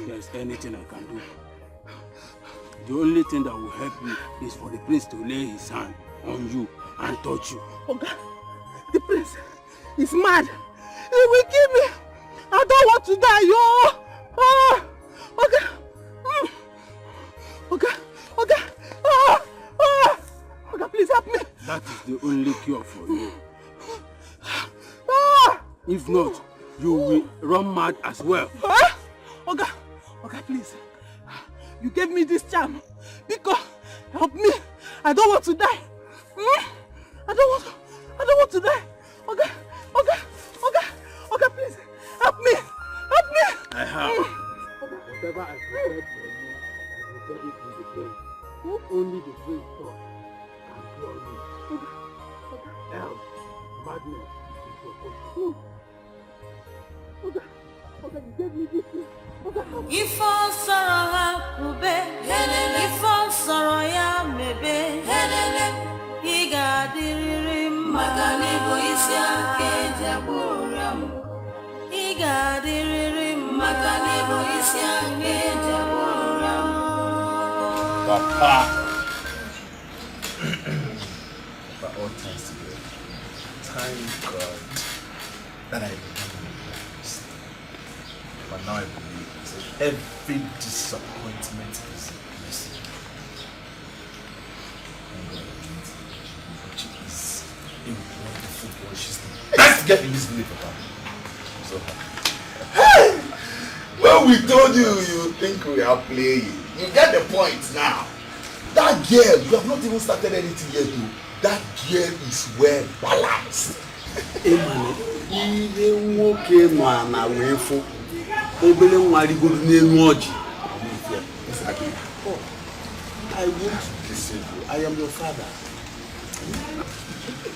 there's anything I can do. The only thing that will help you is for the prince to lay his hand on you and touch you. Okay. The prince is mad. He will kill me. I don't want to die, yo. Oh, okay. Okay. Okay. Okay, please help me. That is the only cure for you. If not, you will run mad as well. Okay. Okay, please. You gave me this charm because help me. I don't want to die. I don't want to die. Okay. Please help me. I have. Whatever I prepared for you, I prepared it with the king. Only the great God can cure you. Hell, madness is your portion. Okay, you gave me this thing. If all sorrow hakube, if all sorrow ya mebe, he got the Makanibo is ya kejaburam. He got the Makanibo is ya kejaburam. Papa. But all thanks to God. Thank God that I became a priest. But now I believe that every disappointment is a blessing. And God is a wonderful boy. She's the best girl in this village, Papa. So, hey! When we told you, you think we are playing. You get the point now. That girl, you have not even started anything yet, though. That girl is well balanced. Ihe nwoke nọ na wefu obele nwa rigoro n'elu ọjị. I want to deceive you. I am your father.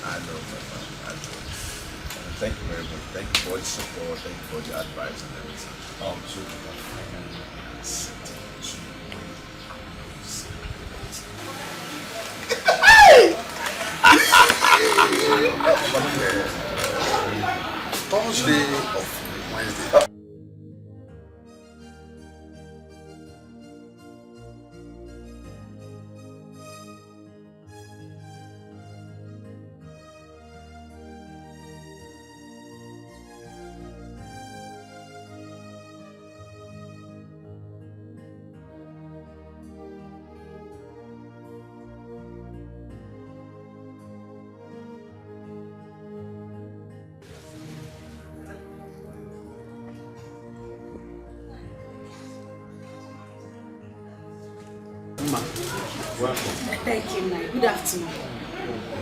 I know, Papa. I know. Thank you very much. Thank you for the support. Thank you for the advice and everything. So you can finally accept it. Thursday of Wednesday. Thank you, ma. Good afternoon.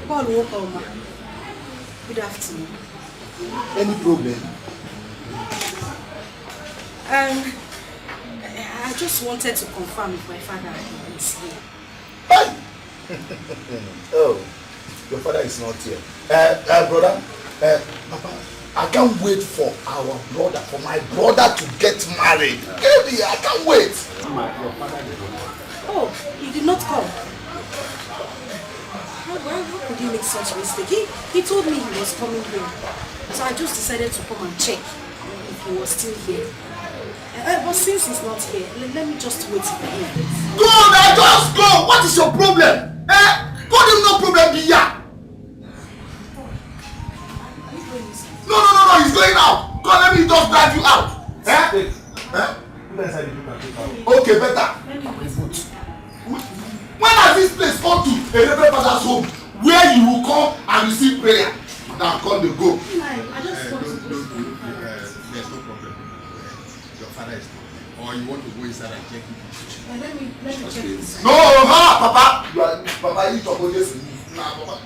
Paul, welcome, ma. Good afternoon. Any problem? I just wanted to confirm if my father is here. Oh, your father is not here. Brother, Papa, I can't wait for my brother to get married. Baby, I can't wait. Your father is not. Oh, he did not come. How could he make such a mistake? He told me he was coming here. So I just decided to come and check if he was still here. But since he's not here, let me just wait for him. Go now, just go! What is your problem? Told him no problem be here. No, he's going out. Come, let me just drive you out. Okay, better. When has this place come to a Reverend Father's home where you will come and receive prayer? Now come to go. There's no problem. Your father is not. Or you want to go inside and check it? Let me check this. No, Papa. Papa, you talk about this. Nah, Papa.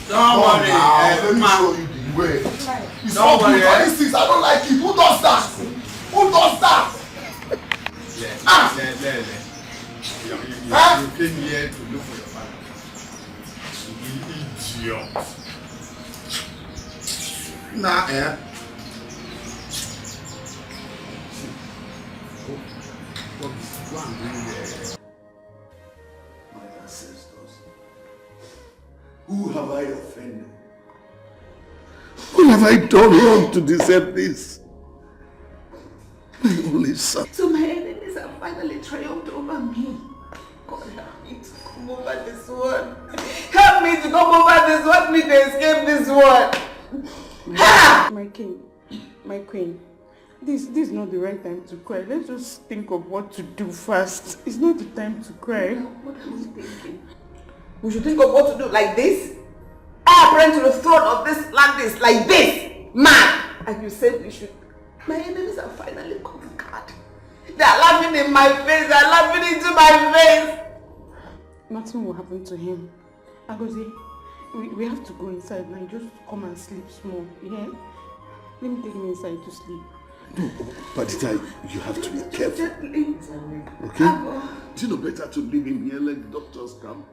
Don't worry. Let me show you the way. It's not good for these things. I don't like it. Who does that? Who does that? You came here to look for your father. You idiot. Go and bring my ancestors. Who have I offended? What have I done wrong to deserve this? My only son. So my enemies have finally triumphed over me. God help me to come over this one. Help me to come over this one. Help me to escape this one. My king, my queen, this is not the right time to cry. Let's just think of what to do first. It's not the time to cry. What are you thinking? We should think of what to do like this. I apprehend to the throne of this land is like this, man. And you said we should. My enemies are finally conquered. They are laughing in my face. They are laughing into my face. Nothing will happen to him. Agozi, we have to go inside now. Just come and sleep small. Yeah? Let me take me inside to sleep. No, Padita, you have to be careful. Okay? It's not better to leave him here, let the doctors come.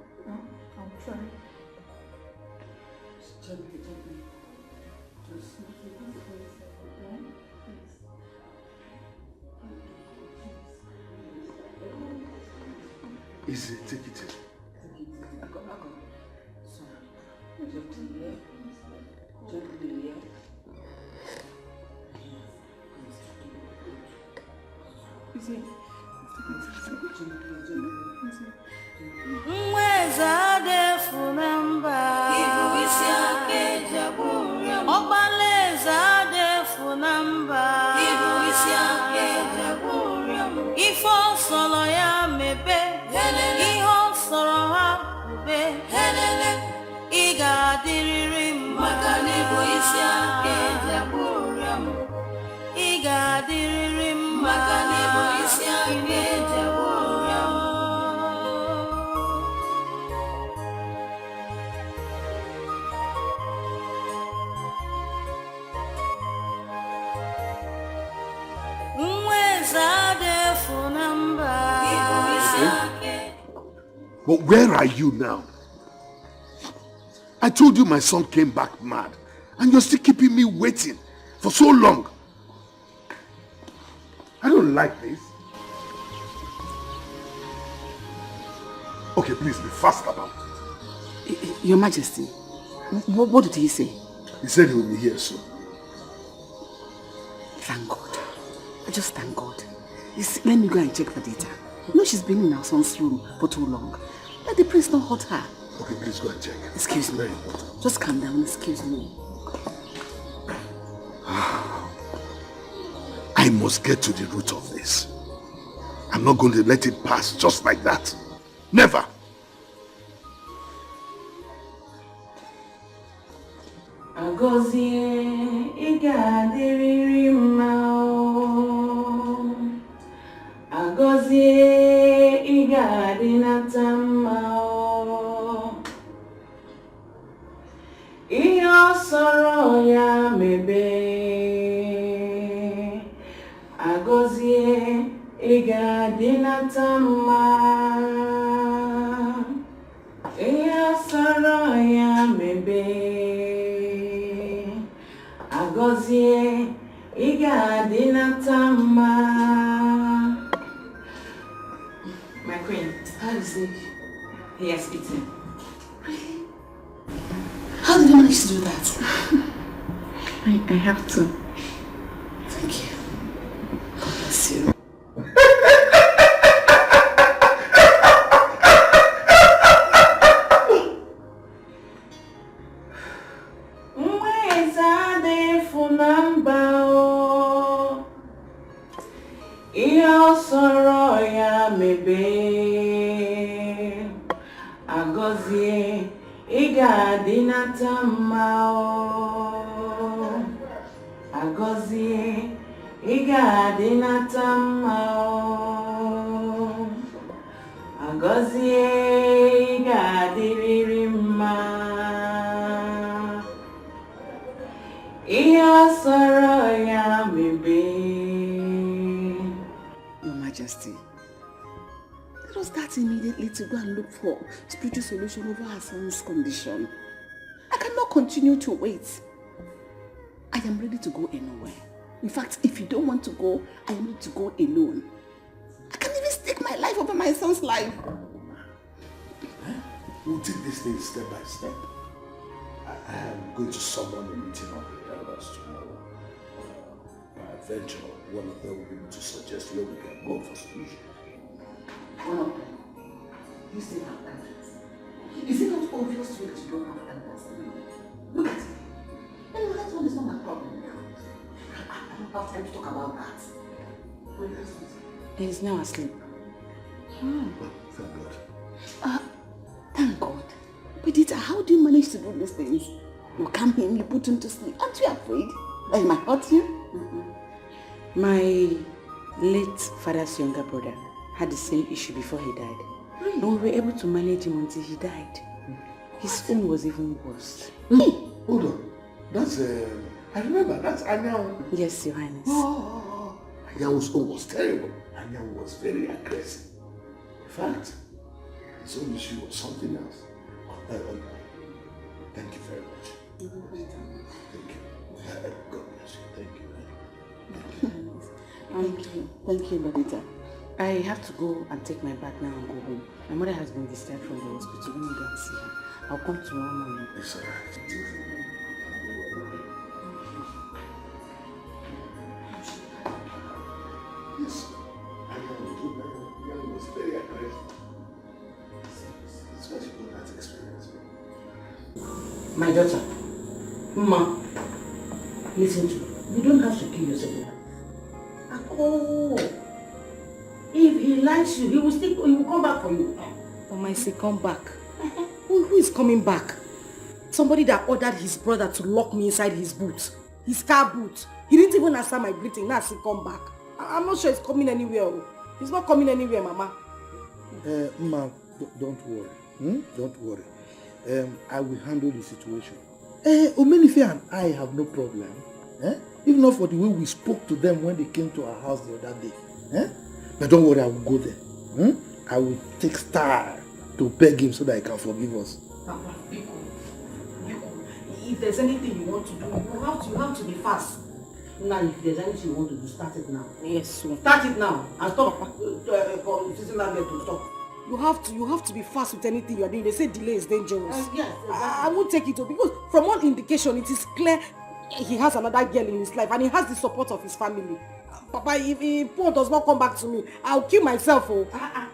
I'll try. Easy, take it easy. Mweza defu namba Ibu isi ake jaburiam Obaleza defu namba Ibu isi ake jaburiam Ifo solo ya mebe Iho soro ha ube Iga diriri maka Ibu isi ake jaburiam Iga diriri maka Ibu isi ake jaburiam But where are you now? I told you my son came back mad, and you're still keeping me waiting for so long. I don't like this. Okay, please be fast about it. Your Majesty, what did he say? He said he will be here soon. Thank God. I just thank God. Let me go and check the data. You know she's been in our son's room for too long. Let the prince not hurt her. Okay, please go and check. Excuse me. Just calm down, excuse me. I must get to the root of this. I'm not going to let it pass just like that. Never. Agozie igadiriri mao. Agozie igadinata mao. Iyo soro ya mebe. Agozie igadinata mao. Iyo soro ya mebe. Agozie igadinata mao. My queen, how is it? He has eaten. Really? How did you manage to do that? I have to. Thank you. God bless you. Agozie igadinata mao. Agozie igadinata mao. Agozie igadiriri ma. Iyo soro ya mebe. Your Majesty, let us start immediately to go and look for spiritual solution over her son's condition. I cannot continue to wait. I am ready to go anywhere. In fact, if you don't want to go, I am ready to go alone. I can't even stake my life over my son's life. We'll take this thing step by step. I am going to summon a meeting of the elders tomorrow. Peradventure, one of them will be able to suggest where we can go for solution. One of them? You still have elders? Is it not obvious to you that you don't have elders? Look at it. Anyway, that one is not my problem now. I don't have time to talk about that. Where is it? He's now asleep. Thank God. Thank God. But Dita, how do you manage to do these things? You calm him, you put him to sleep. Aren't you afraid that he might hurt you? My late father's younger brother had the same issue before he died. And we were able to manage him until he died. His own was even worse. Hold on. That's, I remember, that's Anyan. Yes, Your Highness. Anyan's own was terrible. Anyan was very aggressive. In fact, his own issue was something else. Thank you very much. Thank you. God bless you. Thank you. Thank you, Badita. I have to go and take my bath now and go home. My mother has been discharged from the hospital. Let me go and see her. I'll come tomorrow morning. It's all right. Yes. Anyan was very aggressive. It's what you got that experience. My daughter, Ma, listen to me. You don't have to kill yourself. Oh, if he likes you, he will come back for you. Mama, say come back. Who is coming back? Somebody that ordered his brother to lock me inside his boot. His car boot. He didn't even answer my greeting. Now say come back. I'm not sure he's coming anywhere. He's not coming anywhere, Mama. Ma, don't worry. Don't worry. I will handle the situation. Omenife and I have no problem. If not for the way we spoke to them when they came to our house the other day. But don't worry, I will go there. I will take Star to beg him so that he can forgive us. Papa, if there's anything you want to do, you have to be fast. Now, if there's anything you want to do, start it now. Yes, sir. Start it now and stop to stop. You have to be fast with anything you are doing. They say delay is dangerous. Yes, exactly. I won't take it because from all indication, it is clear he has another girl in his life and he has the support of his family. Papa, if Paul does not come back to me, I'll kill myself.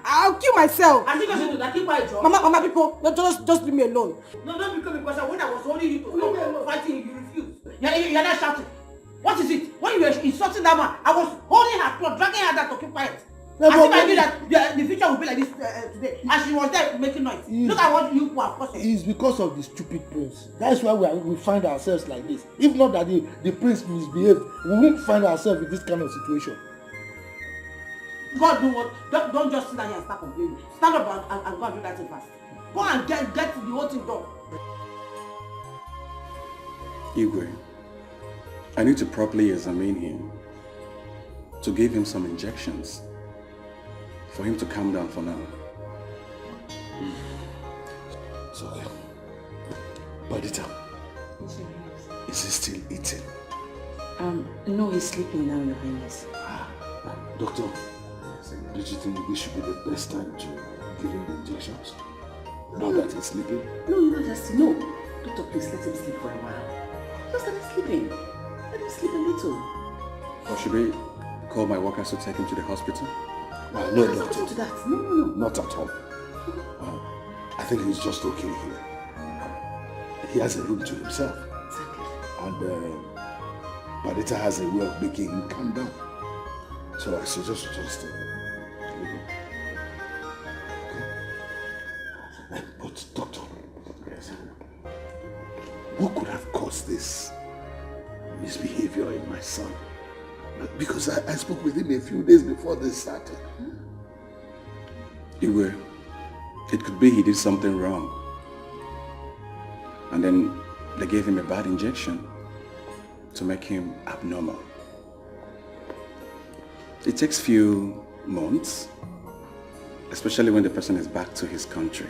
I'll kill myself. I think I should do that. Keep quiet, John. Mama, people, just leave me alone. No, don't become a question. When I was holding you to stop fighting, you refused. You're not shouting. What is it? When you were insulting that man, I was holding her clothes, dragging her down to keep quiet. As if I knew that the future would be like this today. And she was there making noise. Look at what you have caused. It's because of the stupid prince. That's why we find ourselves like this. If not that the prince misbehaved, we won't find ourselves in this kind of situation. God, do what? Don't just sit down here and start complaining. Stand up and go and do that thing fast. Go and get the whole thing done. Igwe, I need to properly examine him, to give him some injections, for him to calm down for now. So, Badita, is he still eating? No, he's sleeping now, Your Highness. Doctor, don't you think this should be the best time to give him the injections? Now that he's sleeping? No. Doctor, please let him sleep for a while. Just let him sleeping. Let him sleep a little. Or should we call my workers to take him to the hospital? No, doctor. To that. No. Not at all. I think he's just okay here. He has a room to himself. Exactly. And Badita has a way of making him calm down. So I suggest just leave him. Okay? But doctor, what could have caused this misbehavior in my son? Because I spoke with him a few days before this started. Igwe, it could be he did something wrong. And then they gave him a bad injection to make him abnormal. It takes few months, especially when the person is back to his country.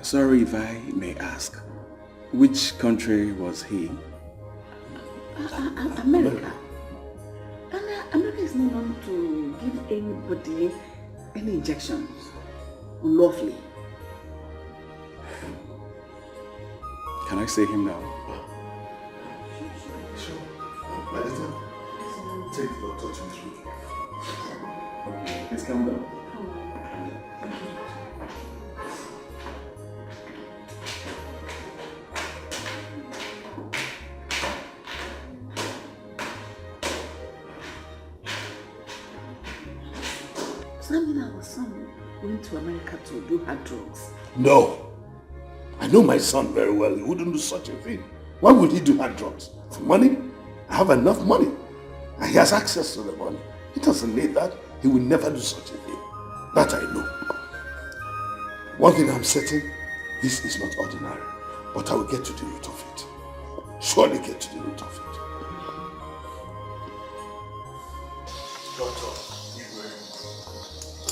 Sorry if I may ask, which country was he? America. And America is not known to give anybody any injections unlawfully. Can I see him now? Sure. Madam, take the doctor to his room. Okay, please calm down. So that means our son went to America to do hard drugs. No. I know my son very well. He wouldn't do such a thing. Why would he do hard drugs? For money? I have enough money. And he has access to the money. He doesn't need that. He will never do such a thing. That I know. One thing I'm certain, this is not ordinary. But I will get to the root of it. Surely get to the root of it. Doctor,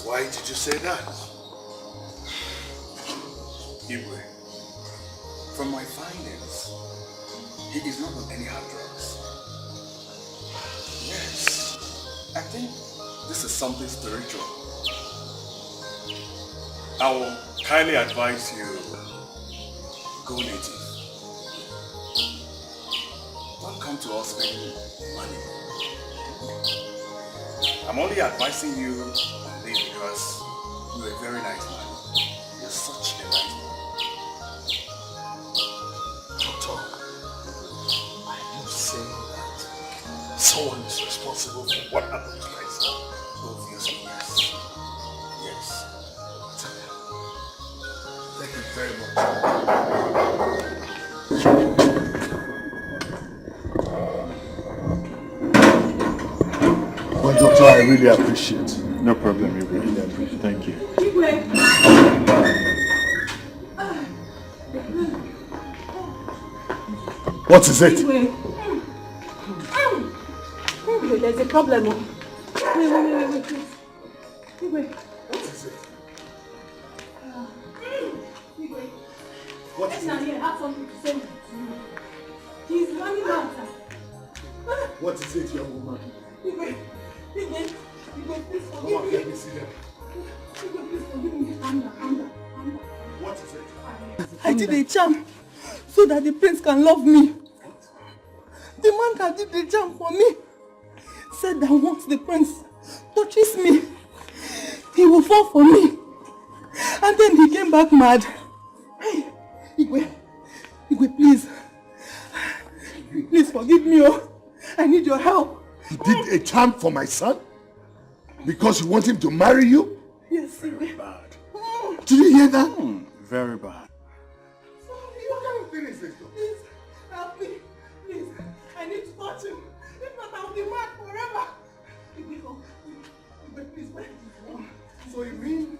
why did you say that? Iwe, from my findings, he is not on any hard drugs. Yes, I think this is something spiritual. I will kindly advise you, go native. Don't come to us spending money. I'm only advising you on this because you're a very nice man. You're such a nice man. Doctor, are you saying that someone is responsible for what happened to my son? Obviously, yes. Yes. Thank you very much. Well, doctor, I really appreciate it. No problem, you really appreciate it. Thank you. What is it? There's a problem. Wait. What is it? What is it? I have something to say to you. He's running out. What is it, young woman? Please forgive Come on, me. let me see them. Please forgive me. Calm down. What is it? I did a charm so that the prince can love me. The man that did the charm for me said that once the prince touches me, he will fall for me. And then he came back mad. Hey, Igwe, please. Please forgive me. Oh. I need your help. You did a charm for my son? Because you want him to marry you? Yes, Very bad. Did you hear that? Very bad. What kind of thing is this? Please, help me. Please, I need to touch him. If not, I'll be mad forever. Igwe, please, wait. So you mean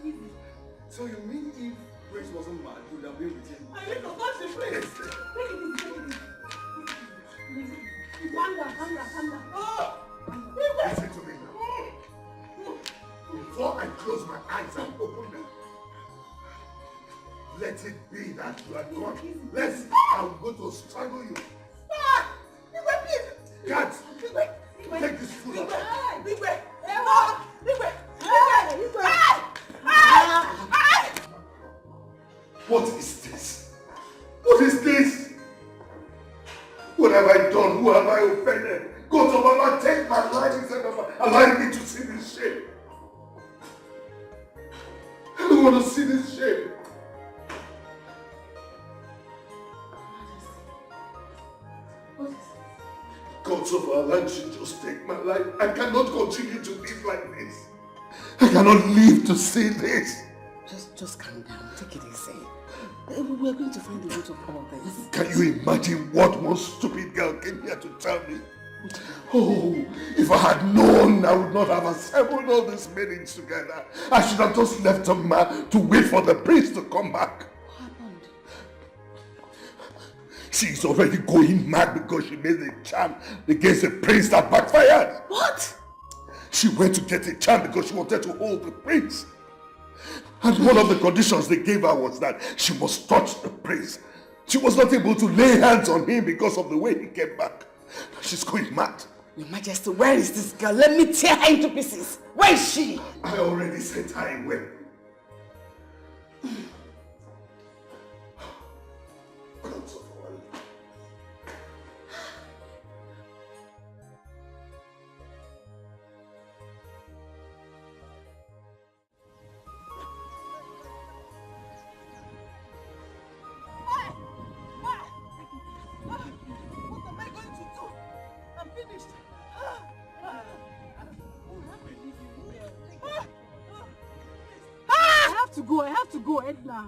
if Prince wasn't mad, you would have been with him? I need to touch the prince. Take it easy. Calm down. Oh! Listen to me now. Before I close my eyes and open them, let it be that you are gone. I'll go to strangle you. Stop! Igwe, please! Cat! Igwe! Take this food out. Igwe! What is this? What is this? What have I done? Who have I offended? God of Allah, take my life instead of allowing me to see this shame. I don't want to see this shame. God of Allah should just take my life. I cannot continue to live like this. I cannot live to see this. Just calm down. Take it easy. We are going to find the root of all this. Can you imagine what one stupid girl came here to tell me? Oh, if I had known, I would not have assembled all these meetings together. I should have just left a man to wait for the priest to come back. What happened? She's already going mad because she made a charm against the prince that backfired. What? She went to get a charm because she wanted to hold the prince. And one of the conditions they gave her was that she must touch the prince. She was not able to lay hands on him because of the way he came back. She's going mad. Your Majesty, where is this girl? Let me tear her into pieces. Where is she? I already sent her away. I have to go, Edna.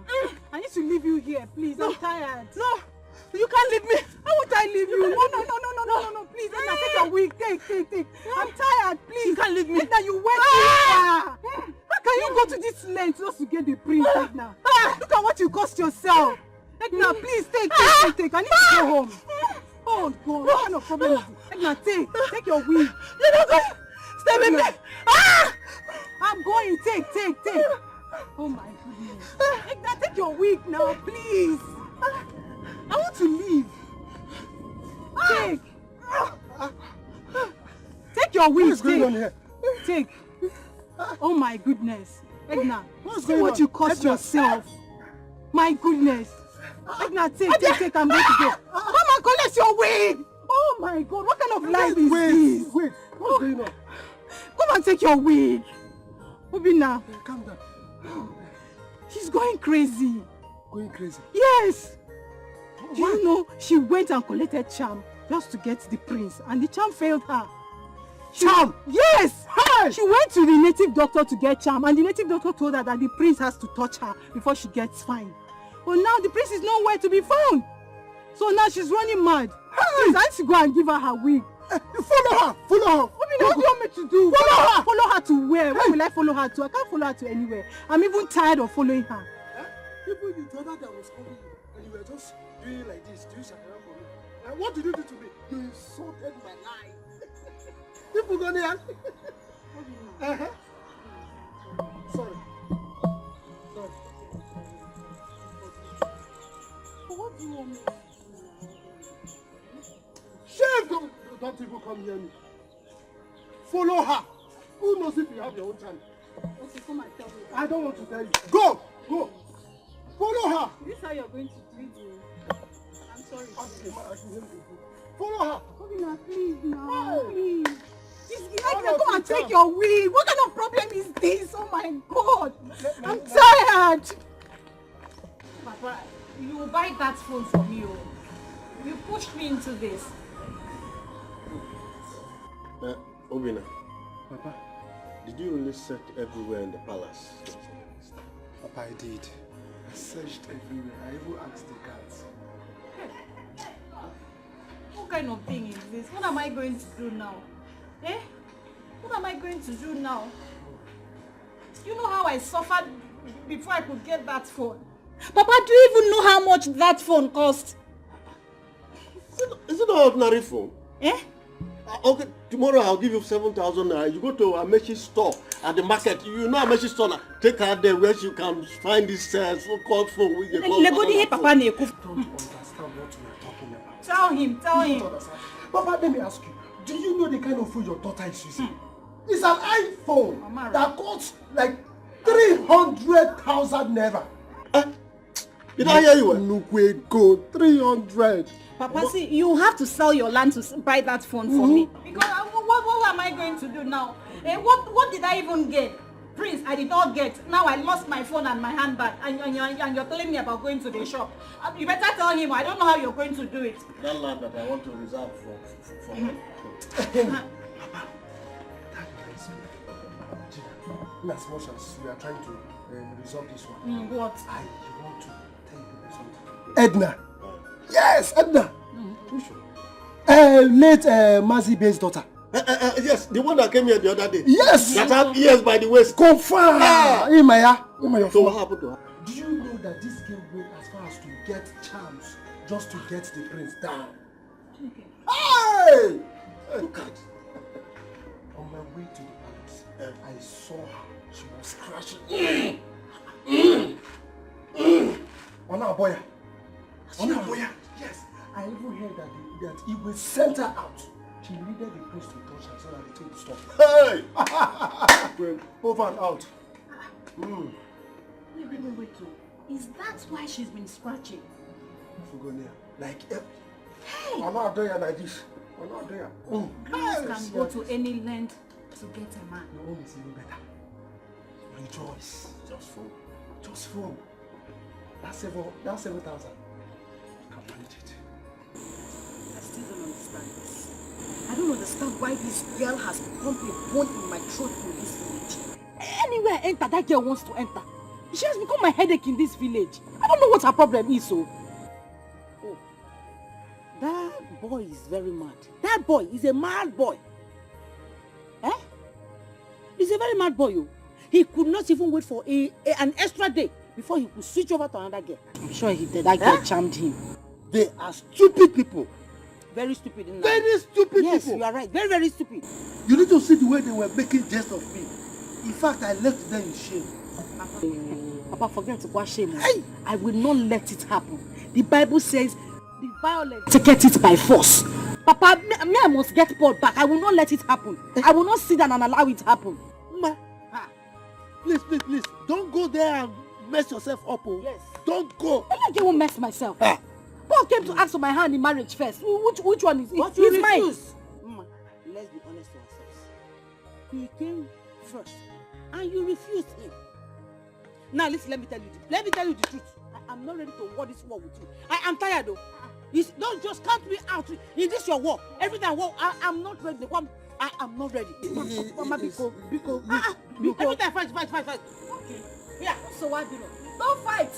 I need to leave you here, please. I'm tired. No, you can't leave me. How would I leave you? No, please, Edna, take your wig. Take. I'm tired, please. You can't leave me. Edna, you went too far. How can you go to this length just to get the prince, Edna? Look at what you cost yourself. Edna, please, take. I need to go home. Oh, God, what kind of problem is it? Edna, take your wig. You're not going. Stay with me. I'm going, take. Oh my goodness. Edna, take your wig now, please. I want to leave. Take your wig. What is going on here? Take. Oh my goodness. Edna, What's see going what on? you cost yourself. My goodness. Edna, take. I'm going to go. Come and collect your wig. Oh my God, what kind of life is this? Wait, what's going on? Come and take your wig. Obina. Calm down. She's going crazy. Going crazy? Yes. Do you know she went and collected charm just to get the prince, and the charm failed her. Charm? Yes. Hi. She went to the native doctor to get charm, and the native doctor told her that the prince has to touch her before she gets fine. But now the prince is nowhere to be found. So now she's running mad. Please, I need to go and give her wig. Follow her. What do you want me to do? Follow her to where? Where will I follow her to? I can't follow her to anywhere. I'm even tired of following her. People you told her that was calling you, and you were just doing like this, doing shakara for me. And what did you do to me? You insulted my life. People gonna ask. Sorry. What do you want me? Shame! Don't even come near me. Follow her. Who knows if you have your own time? Okay, come and tell me. I don't want to tell you. Go! Follow her. Is this how you're going to treat me? I'm sorry. Follow her. Obina, please now. Please. Come and take your wig. What kind of problem is this? Oh my God. I'm tired. Papa, you will buy that phone for me. You pushed me into this. Obina, Papa, did you really search everywhere in the palace? Papa, I did. I searched everywhere. I even asked the guards. What kind of thing is this? What am I going to do now? What am I going to do now? You know how I suffered before I could get that phone? Papa, do you even know how much that phone cost? Is it an ordinary phone? Okay, tomorrow I'll give you 7,000 naira. You go to Ameshi's store at the market. You know Ameshi's store. Take her there where you can find this so-called phone with the Papa, don't understand what we are talking about. Tell him. Papa, let me ask you. Do you know the kind of phone your daughter is using? It's an iPhone that costs like 300,000 naira. Did I hear you? Nukwe go 300. Papa, see, you have to sell your land to buy that phone for me. Because what am I going to do now? What did I even get? Prince, I did not get. Now I lost my phone and my handbag. And you're telling me about going to the shop. You better tell him. I don't know how you're going to do it. That land that I want to reserve for me. Papa, that reminds me. In as much as we are trying to resolve this one, what? I want to tell you something. Edna. Yes, Edna. Late Mazi-Bey's daughter. Yes, the one that came here the other day. Yes. That had ears by the waist. Confirm. So what happened to her? Do you know that this girl went as far as to get charms just to get the prince down? Hey! Look at. On my way to the palace, I saw her. She was crashing. Ona Boya. Yes. I even heard that he will send her out She needed the priest to touch her so that the thing would stop. Hey! Over and out. Wait. Is that why she's been scratching? Like, hey! I'm not doing like this. I'm not doing Girls can go to any length to get a man. Your own is even better. Rejoice. Just phone. That's 7,000. You can manage it. I still don't understand this. I don't understand why this girl has become a bone in my throat in this village. Anywhere I enter, that girl wants to enter. She has become my headache in this village. I don't know what her problem is, so. Oh, that boy is very mad. That boy is a mad boy. Eh? He's a very mad boy, you. He could not even wait for an extra day before he could switch over to another girl. I'm sure that girl charmed him. They are stupid people. Very stupid. Very stupid people. Yes, you are right. Very, very stupid. You need to see the way they were making jest of me. In fact, I left them in shame. Papa, forget to wash shame. Hey! I will not let it happen. The Bible says the violent take it by force. Papa, me I must get Paul back. I will not let it happen. I will not sit down and allow it to happen. Ma, please. Don't go there and mess yourself up. Oh. Yes. Don't go. I like you won't mess myself. Paul came to ask for my hand in marriage first. Which one is it? What you refuse? Mama, let's be honest to ourselves. He came first, and you refused him. Now listen, let me tell you the truth. I'm not ready to war this war with you. I am tired though. Don't just count me out in this your war. Every time war, I'm not ready. I am not ready. Mama, because every time fight. Okay. Yeah. So what do you know? Don't fight.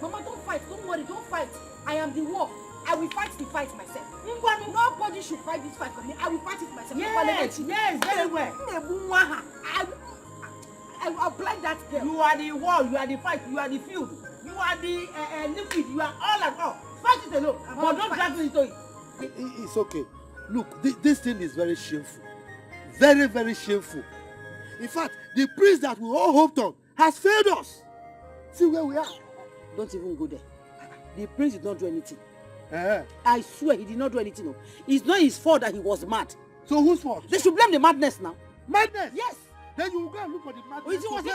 Mama, don't fight. Don't worry. Don't fight. I am the war. I will fight the fight myself. Nobody should fight this fight for me. I will fight it myself. Yes, very well. I will apply that girl. You are the wall, you are the fight, you are the field, you are the liquid, you are all and all. Fight it alone, but don't drag me into it. It's okay. Look, this thing is very shameful. Very, very shameful. In fact, the priest that we all hoped on has failed us. See where we are. Don't even go there. The prince did not do anything. I swear he did not do anything. No. It's not his fault that he was mad. So whose fault? They should blame the madness now. Madness? Yes. Then you will go and look for the madness. Was it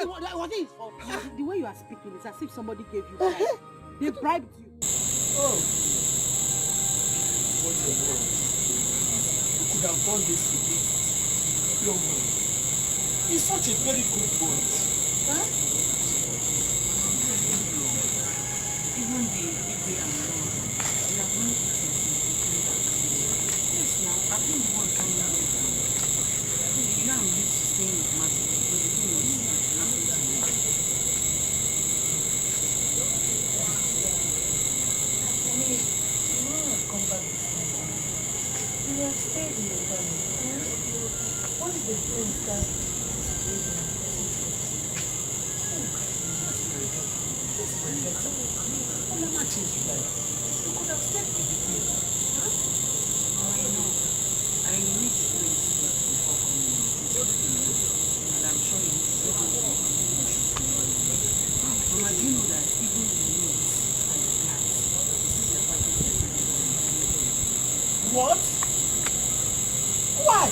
his fault? The way you are speaking is as if somebody gave you bribe. They bribed you. Oh. What a word. You could have done this to this young man. He's such a very good boy. Huh? Even the big and small, we have known it since. Yes, now, I think the one coming out with them. You know, I'm used to staying with Matthew, but the thing is, nothing to me. I mean, you wouldn't have come back this time. You have stayed in the family. What is the difference that this lady and person chose? This is very better. All the matches you like. You could have stayed with the thing. Huh? Oh, I know. I need to do it before coming in. And I'm sure you need to do it. Mama, do you know that even the maids and the cats, you see they're fighting for the What? Why?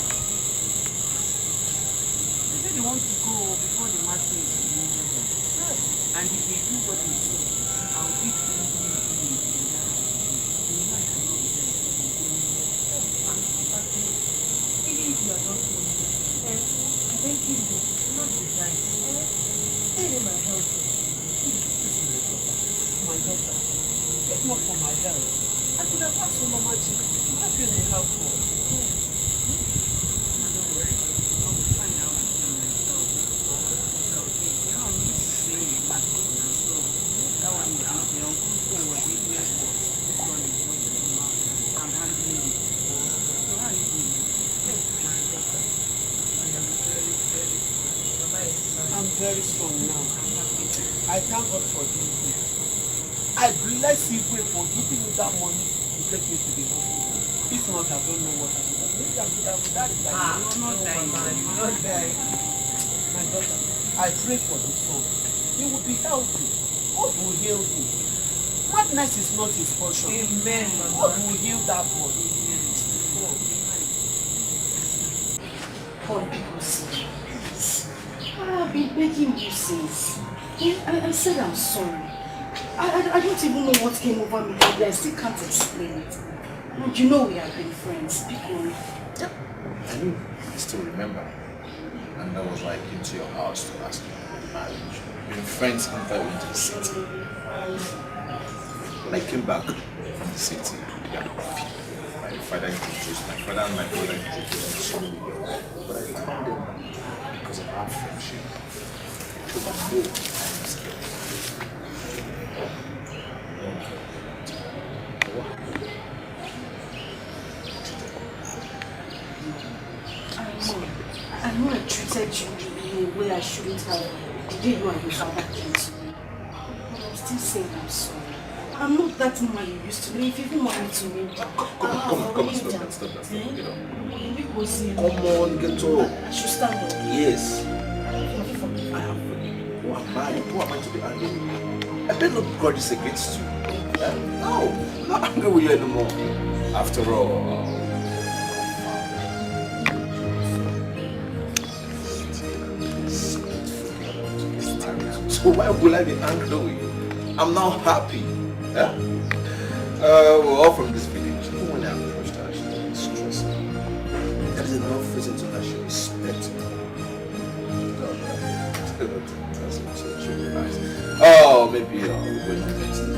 They say they want to go before the master is removed. And if they do what they say, I'll give them in that house. You know I cannot be there. Even if you are not doing it, I beg you, not resign. Stay in my health. This is my daughter. If not for my health, I could have asked for Mama G to help you in the household. Don't worry. I will find out for myself. So, you know, I'm used to saying it back home and so that one is not the uncle's phone was eating it, but this one is not the mouth. I'm handling it. So how are you doing? My daughter. I am very, very strong. I'm very strong now. I thank God for this. I bless you for giving me that money to take me to the hospital. If not, I don't know what I would have. Maybe I would have died. You're not dying. You will not die. My daughter, I pray for the son. He will be healthy. God will heal him. Madness is not his portion. Amen. God will heal that boy. Amen. Oh. Paul, people see. I've been begging you since. I said I'm sorry. I don't even know what came over me, but I still can't explain it. And you know we have been friends, people. Yep. I still remember. And that was why I came to your house to ask you for marriage. We've been friends since I went to the city. When I came back from the city, we had people. My father and my brother introduced me to so many girls. But I found them because of our friendship. Because I know I'm scared. I know I treated you in a way I shouldn't have. The day you and your father came to me. But I'm still saying I'm sorry. I'm not that woman you used to be. If you even want me to meet you. Come on, stop that. Eh? Get up. Come on, get up. I should stand up. Yes. I have forgiven. Who am I to be angry with you? I bear no grudges against you. No, I'm not angry with you anymore. After all, so why will I be angry with you? I'm now happy. Yeah? We're all from this village. Even when I approached her, she didn't stress her. There is enough reason to that she respects me. That's really nice. Oh, maybe we're not meant to be.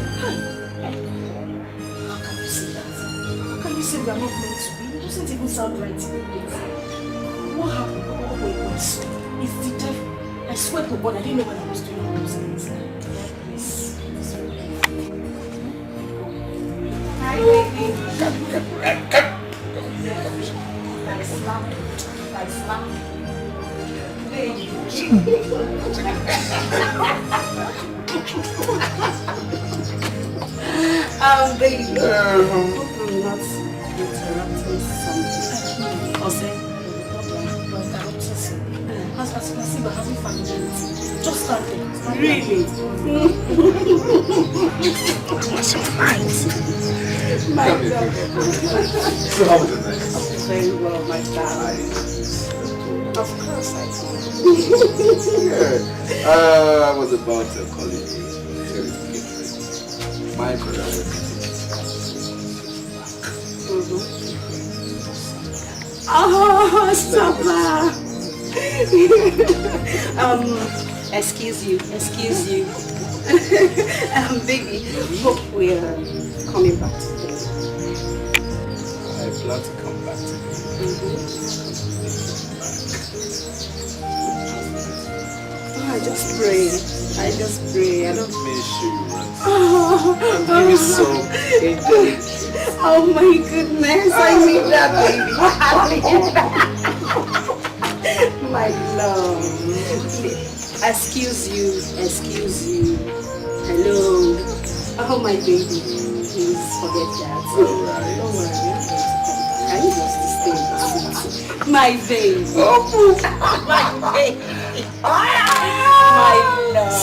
How can you say that? How can you say we are not meant to be? It doesn't even sound right to me. What happened? It's the devil. I swear to God, I didn't know when I was doing all those things. Please. Hi, baby. I slam. Baby. Baby. Hope I'm not interrupting something. Jose. As you can see, we're having family meeting. Just start there. Really? What's your nice? My God. So how was it nice? Very well, my darling. Of course I do. Yeah. I was about to call you. My brother was Oh, stop. Excuse you. Baby, hope we're coming back today. I plan to come back today. I just pray. I don't miss you. I'm you so angelic. Oh my goodness, I need that, baby. My love. Excuse you. Hello. Oh my baby. Please forget that. Alright. Don't worry. I need us to stay. My baby. My baby. My love.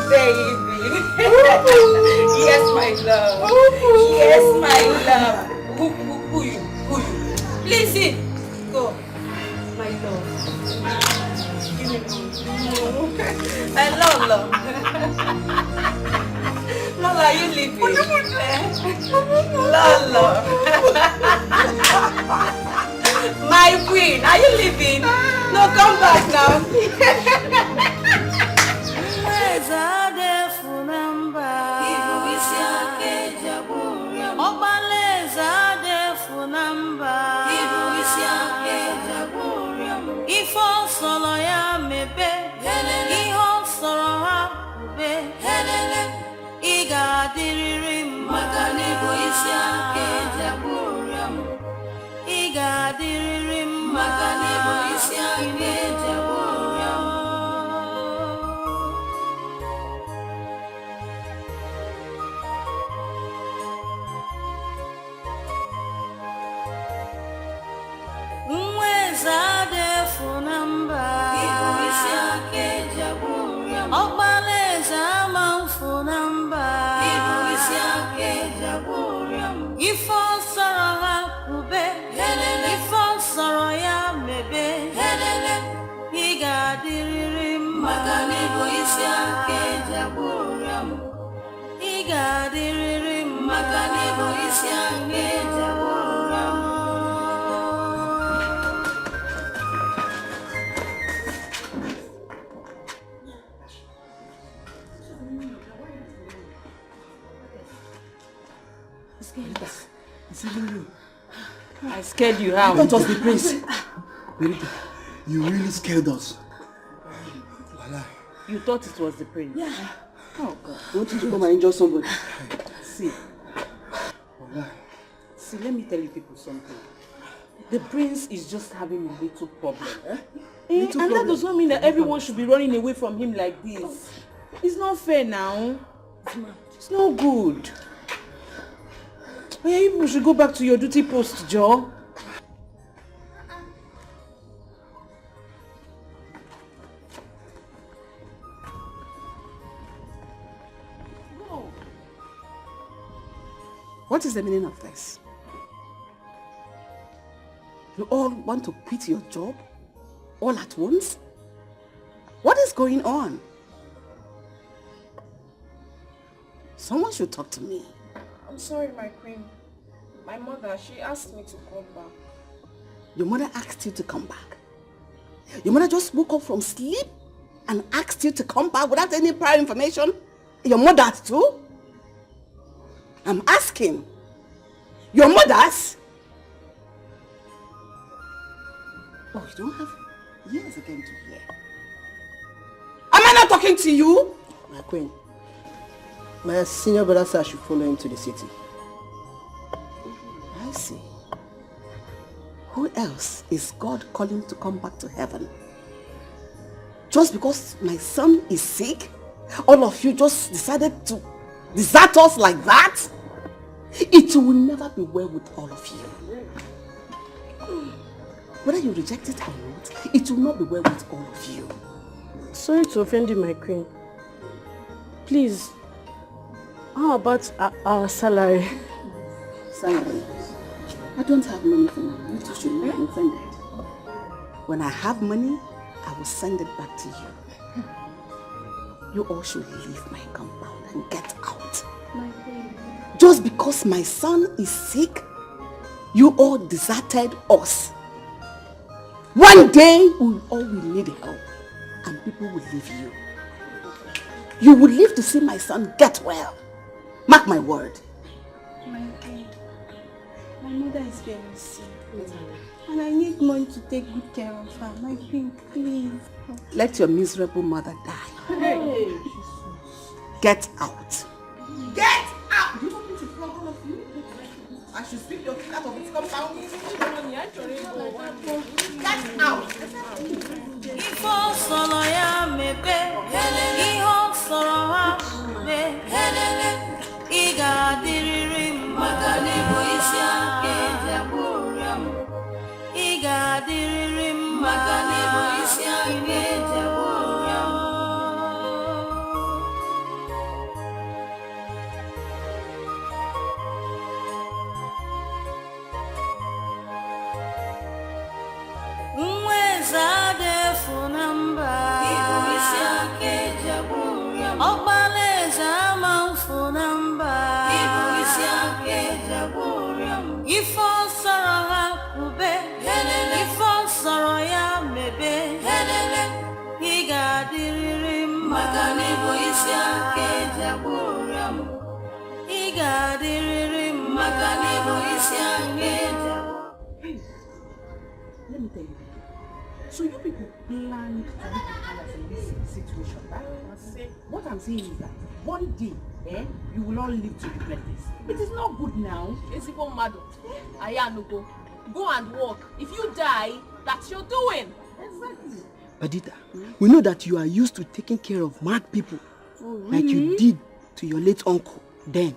Baby. Yes, my love. Yes, my love. Who you? Please sit. Go. My love. Give me love. Lola, are you leaving? Lola. My queen, are you leaving? No, come back now. Ifo solo ya mebe, iho soro ha ube, iga diriri maka nibu isi ake jaburiam, iga diriri maka nibu isi ake jaburiam. Zade funamba, Obaleza man funamba, If all sorrow hakube, if all sorrow ya mebe, Iga diririm makanibo isya kejaburam. Iga diririm makanibo isya kejaburam. It's even you. I scared you how? I thought it was the prince. You really scared us. You thought it was the prince? Yeah. Oh God. You want to come and injure somebody? See, let me tell you people something. The prince is just having a little problem. And that does not mean that everyone should be running away from him like this. It's not fair now. It's not good. Yeah, you should go back to your duty post, Joe. What is the meaning of this? You all want to quit your job all at once? What is going on? Someone should talk to me. I'm sorry, my queen. My mother, she asked me to come back. Your mother asked you to come back? Your mother just woke up from sleep and asked you to come back without any prior information? Your mother too? I'm asking. Your mother's? Oh, you don't have ears again to hear. Am I not talking to you? My queen, my senior brother said I should follow him to the city. I see. Who else is God calling to come back to heaven? Just because my son is sick, all of you just decided to desert us like that? It will never be well with all of you. Whether you reject it or not, it will not be well with all of you. Sorry to offend you, my queen. Please, how about our salary? Salary? I don't have money for now. You two should not be offended. When I have money, I will send it back to you. You all should leave my compound and get out. My queen. Just because my son is sick, you all deserted us. One day, we all will need help and people will leave you. You will live to see my son get well. Mark my word. My queen, my mother is very sick. And I need money to take good care of her. My queen, please. Let your miserable mother die. Hey. Get out. Get out! You want me to flog all of you? I should sweep your feet out of this compound. Get out! Ifo solo ya mebe, iho solo ha me, iga diriri makanibo isya kejaburam, iga diriri makanibo isya kejaburam. Zade funamba ibu isya kejaburam obaleza man funamba ibu isya kejaburam ifo saraha kube ifo saraya mebe iga diririm makani bu isya kejaburam iga diririm makani bu isya kejaburam. Let me tell you. So you people planned to leave the palace in this situation, right? What I'm saying is that one day, you will all live to regret this. It is not good now. It's even mad. Ayanugo, go and work. If you die, that's your doing. Exactly. Badita, we know that you are used to taking care of mad people. Oh, really? Like you did to your late uncle then.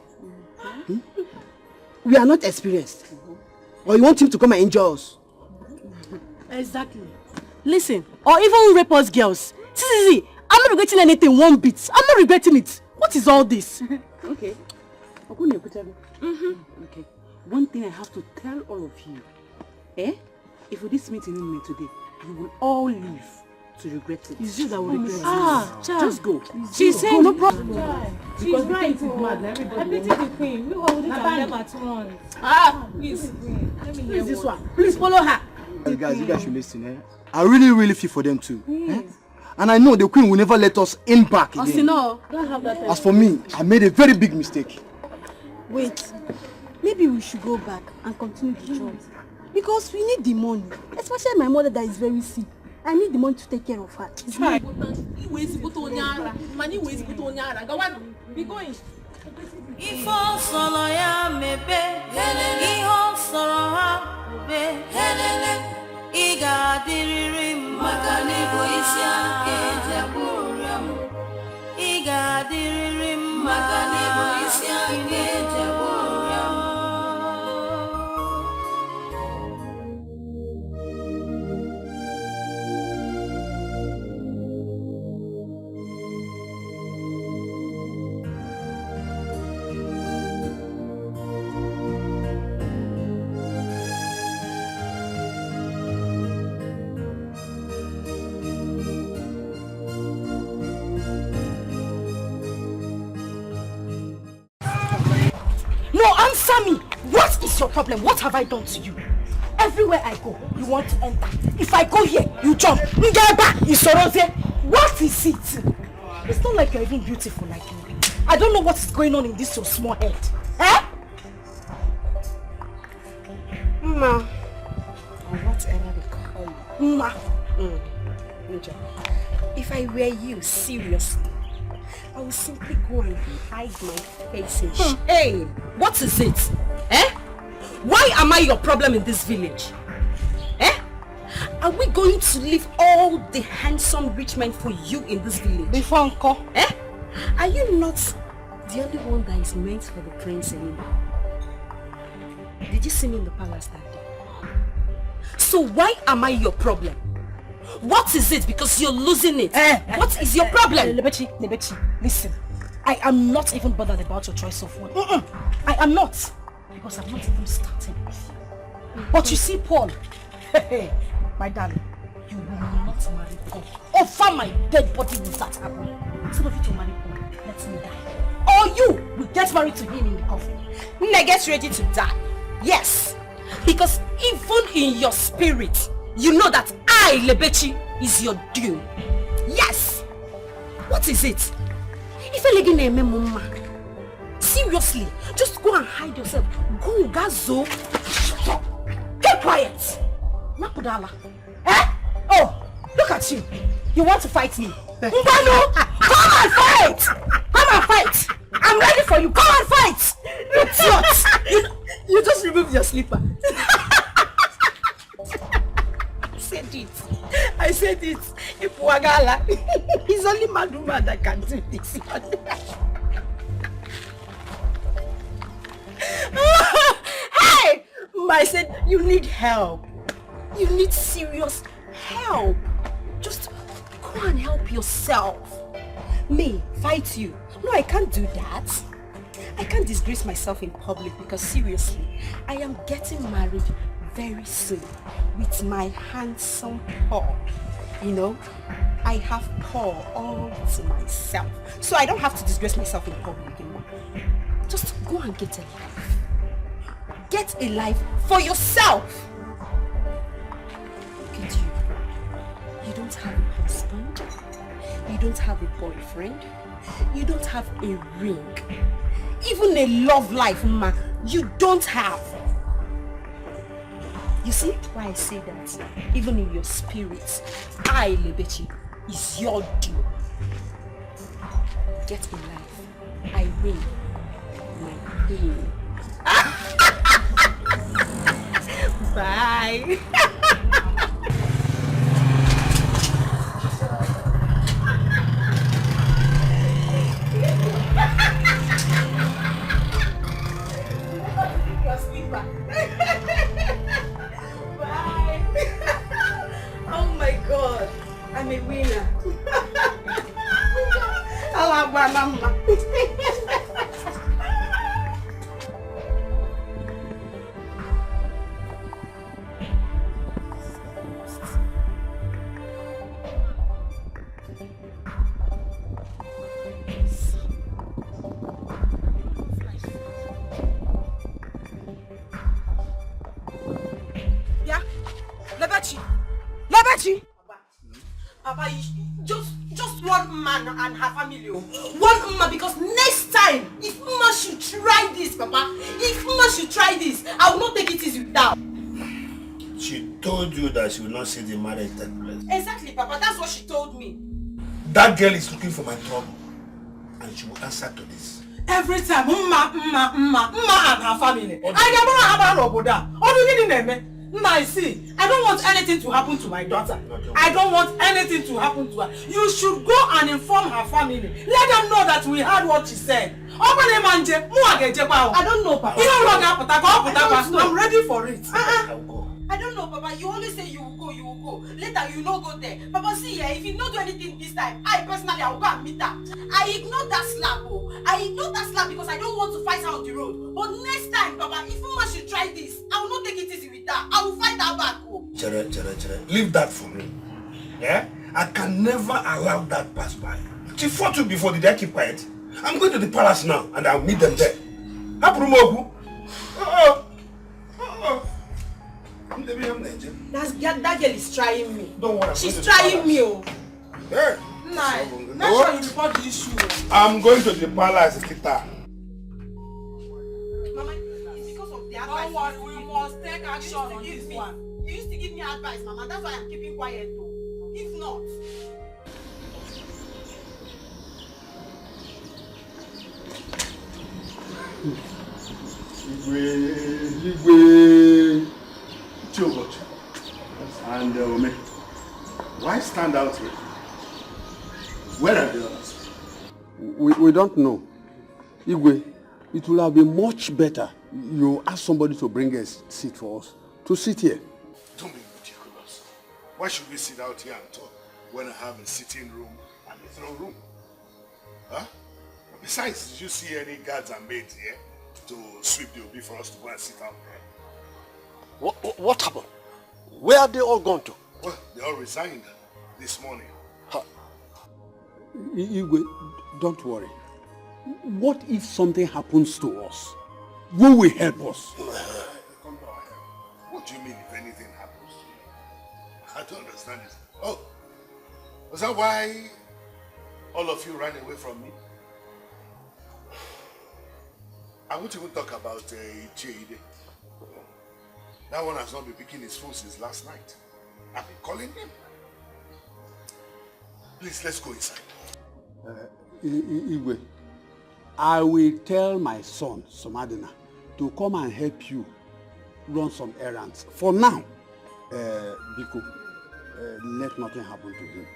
We are not experienced. Or you want him to come and injure us? Exactly. Listen, or even rape us girls. See, I'm not regretting anything one bit. I'm not regretting it. What is all this? Okay. Okay. one thing I have to tell all of you. If with this meeting in me today, you will all leave to regret it. It's you that will regret it. Just go. She's saying no problem. Because She's right. everybody I pity the queen. We will leave them at once. Please. Let me hear this one. one. Please follow her. Guys, you guys should listen. I really feel for them too. And I know the queen will never let us in back again. No, don't have that. As for me, I made a very big mistake. Wait, maybe we should go back and continue the job. Because we need the money. Especially my mother that is very sick. I need the money to take care of her. It's Try. not- Be going. If all solo ya mebe, if all solo ha ube, iga diriri makani boisia keja buriam, iga diriri makani boisia keja buriam. No, answer me! What is your problem? What have I done to you? Everywhere I go, you want to enter. If I go here, you jump. Ngeba, Isoroze. What is it? It's not like you're even beautiful like me. I don't know what is going on in this your small head. Ma. Or whatever they call you. Ma. If I were you, seriously, I will simply go and hide my face in shame. What is it? Why am I your problem in this village? Are we going to leave all the handsome rich men for you in this village? Before Uncle. Are you not the only one that is meant for the prince anymore? Did you see me in the palace that day? So why am I your problem? What is it? Because you're losing it. What is your problem? Lebechi, listen. I am not even bothered about your choice of word. I am not. Because I'm not even starting with you. But you see, Paul, my darling, you will not marry Paul. Over my dead body will that happen. Instead of you to marry Paul, let me die. Or you will get married to him in the coffin. Now get ready to die. Yes. Because even in your spirit, you know that I, Lebechi, is your doom. Yes! What is it? Seriously, just go and hide yourself. Go, Gazo. Shut up. Keep quiet. Nakudala. Oh, look at you. You want to fight me? Mbano, come and fight! Come and fight! I'm ready for you. Come and fight! You just removed your slipper. I said it. Ipuagala. It's only Maduma that can do this. Hey! I said you need help. You need serious help. Just go and help yourself. Me, fight you. No, I can't do that. I can't disgrace myself in public because seriously, I am getting married very soon with my handsome Paul. You know, I have Paul all to myself. So I don't have to disgrace myself in public anymore. Just go and get a life. Get a life for yourself. Look at you. You don't have a husband. You don't have a boyfriend. You don't have a ring. Even a love life, ma, you don't have. You see why I say that? Even in your spirit, I, Lebechi, is your due. Get a life. I win my pain. Bye. Bye. Oh my God, I'm a winner. Edochie! Papa, just one man and her family. One man, because next time, if Mama should try this, Papa, if Mama should try this, I will not take it easy with her. She told you that she will not see the marriage take place. Exactly, Papa, that's what she told me. That girl is looking for my trouble, and she will answer to this. Every time, Mama and her family. I never have a I see. I don't want anything to happen to my daughter. I don't want anything to happen to her. You should go and inform her family. Let them know that we heard what she said. I don't know, Papa. I'm ready for it. I don't know, Papa. You only say you will go. Later, you no go there. Papa, see here, if you not do anything this time, I personally will go and meet her. I ignore that slap, I ignore that slap because I don't want to fight her on the road. But next time, Papa, if Mama should try this, I will not take it easy with her. I will fight her back, Chere. Leave that for me. Yeah? I can never allow that pass by. She fought you before. Did I keep quiet? I'm going to the palace now, and I'll meet them there. That girl is trying me. Don't worry. She's trying me. Yeah. Make sure you report the issue. I'm going to the palace, Kita. Mama, it's because of the advice. Don't worry, we must take action on this one. You used to give me advice, Mama. That's why I'm keeping quiet though. If not. Igwe. Edochie. And Ome. Why stand out here? Where are the others? We don't know. Igwe, it will have been much better you ask somebody to bring a seat for us. To sit here. Don't be ridiculous. Why should we sit out here and talk when I have a sitting room and a throne room? Huh? Besides, did you see any guards and maids here to sweep the obi for us to go and sit out there? What happened? Where are they all gone to? Well, they all resigned this morning. Igwe, don't worry. What if something happens to us? Who will help us? What do you mean if anything happens to you? I don't understand this. Oh, was that why all of you ran away from me? I won't even talk about Ide. That one has not been picking his phone since last night. I've been calling him. Please, let's go inside. Igwe, I will tell my son, Somadina, to come and help you run some errands. For now, Biko, let nothing happen to him.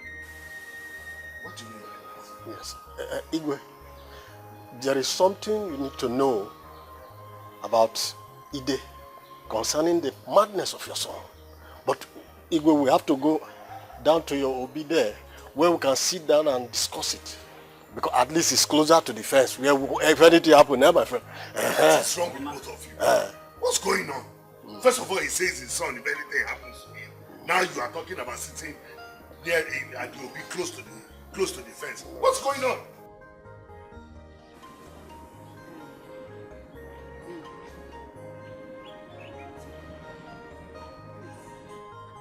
What do you mean? Yes. Igwe, there is something you need to know about Ide concerning the madness of your son. But Igwe, we have to go down to your Obi there where we can sit down and discuss it. Because at least it's closer to the fence where if anything happens, my friend. What's wrong with both of you? What's going on? First of all, he says his son, if anything happens to him. Now you are talking about sitting there and you'll be close to the fence. What's going on?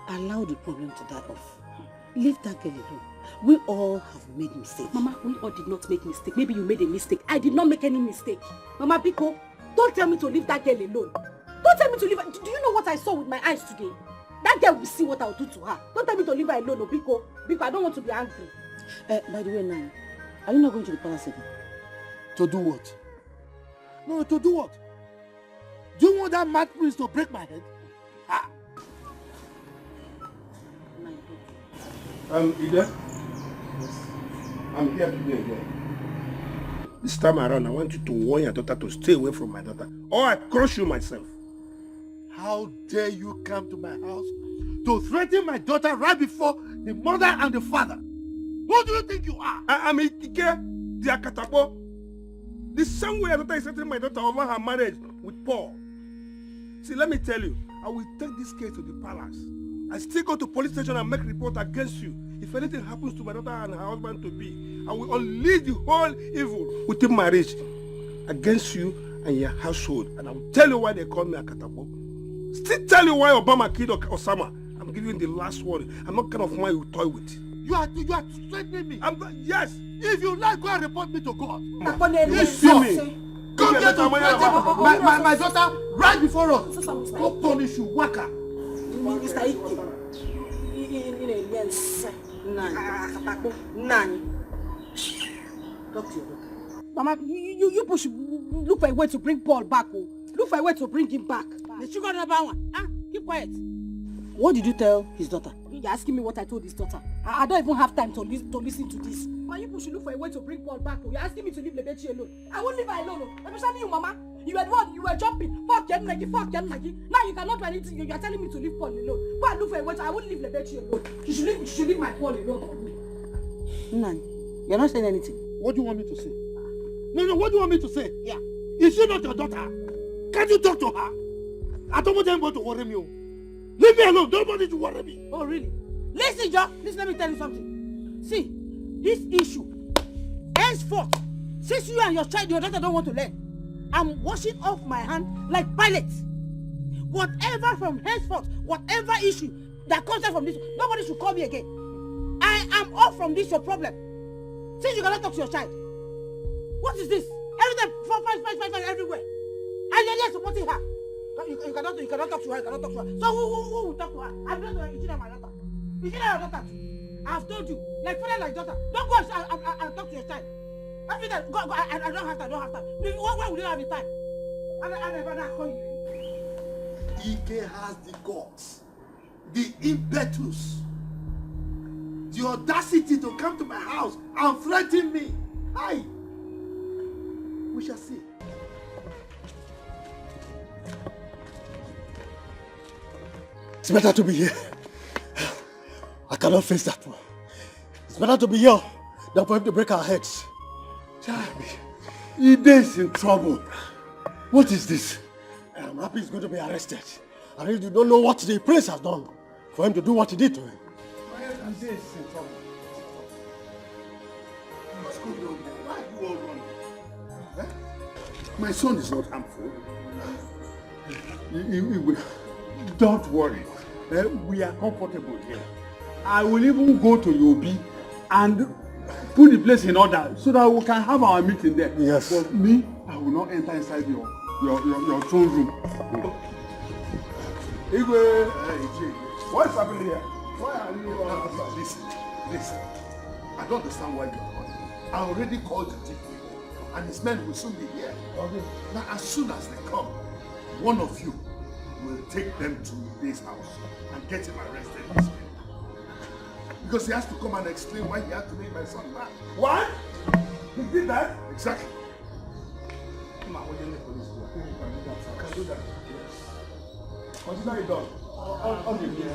Allow the problem to die off. Leave that girl alone. We all have made mistakes. Mama, we all did not make mistake. Maybe you made a mistake. I did not make any mistake. Mama Biko, don't tell me to leave that girl alone. Don't tell me to leave her. Do you know what I saw with my eyes today? That girl will see what I'll do to her. Don't tell me to leave her alone, Biko. Biko, I don't want to be angry. By the way, Nana, are you not going to the palace again? To do what? No, to do what? Do you want that mad prince to break my head? Ida? I'm here today again. This time around, I want you to warn your daughter to stay away from my daughter, or I crush you myself. How dare you come to my house to threaten my daughter right before the mother and the father? Who do you think you are? I'm Ike, the Akatabo. The same way your daughter is threatening my daughter over her marriage with Paul. See, let me tell you, I will take this case to the palace. I still go to police station and make report against you. If anything happens to my daughter and her husband to be, I will unleash the whole evil within my reach against you and your household. And I will tell you why they call me Akatabo. Still tell you why Obama killed Osama I'm giving the last word. I'm not kind of man you toy with. You are threatening me. Yes. If you like, go and report me to God. You see me. Come here to threaten my daughter right before us. Go punish you, Waka. Mr. Ike. Nani. Talk to your daughter. Mama, you push. Look for a way to bring Paul back. Oh. Look for a way to bring him back. The sugar number one. Keep quiet. What did you tell his daughter? You're asking me what I told his daughter. I don't even have time to listen to this. But you should look for a way to bring Paul back. Oh. You're asking me to leave Edochie alone. I won't leave her alone. Oh. Especially you, Mama. You were the one. You were jumping. Fuck Nagi. Now you cannot do anything. You are telling me to leave Paul alone. Go and look for a way. I won't leave Edochie alone. You should leave my Paul alone for me. Nani, you're not saying anything. What do you want me to say? No, what do you want me to say? Yeah. Is she not your daughter? Can't you talk to her? I don't want anybody to worry me. Leave me alone. Nobody to worry me. Oh, really? Listen, Joe. Listen, let me tell you something. See, this issue, henceforth, since you and your daughter don't want to learn, I'm washing off my hand like Pilate. Whatever from henceforth, whatever issue that comes out from this, nobody should call me again. I am off from this, your problem. Since you cannot talk to your child. What is this? Everything, fight everywhere. And you're there supporting her. You cannot talk to her, So who will talk to her? I'm not going to my daughter. Is she not your daughter? I've told you, like father, like daughter. Don't go and talk to your child. Everything, go, I don't have time. Why would you have the time? I never call you. Ike has the guts, the impetus, the audacity to come to my house and threaten me. Hi. We shall see. It's better to be here. I cannot face that one. It's better to be here than for him to break our heads. Ide is in trouble. What is this? I'm happy he's going to be arrested. I really don't know what the prince has done for him to do what he did to him. Ide is in trouble. What's going on there? Why are you all running? My son is not harmful. Don't worry. We are comfortable here. I will even go to Yobi and put the place in order so that we can have our meeting there. Yes. But me, I will not enter inside your throne room. Igwe, what's happening here? Why are you Listen. I don't understand why you are calling. I already called the chief and his men will soon be here. Okay. Now, as soon as they come, one of you will take them to this house and get him arrested. Because he has to come and explain why he had to make my son mad. What? He did that? Exactly. Come on, when you the police go. I can do that. Yes. Consider it done. All the years.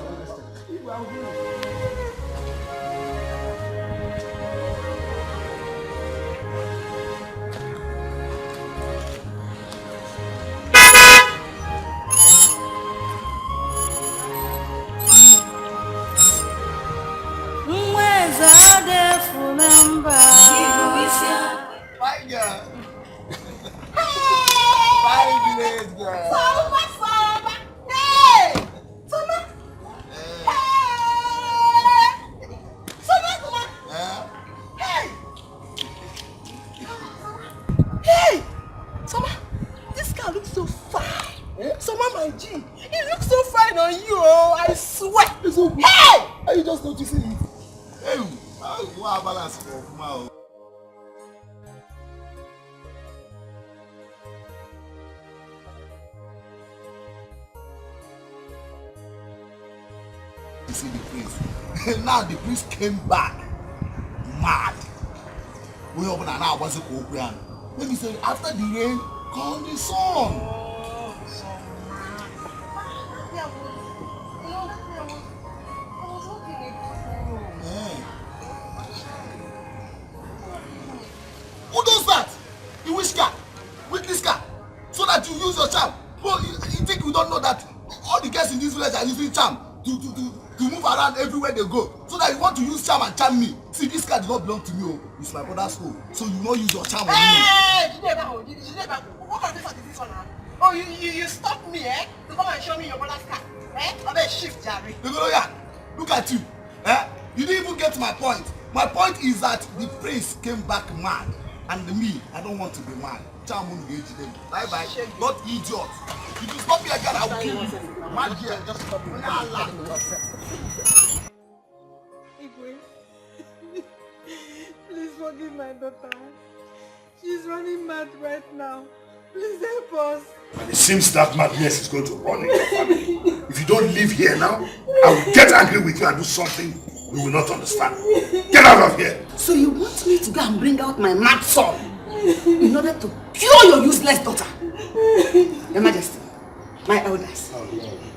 Now the priest came back mad. We open an hour was a Korean. Let me say, after the rain, call the sun. Who does that? The witchcraft, with this car, so that you use your charm. Well, you think we don't know that all the guests in this village are using charm to move around everywhere they go, so that you want to use charm and charm me. See, this car does not belong to me. Oh, it's my brother's home, so you will not use your charm on me. Hey, what kind of this one now? Oh, you stopped me, to come and show me your brother's car. Look at you. You didn't even get my point. My point is that the prince came back mad. And me, I don't want to be mad. Bye bye. Not idiot. If you stop me again, I will kill you. Mad girl, just stop me. Please forgive my daughter. She's running mad right now. Please help us. And it seems that madness is going to run in your family. If you don't live here now, I will get angry with you and do something you will not understand. Get out of here! So you want me to go and bring out my mad son in order to cure your useless daughter? Your Majesty, my elders,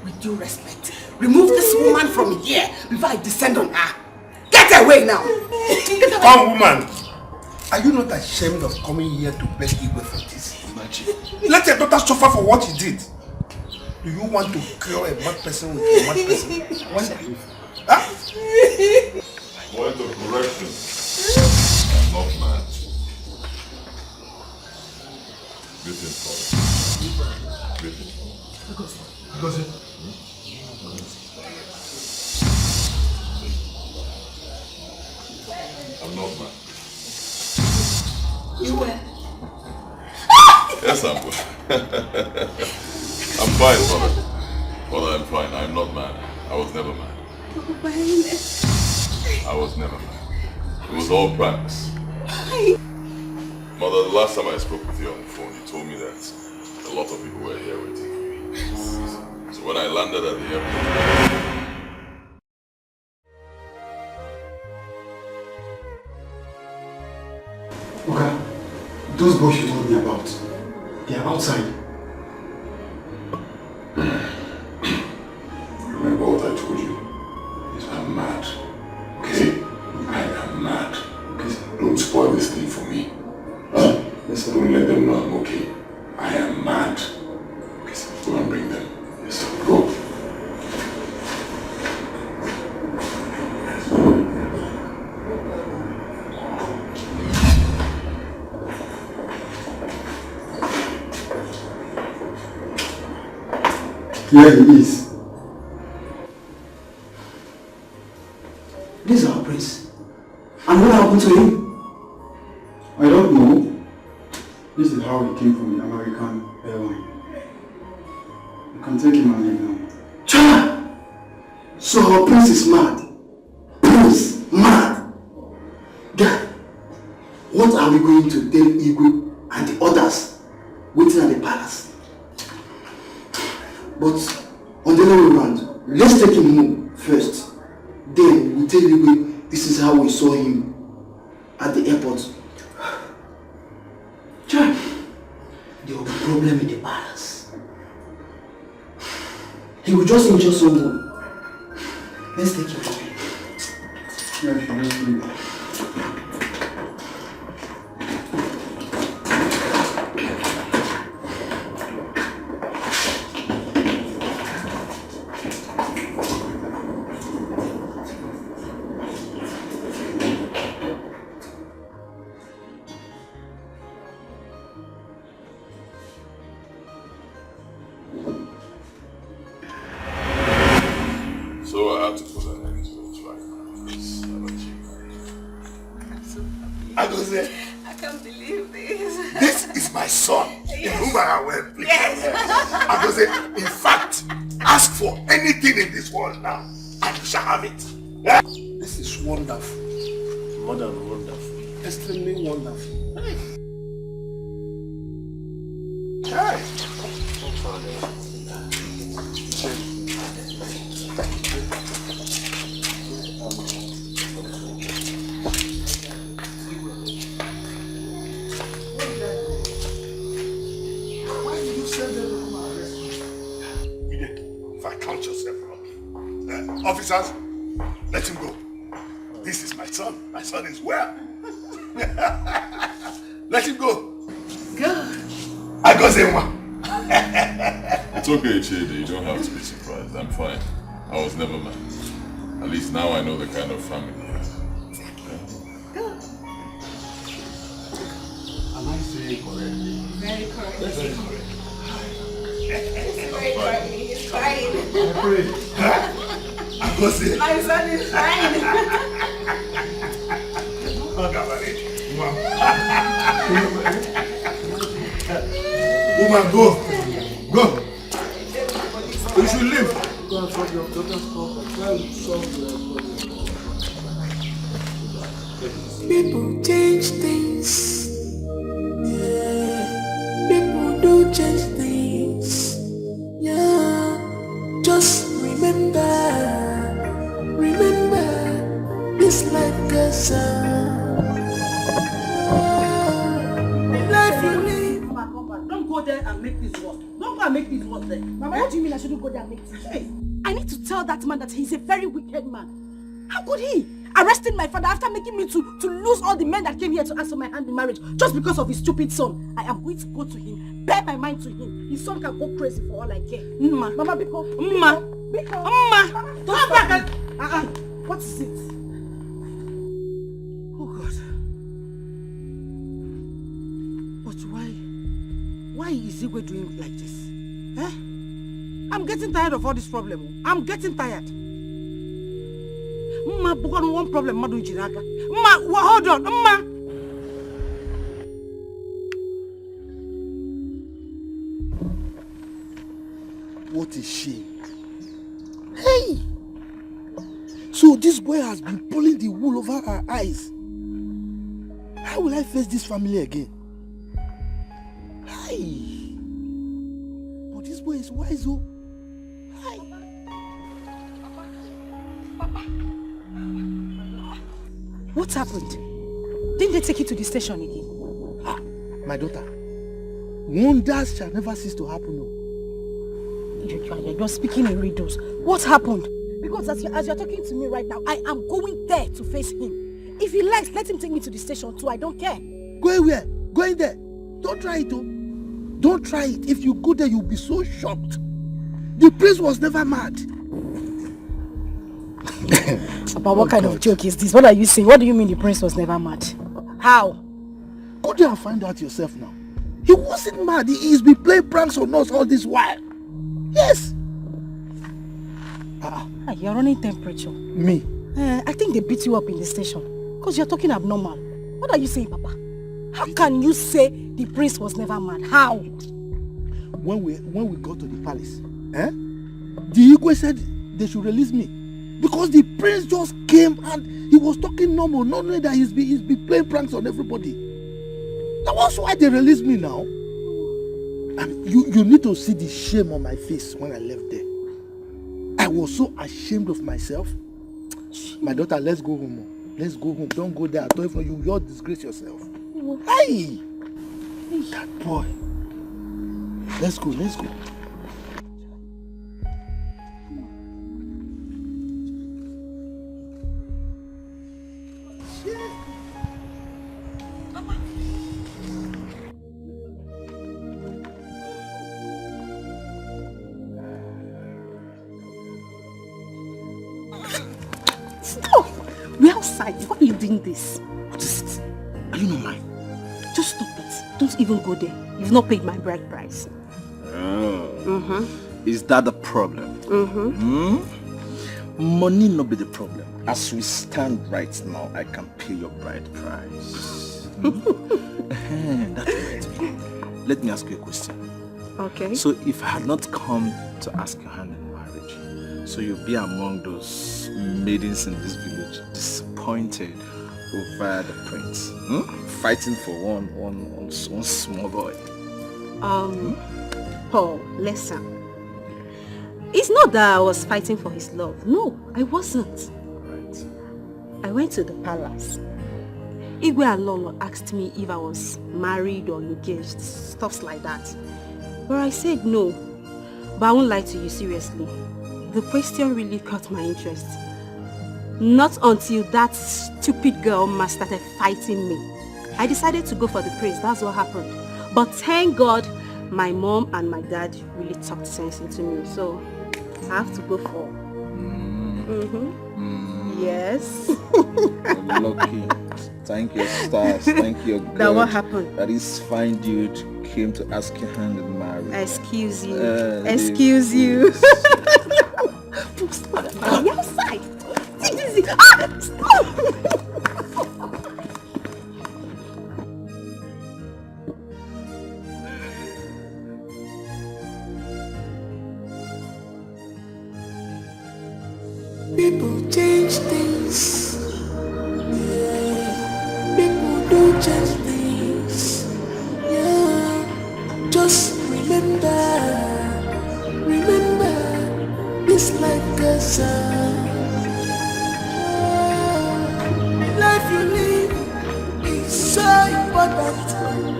with due respect, remove this woman from here before I descend on her. Get away now! Come, woman! Are you not ashamed of coming here to beg Igwe for this? Let your daughter suffer for what he did. Do you want to cure a mad person with a mad person? Point of correction. I'm not mad. Greeting, father. Greeting. Because I'm not mad. You were. Yes, I'm good. I'm fine, mother. Mother, I'm fine. I'm not mad. I was never mad. I was never mad. It was all practice. Mother, the last time I spoke with you on the phone, you told me that a lot of people were here waiting for me. So when I landed at the airport... Okay, those boys you told me about, they are outside. Remember what I told you? Is I'm mad. Okay? I am mad. Okay? Don't spoil this thing for me. Huh? Yes, sir. Don't let them know I'm okay. I am mad. Okay, sir. Go and bring them. Yes, sir. Go. Here he is. This is our prince. And what happened to him? I don't know. This is how he came from the American airline. You can take him and leave now. Chana! So our prince is mad. Prince, mad. Dad, what are we going to tell Igwe and the others waiting at the palace? But on the other way around, let's take him home first. Then we tell Igwe this is how we saw him at the airport. Chana, there will be a problem in the palace. He will just injure someone. Let's take him home. Yeah, sure, let's do it. So I had to put an end to it right now. This Edochie. I go there. I can't believe this. This is my son, in whom I am well pleased. Yes. I go say, in fact, ask for anything in this world now, and you shall have it. Yeah? This is wonderful. More than wonderful. Extremely wonderful. Hey. Officers, let him go. This is my son. My son is well. Let him go. Good. I go say one. It's okay, Chidi. You don't have to be surprised. I'm fine. I was never mad. At least now I know the kind of family you have. Good. Am I saying correctly? Very correct. Very correct. It's very correct. trying. I pray. I go see. My son is trying. Woman, go. Go. You should leave. Go and solve your daughter's problem. Try and solve your People change things. Yeah. People do change things. Yeah. Just remember this life goes on. Life you live. Don't go there and make this worse. Don't go and make this worse there. Mama, what do you mean I shouldn't go there and make this worse? I need to tell that man that he's a very wicked man. How could he? Arresting my father after making me to lose all the men that came here to ask for my hand in marriage just because of his stupid son. I am going to go to him, bear my mind to him. His son can go crazy for all I care. Mama, because Turn back and... What is it? Oh God. But why is Igwe doing like this? Eh? I'm getting tired of all this problem. I'm getting tired. One problem, hold on, What a shame. Hey! So this boy has been pulling the wool over our eyes. How will I face this family again? Hey! But this boy is wise, oh. Hey! What happened? Didn't they take you to the station again? Ah, my daughter, wonders shall never cease to happen. No. You're speaking in riddles. What happened? Because as you're talking to me right now, I am going there to face him. If he likes, let him take me to the station too. I don't care. Going where? Going there. Don't try it, oh. Don't try it. If you go there, you'll be so shocked. The prince was never mad. Papa, what kind of joke is this? What are you saying? What do you mean the prince was never mad? How? Go there and find out yourself now. He wasn't mad. He's been playing pranks on us all this while. Yes. You're running temperature. Me? I think they beat you up in the station. Because you're talking abnormal. What are you saying, Papa? How can you say the prince was never mad? How? When we got to the palace, the Igwe said they should release me. Because the prince just came and he was talking normal, not knowing that he's been playing pranks on everybody. That was why they released me now. And you need to see the shame on my face when I left there. I was so ashamed of myself. My daughter, let's go home. Let's go home. Don't go there. I told you, you'll disgrace yourself. Hey! That boy. Let's go. Stop! We're outside. Why are you doing this? What is it? Are you not mine? Just stop it. Don't even go there. You've not paid my bride price. Oh. Is that the problem? Money not be the problem. As we stand right now, I can pay your bride price. That reminds me. Let me ask you a question. Okay. So if I had not come to ask your hand in marriage, so you'll be among those maidens in this village disappointed over the prince, fighting for one small boy. Paul, listen. It's not that I was fighting for his love. No, I wasn't. Right. I went to the palace. Igwe and Lolo asked me if I was married or engaged, stuffs like that. But I said no. But I won't lie to you, seriously. The question really caught my interest. Not until that stupid girl Ma started fighting me. I decided to go for the prince, that's what happened. But thank God, my mom and my dad really talked sense into me, so I have to go for. Yes. Lucky. Thank your stars. Thank your God. That what happened? That is fine dude came to ask your hand in marriage. Excuse you. Excuse you. Are outside? Take this easy. People change things. People do change things. Yeah. Just remember, this life goes on. Life you live is so important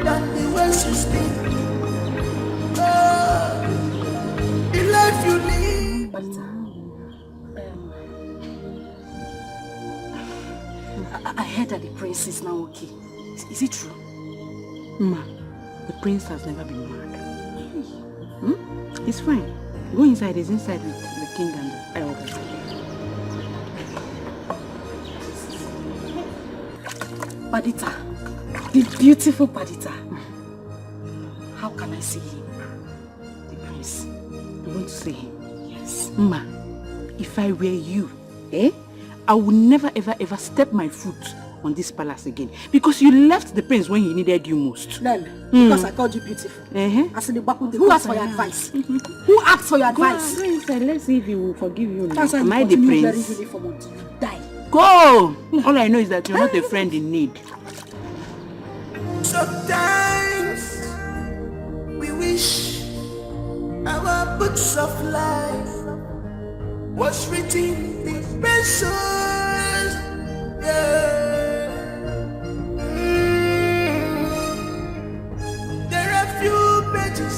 than the words you speak. The life you live. I heard that the prince is now okay. Is it true? Ma, the prince has never been mad. He's fine. Go inside. He's inside with the king and the elders. Padita, the beautiful Padita. How can I see him? The prince. You want to see him? Yes. Ma, if I were you, I would never ever step my foot on this palace again. Because you left the prince when he needed you most. Then, because I called you beautiful. Who asked for your advice? Who asked for your advice? Go inside. Let's see if he will forgive you now. Am I the prince? Die. Go! All I know is that you're not a friend in need. Sometimes we wish our books of life was written in pencils. Yeah. There are few pages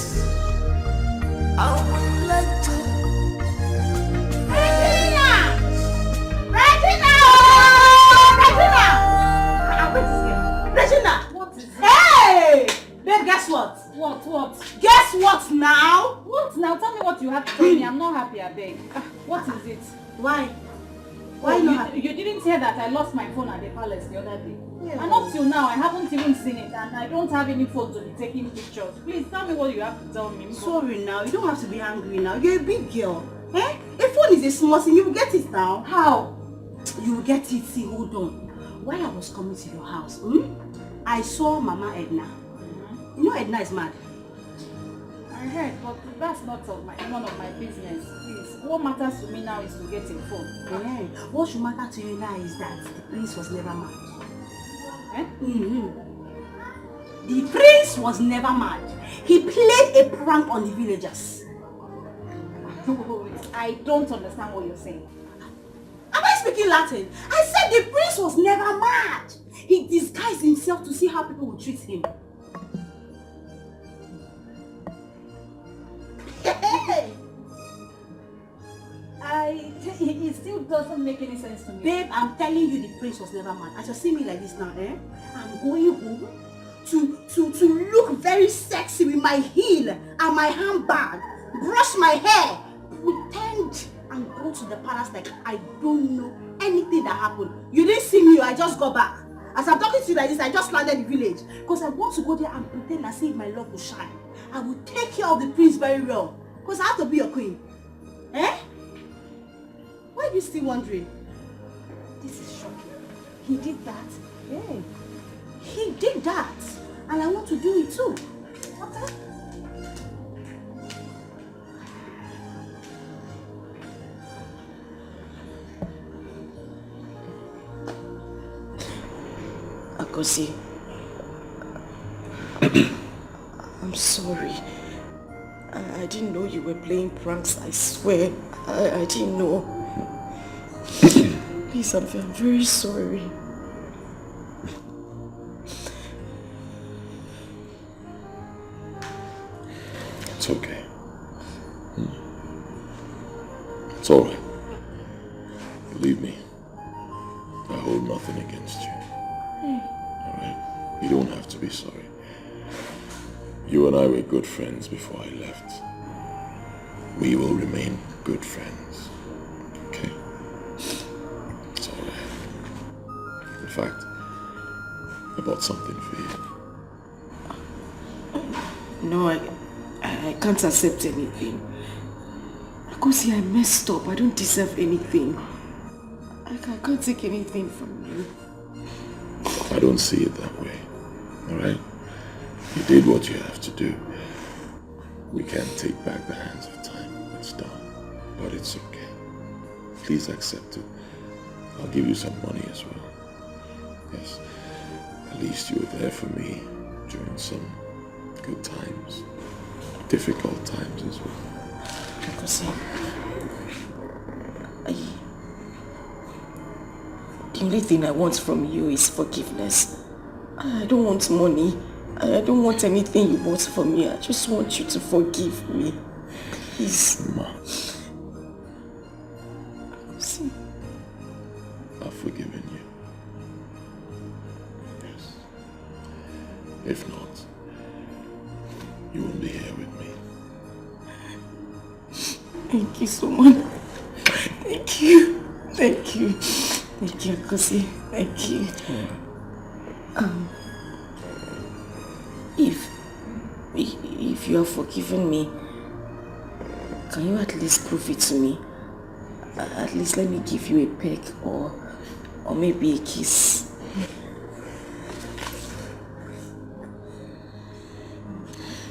I would like to. Regina! What is it? Hey! Babe, guess what? What? Guess what now? What now? Tell me what you have to tell me. I'm not happy, I beg. What is it? Why? Why not? You didn't hear that I lost my phone at the palace the other day. Yeah. And up till now, I haven't even seen it, and I don't have any phone to be taking pictures. Please tell me what you have to tell me. Sorry now, you don't have to be angry now. You're a big girl. A phone is a small thing. You will get it now. How? You will get it. See, hold on. While I was coming to your house, I saw Mama Edna. You know Edna is mad. I heard, but that's none of my business. Please, what matters to me now is to get a phone. Yeah. What should matter to you now is that the prince was never mad. The prince was never mad. He played a prank on the villagers. I don't understand what you're saying. Am I speaking Latin? I said the prince was never mad. He disguised himself to see how people would treat him. It still doesn't make any sense to me. Babe, I'm telling you the prince was never mad. As you see me like this now, I'm going home to look very sexy with my heel and my handbag, brush my hair, pretend and go to the palace like I don't know anything that happened. You didn't see me, I just got back. As I'm talking to you like this, I just landed the village because I want to go there and pretend and see if my love will shine. I will take care of the prince very well because I have to be your queen. Why are you still wondering? This is shocking. He did that? Yeah. He did that. And I want to do it too. Okay? Akosi, I'm sorry. I didn't know you were playing pranks, I swear. I didn't know. Please, I'm very sorry. It's okay. It's all right. Believe me, I hold nothing against you. All right? You don't have to be sorry. You and I were good friends before I left. We will remain good friends. Okay? It's all right. In fact, I bought something for you. No, I can't accept anything. Because I messed up. I don't deserve anything. I can't take anything from you. I don't see it that way. Alright? You did what you have to do. We can't take back the hands of time. It's done. But it's okay. Please accept it. I'll give you some money as well. Yes. At least you were there for me during some good times. Difficult times as well. Because the only thing I want from you is forgiveness. I don't want money. I don't want anything you want from me. I just want you to forgive me. Please. Ma. I've forgiven you. Yes. If not, you won't be here with me. Thank you so much. Thank you. Thank you. Thank you, Kosi. Thank you. If you have forgiven me, can you at least prove it to me? At least let me give you a peck or maybe a kiss.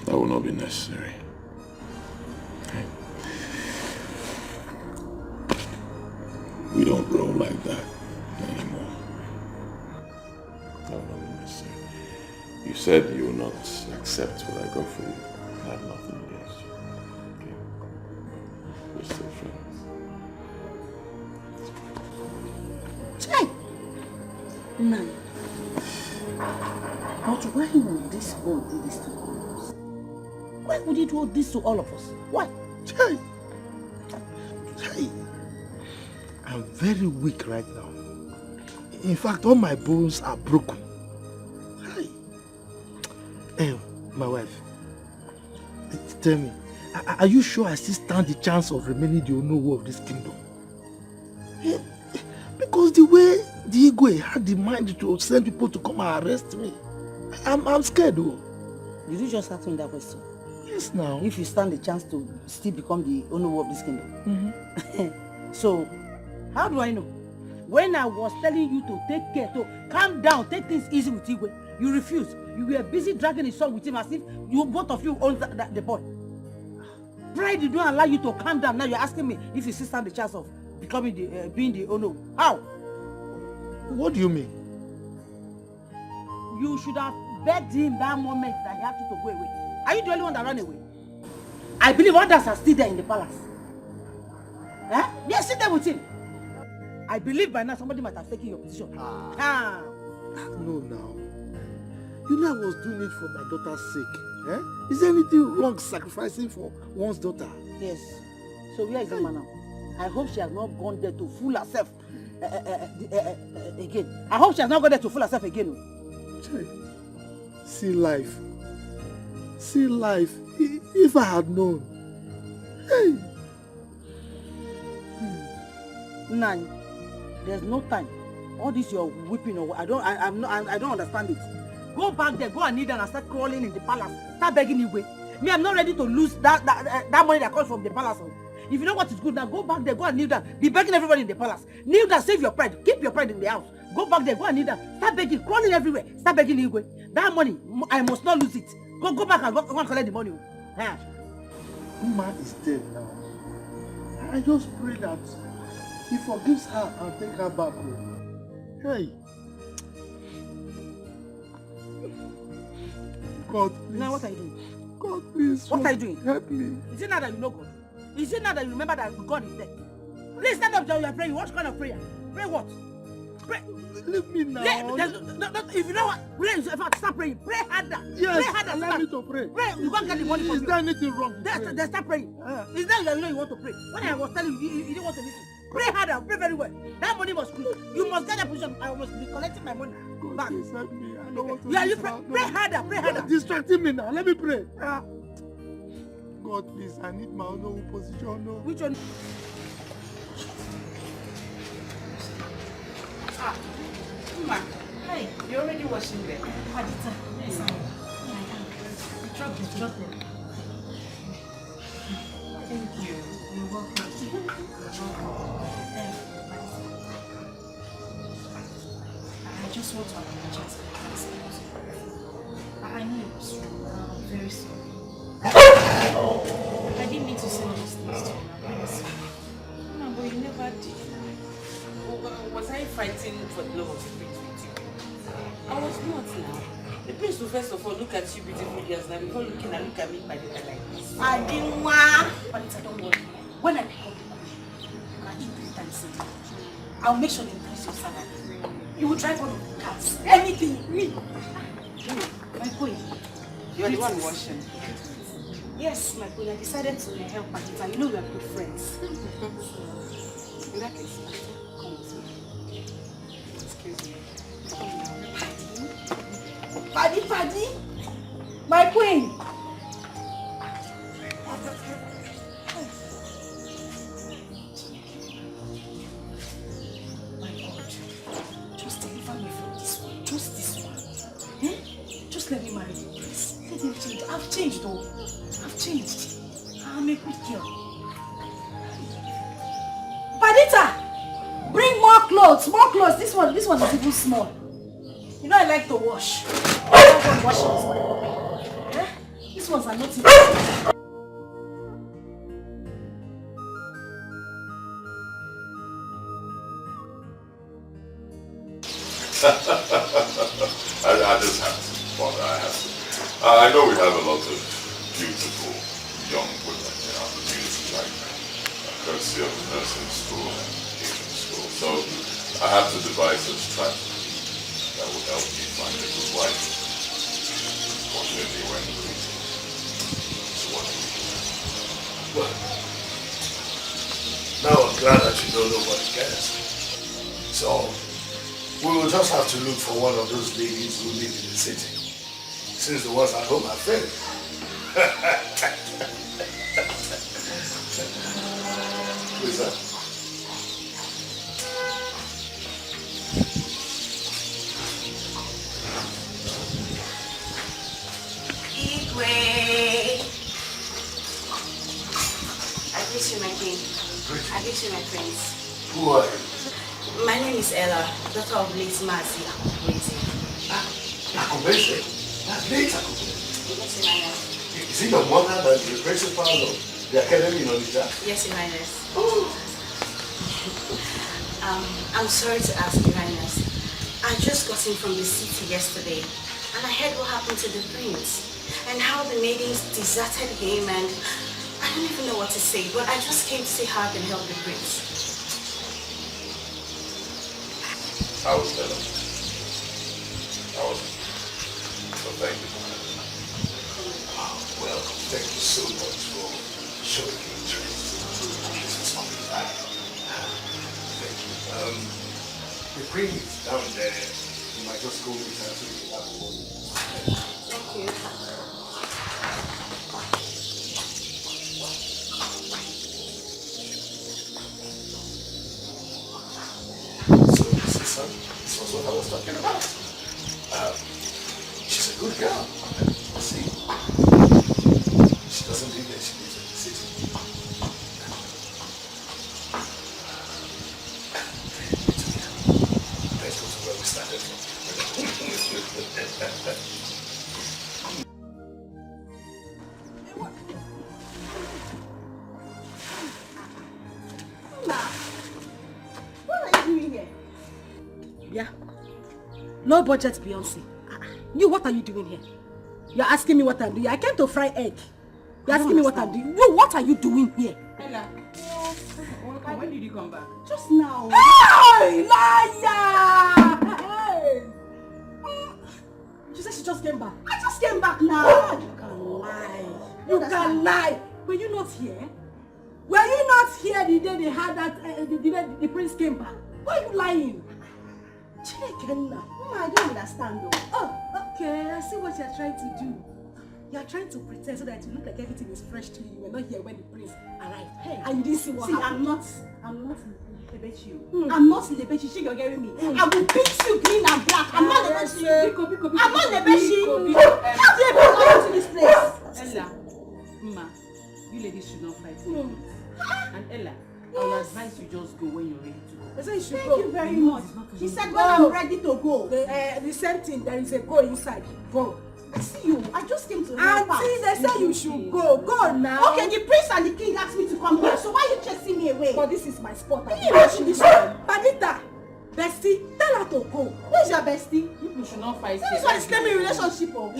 That will not be necessary. Okay. We don't roll like that anymore. That will not be necessary. You said you will not accept what I got for you. I have nothing against you. Okay? We're still friends. Hey! No. But why would this boy do this to all of us? Why would he do this to all of us? Why? Hey! Hey! I'm very weak right now. In fact, all my bones are broken. Hey! Hey, my wife. Tell me, are you sure I still stand the chance of remaining the owner of this kingdom? Because the way the Igwe had the mind to send people to come and arrest me, I'm scared though. Did you just ask me that question? Yes, now. If you stand the chance to still become the owner of this kingdom. Mm-hmm. So, how do I know? When I was telling you to take care, to calm down, take things easy with Igwe, you refused. You were busy dragging his son with him as if you both of you own the boy. Pride did not allow you to calm down. Now you're asking me if you still stand the chance of becoming being the owner. How? What do you mean? You should have begged him that moment that he had to go away. Are you the only one that ran away? I believe others are still there in the palace. Eh? They are still there with him. I believe by now somebody might have taken your position. No, now. You know I was doing it for my daughter's sake. Eh? Is there anything wrong sacrificing for one's daughter? Yes. So where is the man now? I hope she has not gone there to fool herself again. I hope she has not gone there to fool herself again. See life. See life. If I had known. Hey. Nine. There's no time. All this you're whipping or I don't understand it. Go back there, go and kneel down and start crawling in the palace. Start begging Igwe. Me, I'm not ready to lose that money that comes from the palace. If you know what is good now, go back there, go and kneel down. Be begging everybody in the palace. Kneel down, save your pride. Keep your pride in the house. Go back there, go and kneel down. Start begging, crawling everywhere. Start begging Igwe. That money, I must not lose it. Go back and go and collect the money. Yeah. Uma is dead now. I just pray that he forgives her and take her back home. Hey. God, please. Now what are you doing? God, please. What are you doing? Help me. Is it now that you know God? Is it now that you remember that God is there? Please stand up while you are praying. What kind of prayer? Pray what? Pray. Leave me now. If you know what, pray. In fact, start praying. Pray harder. Yes, pray harder. allow me to pray. Pray. You can't get the money from you. Is there anything wrong? Then start praying. Is that you know you want to pray? When I was telling you, you didn't want to listen. Pray harder. Pray very well. That money must quick. You must get that position. I must be collecting my money back. Please help me. I don't want to you pray harder. Pray harder. You're distracting me now. Let me pray. God, please. I need my own position. No. Which one? Hey, you're already washing there. Yes, Trust me. Thank you. You're welcome. I just want to apologize for this. I know it was wrong. I'm very sorry. I didn't mean to say those things to you. I'm very sorry. No, but you never did. Was I fighting for the love of the prince with you? I was not now. The prince will first of all look at you beautiful girls now before look at me by the way like this. I didn't want. But don't worry. When I become the queen, you can eat 3 times a day. I'll make sure they increase your salary. You will drive one of the cars. Anything. Me. My queen. You are the one washing. Yes, my queen. I decided to help Patita. You know we are good friends. In that case, come with me. Excuse me. Paddy, my queen. My God, just deliver me from this one. Just this one. Eh? Just let me marry you, please. Let me change. I've changed though. I've changed. I'm a good girl. Padita, bring more clothes. More clothes. This one is even small. You know I like to wash. I don't want washing this one. Eh? These ones are not even. I just have to, Father, I have to. I know we have a lot of beautiful young women in our community, like courtesy of nursing school and Asian school. So I have to devise a strategy that will help you find a good wife. Fortunately, we're in the meeting. So what do we do? Well, now I'm glad that you don't know what it cares. So, we will just have to look for one of those ladies who live in the city. Since the ones at home are failed. Who is that? I greet you, my king. I greet you, my prince. Who are you? My name is Ella, daughter of late Mazi Akubese. Akubese? That's late Akubese. Yes, Your Highness. Is it your mother that is the principal of the academy in Onitsha? Yes, Your Highness. I'm sorry to ask, Your Highness. I just got in from the city yesterday, and I heard what happened to the prince, and how the maidens deserted him, and I don't even know what to say, but I just came to see how I can help the prince. I was better. I was. So thank you. Well, thank you so much for showing interest. This is something like thank you. The queen is down there. You might just go with her to the other. Thank you. This was what I was talking about. She's a good girl. See, she doesn't live there, she lives in the city. Let's go to where we started from. What are you doing here? Yeah. Low budget Beyonce. You, what are you doing here? You're asking me what I'm doing. I came to fry egg. You're asking me what I'm doing. You, what are you doing here? Ella, when did you come back? Just now. Hey, liar! Hey. She said she just came back. I just came back now. You can lie. You can lie. Were you not here? Were you not here the day they had that, the prince came back? Why are you lying? Mama, I don't understand though. Oh, okay. I see what you're trying to do. You're trying to pretend so that it look like everything is fresh to you. You were not here when the prince arrived. Hey, and you didn't see what happened. I'm not. I'm not Lebechi, you're hearing me. I will beat you green and black. I'm not Lebechi. I'm not Lebechi. How do you even come to this place? Ella, Ma, you ladies should not fight. And Ella, I will advise you just go when you're ready to go. Thank you very much. He said when I'm ready to go. The same thing, there is a go inside. Go. I see you. I just came to help out. Auntie, they say you should go. Go now. Okay, the prince and the king asked me to come here. So why are you chasing me away? But this is my spot. Can you imagine this one? Padita, bestie, tell her to go. Who's your bestie? You should not fight. This one is claiming relationship. How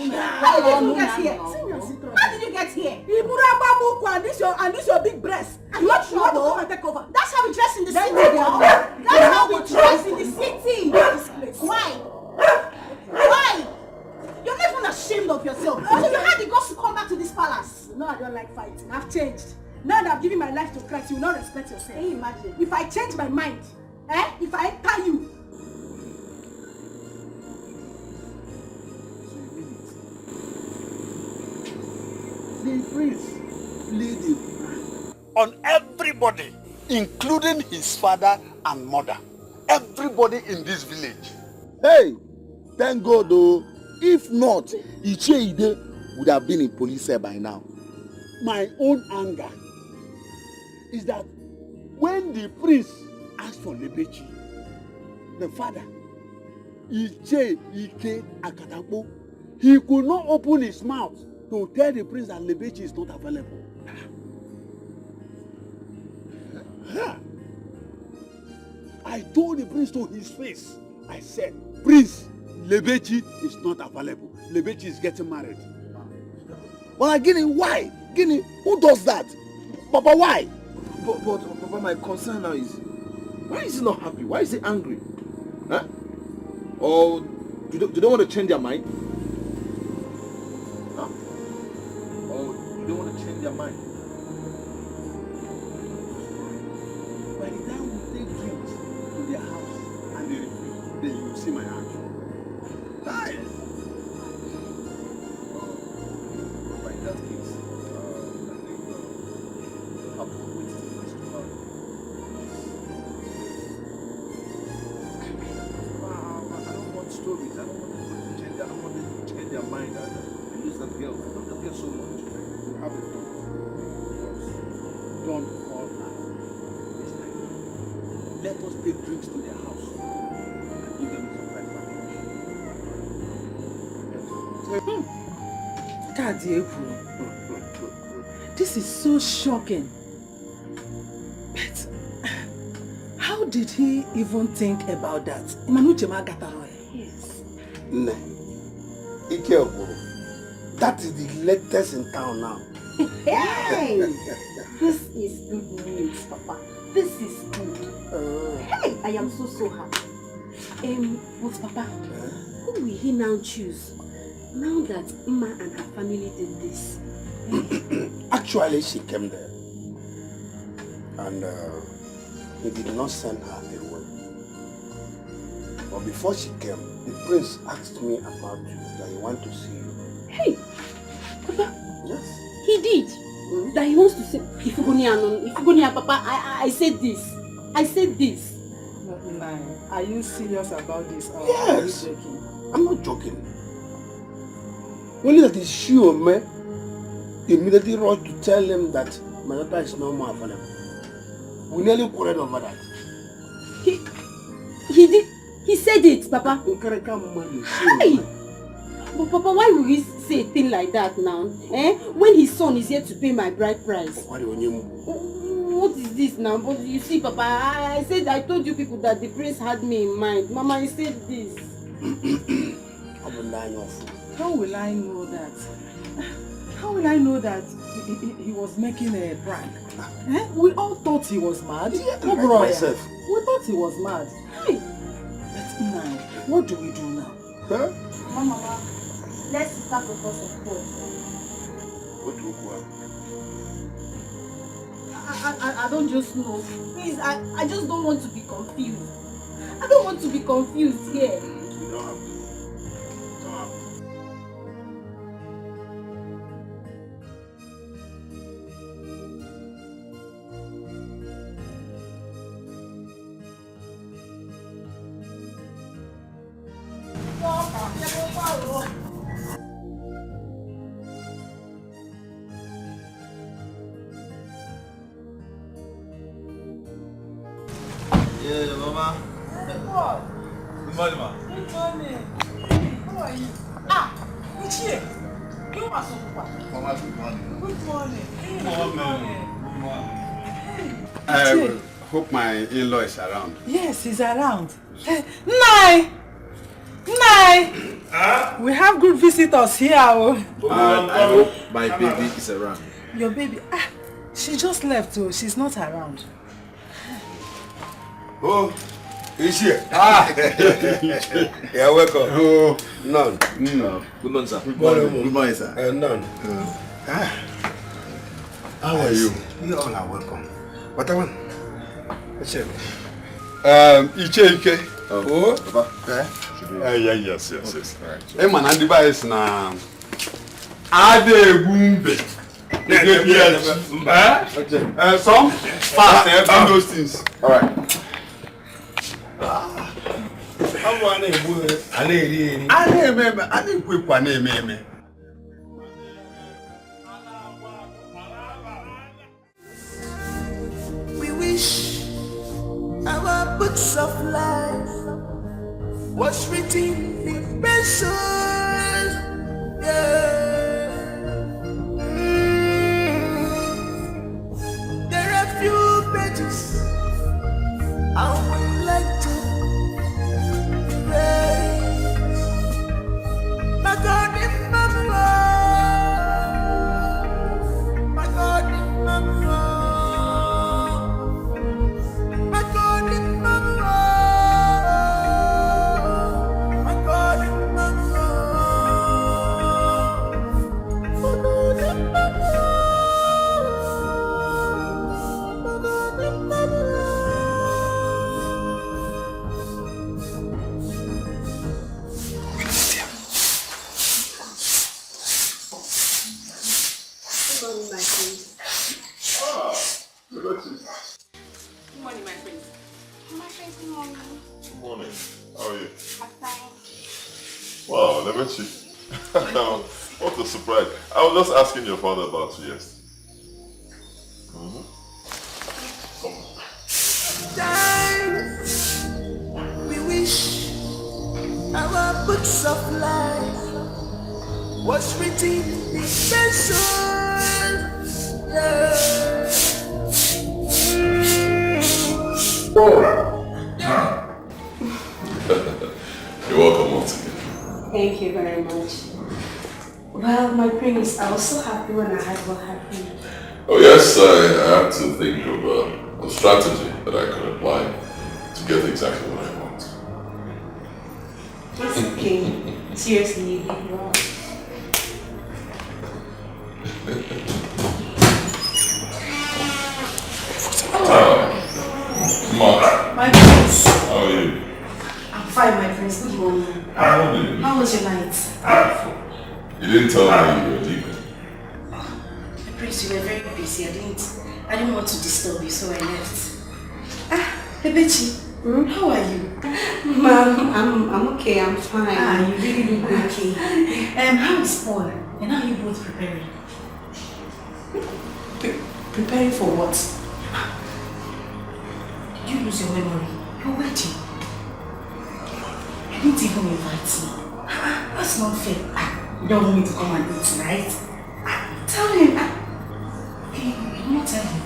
did you get here? How did you get here? And this your big breast. You want to come and take over? That's how we dress in the city. That's how we dress in the city. Why? Why? You're not even ashamed of yourself. So you had the guts to come back to this palace. No, I don't like fighting. I've changed. Now that I've given my life to Christ, you will not respect yourself. Can you imagine? If I change my mind, if I enter you. The prince laid a plan on everybody, including his father and mother. Everybody in this village. Hey, thank God though. If not, Ichie Ide would have been in police cell by now. My own anger is that when the prince asked for Lebechi, the father, Ichie Ike Akatakpo, he could not open his mouth to tell the prince that Lebechi is not available. I told the prince to his face, I said, Prince, Lebechi is not available. Lebechi is getting married. But Guinea, why? Guinea, who does that? Papa, why? But Papa, my concern now is, why is he not happy? Why is he angry? Huh? Or do they want to change their mind? Huh? Or do they want to change their mind? By the time we take drinks to their house and they refuse, then you see my action. Hi. But in that case, I think we'll have to wait till the rest of I don't want stories. I don't want them to change. I don't want them to change their mind. I lose that girl. I love that girl so much. You have a thought. Don't call her this time. Let us take drinks to their house and give them a surprise Daddy, this is so shocking. But how did he even think about that? Yes. Ne, Ike Okoro, that is the latest in town now. Hey! This is good news, Papa. This is good. Hey! I am so happy. But Papa, who will he now choose? Now that Mma and her family did this. Actually, she came there. And he did not send her away. But before she came, the prince asked me about you, that he wants to see you. Hey! Papa! Yes. He did? That he wants to say, Ifugonia, Papa, I said this. I said this. Are you serious about this? Or Yes. Are you joking? I'm not joking. Only that is she or me immediately rushed to tell him that my daughter is no more available. We nearly quarreled over that. He did. He said it, Papa. Hey! But Papa, why would he say a thing like that now? When his son is here to pay my bride price. What is this now? But you see, Papa, I said, I told you people that the prince had me in mind. Mama, he said this. How will I know that? How will I know that he was making a prank? We all thought he was mad. Oh, brother. Myself. We thought he was mad. Hey. But now, what do we do now? Huh? Mama, let's start the course of God. What do we do? I don't just know. Please, I just don't want to be confused. I don't want to be confused here. You don't have to. What? Good morning, ma. Good morning. How are you? Uche. You are so good. Mama, good morning. Good morning. Good morning. Hey, I hope my in-law is around. yes, he's around. Nai! We have good visitors here. I hope my baby is around. Your baby? She just left, so she's not around. Oh, is here? You're welcome. Oh, none. Good morning, sir. Good morning. Good morning, sir. None. How are you? You all are welcome. What I want? Iche. Oh, Papa. yes. Hey, man, and device na. Ade Bumbe. Some fast and those things. All right. We wish our books of life was written in pencil. Yeah. There are few pages I would like to erase. My God, remember. My God, remember. My God, remember. My God, remember. My God, remember. Good morning, my friend. My friend, good morning. Good morning. How are you? I'm fine. Wow, Edochie. What a surprise. I was just asking your father about you yesterday. Come on. Time we wish our books of life was written in pencil. Yeah. You're welcome once again. Thank you very much. Well, my prince, I was so happy when I heard what happened. Oh yes, I had to think of a strategy that I could apply to get exactly what I want. It's okay. Seriously, you did well. Mark, My prince. how are you? I'm fine, my prince. Good morning. How are you? How was your night? You didn't tell me you were deep. My prince, you were very busy. I didn't want to disturb you, so I left. Edochie, how are you? Mom, I'm okay, I'm fine. You really look okay. How is Paul? And how are you both preparing? Preparing for what? Did you lose your memory? Your wedding? You didn't even invite me. That's not fair. You don't want me to come and eat, right? Tell him. Okay, you not tell him.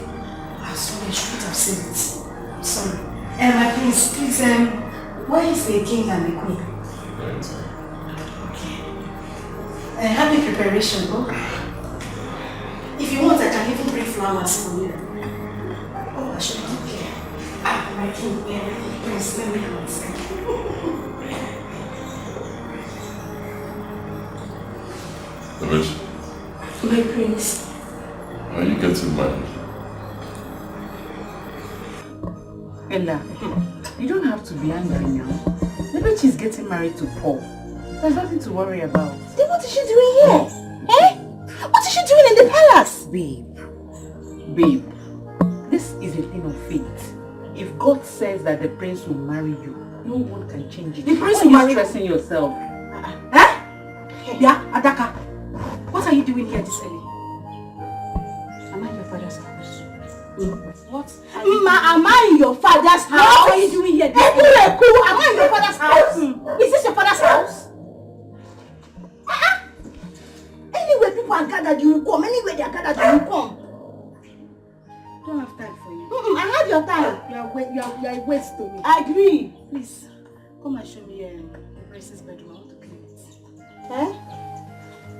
Sorry, I shouldn't have said it. Sorry. My prince, please, where is the king and the queen? Okay. Happy preparation, oh? If you want, I can even bring flowers for you. Oh, I should not care. My king, please, let me go inside. Edochie, My prince. are you getting married? Ella, you don't have to be angry now. Maybe she's getting married to Paul. There's nothing to worry about. Then what is she doing here? What is she doing in the palace? Babe, this is a thing of fate. If God says that the prince will marry you, no one can change it. The prince Why will are you marry stressing yourself? Yeah, Adaka. What are you doing here this early? Am I your father's house? What? Ma, am I in your father's house? What are you doing here? Am I in your father's house? Is this your father's house? Anyway, people are gathered, you will come. Anyway, they are gathered, you will come. I don't have time for you. I have your time. You are a waste to me. I agree. Please, come and show me Grace's bedroom. I want to clean it. Eh?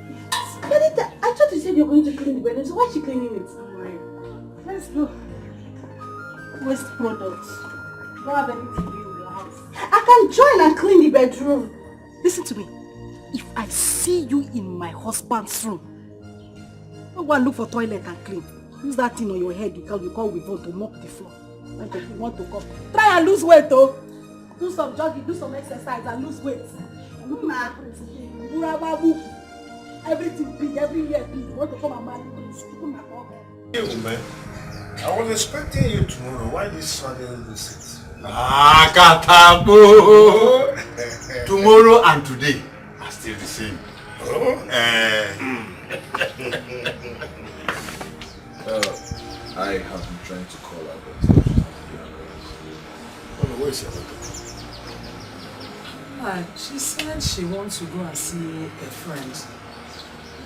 Yes. I thought you said you were going to clean the bedroom, so why is she cleaning it? Don't worry. Let's go. Waste products. Don't have anything to do with your house. I can join and clean the bedroom. Listen to me. If I see you in my husband's room, don't go and look for toilet and clean. Use that thing on your head you call with to mop the floor. Like if you want to come. Try and lose weight, though. Do some jogging, do some exercise and lose weight. Everything big, everywhere big. You want to come and marry me? Hey, man. I was expecting you tomorrow. Why this sudden visit? Katapo! Tomorrow and today are still the same. I have been trying to call her, but where is she? She said she wants to go and see a friend.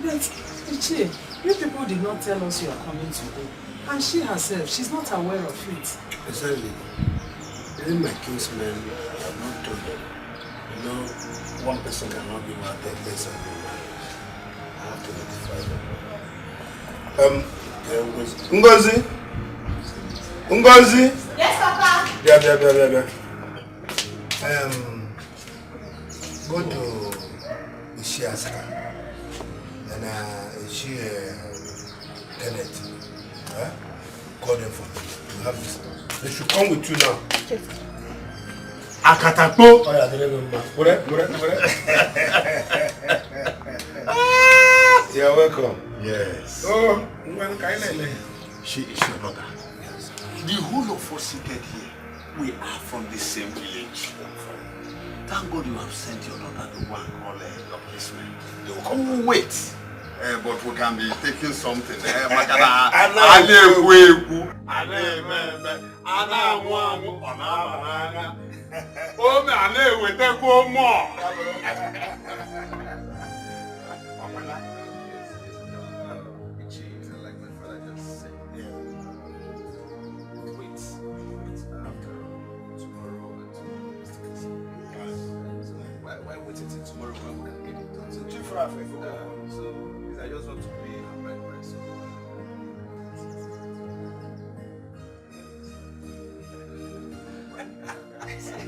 But, Ichi, you people did not tell us you are coming today. And she herself, she's not aware of it. Exactly. Even my kinsmen have not told them. You know, one person cannot be mad, 10 days and be mad. I have to notify them. Ngozi? Ngozi? Yes, Papa. Yeah. Go to Ishiaska. And Ishi Kenneth. Call them for me. You have this. They should come with you now. Akatapo! Oh yeah, they remember. You're welcome. Yes. Oh, she is your daughter. The whole of us seated here, we are from the same village. Thank God you have sent your daughter to go and call a policeman. They will come. Wait. But we can be taking something. Why wait until tomorrow when we can get it done? So I just want to pay a right price.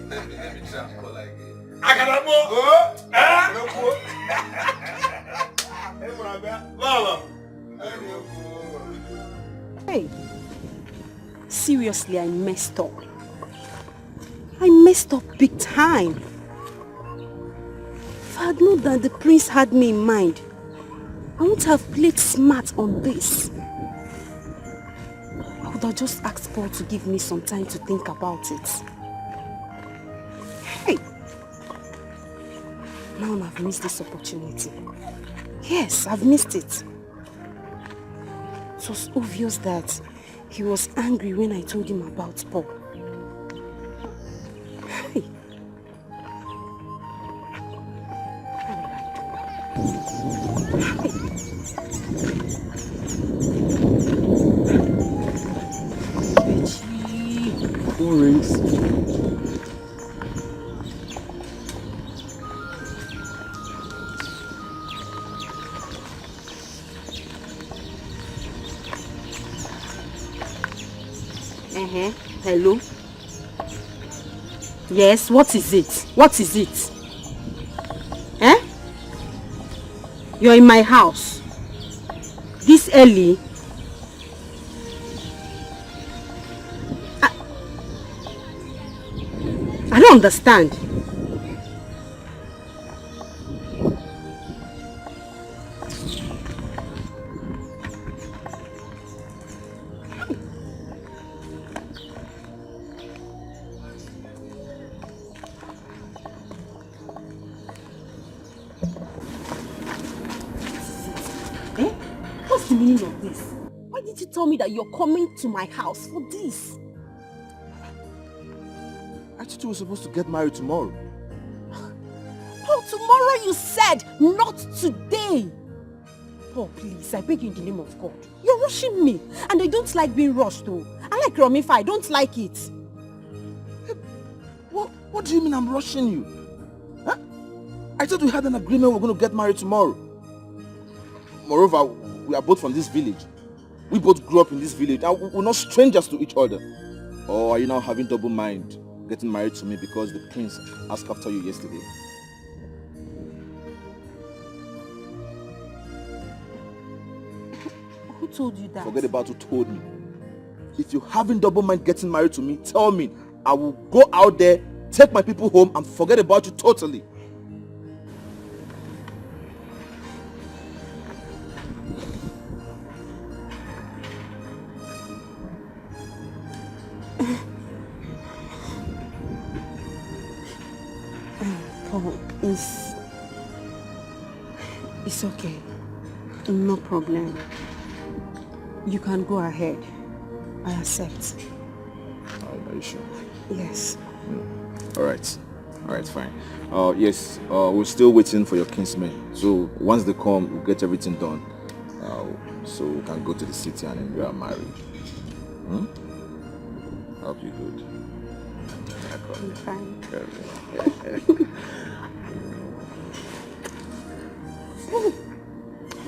Let me try and call again. Hey, seriously, I messed up. I messed up big time. If I had known that the prince had me in mind, I wouldn't have played smart on this. I would have just asked Paul to give me some time to think about it. Hey! Now I've missed this opportunity. Yes, I've missed it. It was obvious that he was angry when I told him about Paul. Hey! Who rings? Hello? Yes, what is it? What is it? Eh? You're in my house. This early? I don't understand. What's the meaning of this? Why did you tell me that you're coming to my house for this? thought you were supposed to get married tomorrow. Paul, tomorrow you said, not today. Paul, please, I beg you in the name of God. You're rushing me. And I don't like being rushed, though. I like Romifa, I don't like it. What do you mean I'm rushing you? Huh? I thought we had an agreement we're going to get married tomorrow. Moreover, we are both from this village. We both grew up in this village and we're not strangers to each other. Or are you now having double mind getting married to me because the prince asked after you yesterday? Who told you that? Forget about who told me. If you're having double mind getting married to me, tell me. I will go out there, take my people home and forget about you totally. Paul, it's okay. No problem. You can go ahead. I accept. Are you sure? Yes. Alright, fine. Yes, we're still waiting for your kinsmen. So once they come, we'll get everything done. So we can go to the city and enjoy our marriage. Hope you good. I'm fine.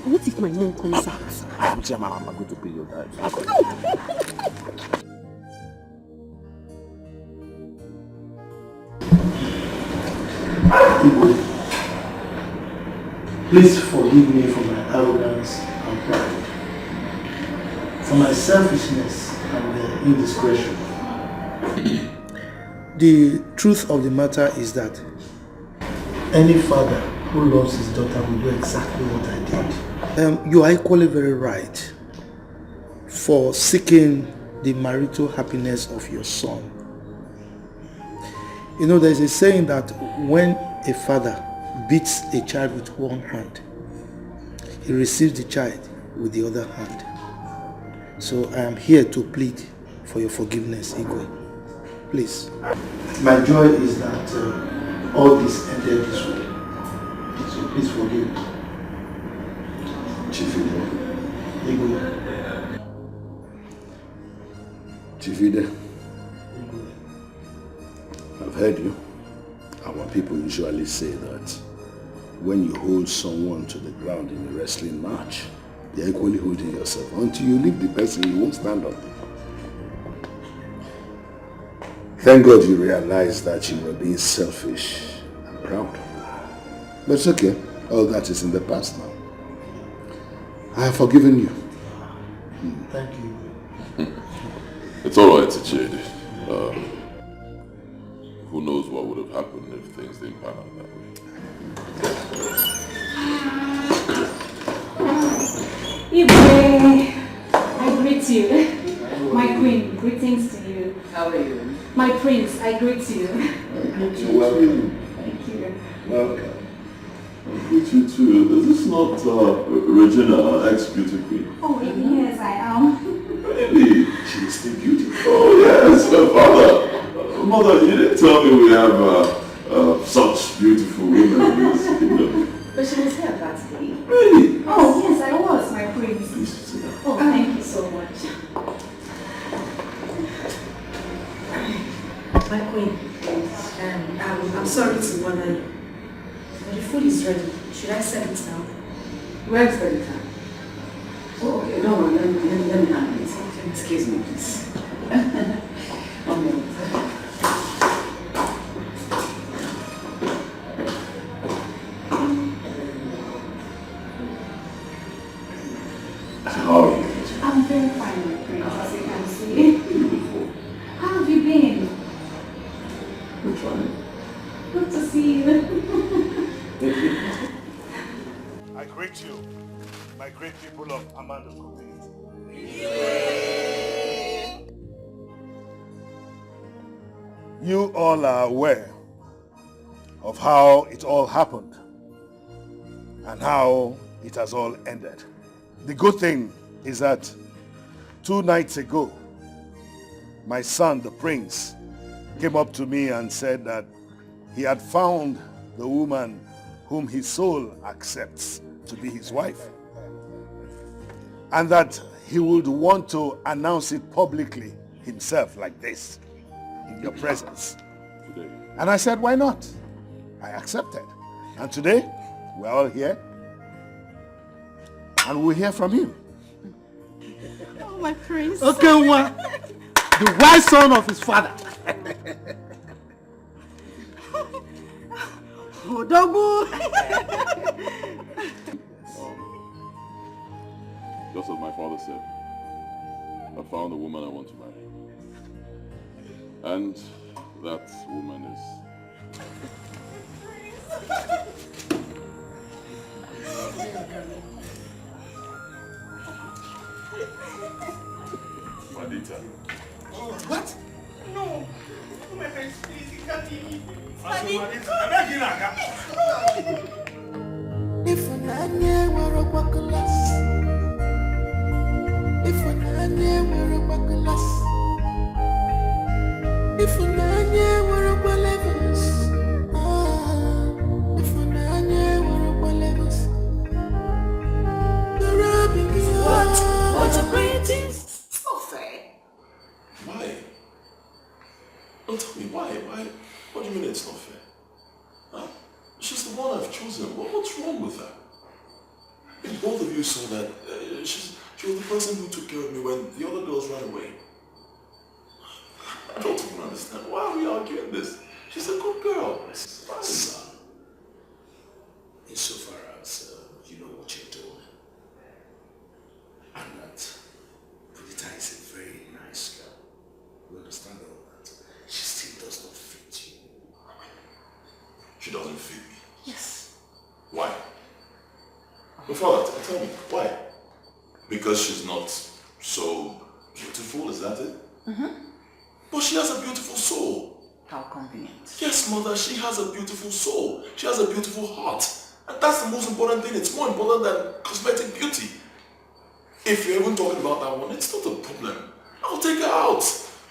What if my mom comes out? I'm going to pay your dad. Please forgive me for my arrogance and pride, for my selfishness and indiscretion. The truth of the matter is that any father who loves his daughter will do exactly what I did. You are equally very right for seeking the marital happiness of your son. You know, there's a saying that when a father beats a child with one hand, he receives the child with the other hand. So I am here to plead for your forgiveness, Igwe. Please. My joy is that all this ended this way. So please forgive me. Chief Ide. Igwe. Chief Ide. I've heard you. Our people usually say that when you hold someone to the ground in a wrestling match, you're equally holding yourself. Until you leave the person, you won't stand up. Thank God you realized that you were being selfish and proud. But it's okay. All that is in the past now. I have forgiven you. Thank you. It's all right, Chidi. Who knows what would have happened if things didn't pan out that way. Ibe, I greet you. My queen, greetings to you. How are you? My prince, I greet you. You're welcome. Thank you. Welcome. I greet you too. Is this not Regina, ex-beauty queen? Oh, yes, I am. Really? She is still beautiful. Oh yes, her father. Mother, you didn't tell me we have such beautiful women in this kingdom. But she was here that day. Really? Oh, yes, I was, my prince. Oh, thank you so much. My queen, I'm sorry to bother you, but the food is ready. Should I serve it now? Where is the time? Oh, okay, no, let me handle it. Excuse me, please. One minute. How are you? I'm very fine, my prince, as you can see. Beautiful. How have you been? I'm fine. Good to see you. I greet you, my great people of Amanda community. You all are aware of how it all happened and how it has all ended. The good thing is that 2 nights ago, my son, the prince, came up to me and said that he had found the woman whom his soul accepts to be his wife, and that he would want to announce it publicly himself like this, in your presence. Today. And I said, why not? I accepted. And today, we're all here, and we'll hear from him. Oh, my prince. Okay, the wise son of his father. Just as my father said, I found the woman I want to marry. And that woman is... Madita. What? No. Oh, my friends, please, you can't leave me. If an were a bucklas, if an were a bucklas, if an were a ballevins, if an were a ballevins, the rubbing is what a great so fair. Why? Don't tell me why. What do you mean it's not fair? Huh? She's the one I've chosen. What's wrong with her? If both of you saw that, she was the person who took care of me when the other girls ran away. I don't even understand. Why are we arguing this? She's a good girl. It's fine. Son, insofar as you know what you're doing, and that Pudita is a very nice girl. You understand all that? She still does not fit you. She doesn't fit me. Yes. Why? My father, tell me, why? Because she's not so beautiful, is that it? Mm-hmm. But she has a beautiful soul. How convenient. Yes, mother, she has a beautiful soul. She has a beautiful heart. And that's the most important thing. It's more important than cosmetic beauty. If you're even talking about that one, it's not a problem. I'll take her out.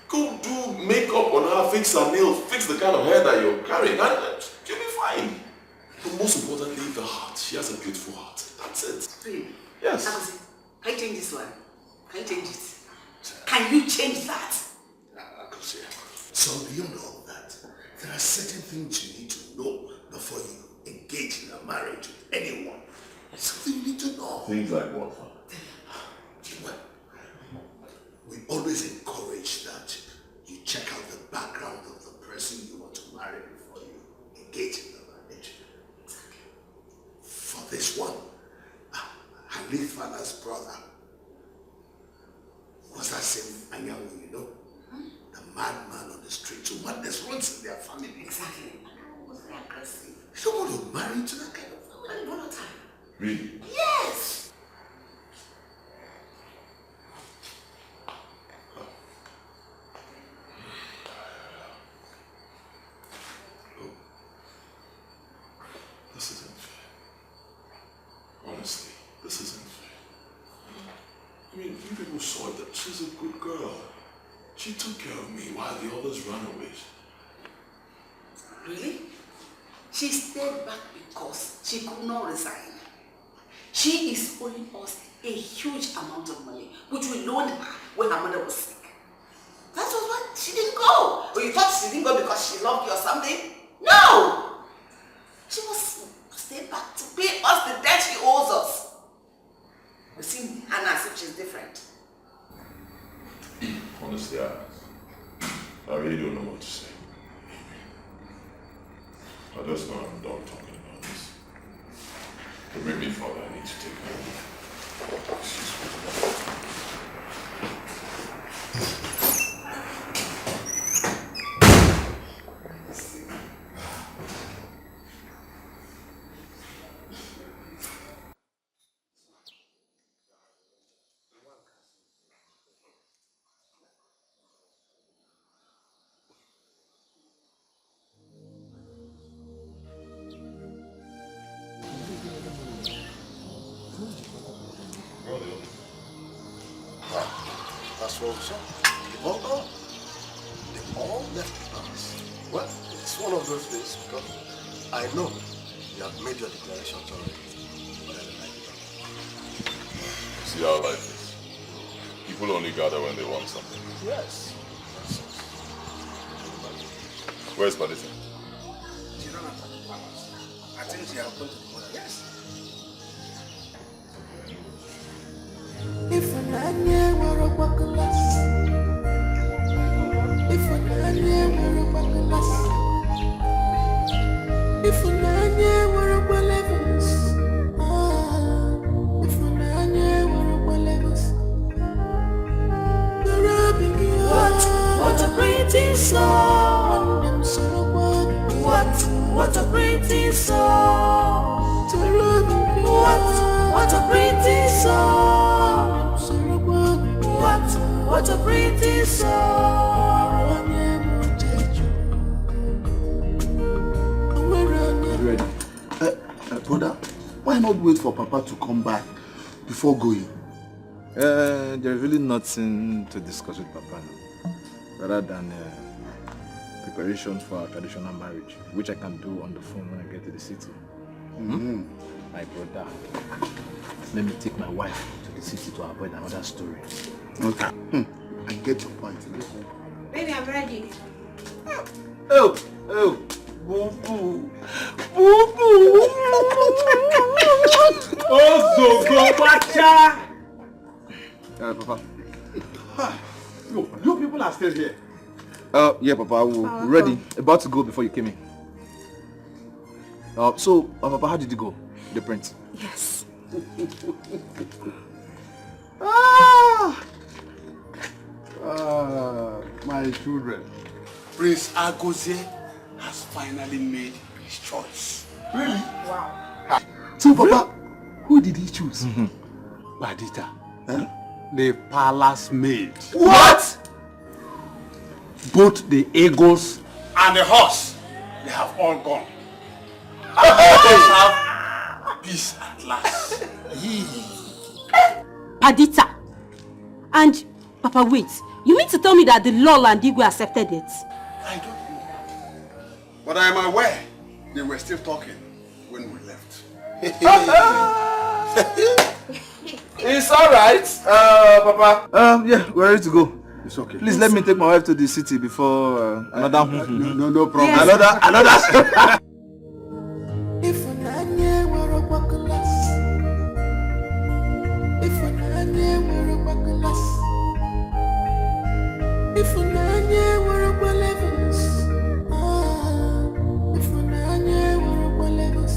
Go do makeup on her, fix her nails, fix the kind of hair that you're carrying, and you'll be fine. But most importantly, the heart. She has a beautiful heart. That's it. Really? Yes. Can you change this one? Can you change it? Can you change that? So beyond all that, there are certain things you need to know before you engage in a marriage with anyone. Something you need to know. Things like what, Father? Well, we always encourage that you check out the background of the person you want to marry before you engage in the marriage. For this one, her late father's brother was that same Anyanwu, you know? The madman on the street who madness runs in their family. Exactly. Anyanwu was very aggressive. You don't want to marry into that kind of family? Volatile. Really? Yes! This isn't fair. Honestly, this isn't fair. I mean, you people saw that she's a good girl. She took care of me while the others ran away. Really? She stayed back because she could not resign. She is owing us a huge amount of money, which we loaned her when her mother was sick. That was why she didn't go. Or you thought she didn't go because she loved you or something? No! She must stay back to pay us the debt she owes us. You see Hannah as if she's different. Honestly, I really don't know what to say. I just know I'm done talking about this. But maybe, Father, I need to take her. Excuse me. That's what we saw. They all gone. They all left us. all of those things because I know you have made your declarations already. See how life is. People only gather when they want something. Yes. Where's Padita? She don't have to balance. I think she has gone to the mother. Yes. If I were a bucklas, if I were a bucklas, if I were a bucklas, if I were a bucklas, the rubbing you. What a pretty song. What a pretty song. What a pretty song. What a pretty song. Ready? Brother, why not wait for Papa to come back before going? There's really nothing to discuss with Papa now, rather than preparations for our traditional marriage, which I can do on the phone when I get to the city. Mm-hmm. My brother, let me take my wife to the city to avoid another story. Okay. I get your point. Baby, I'm ready. Oh, boo boo, boo boo. Oh, go watcha. Papa. You people are still here. Yeah, Papa. We're ready. About to go before you came in. So, Papa, how did you go? The print? Yes. My children. Prince Agozie has finally made his choice. Really? Wow. So, Papa, who did he choose? Padita, the palace maid. What? Both the eagles and the horse, they have all gone. Let's have peace at last. Padita. And, Papa, wait. You mean to tell me that the Lol and Igwe accepted it? I don't know. But I am aware they were still talking when we left. It's alright, Papa. Yeah, we're ready to go. It's okay. Please let me take my wife to the city before another. No problem. Yes. Another. If I were a bucklas, if I were a bucklas, if I were a bucklas, if I were a bucklas,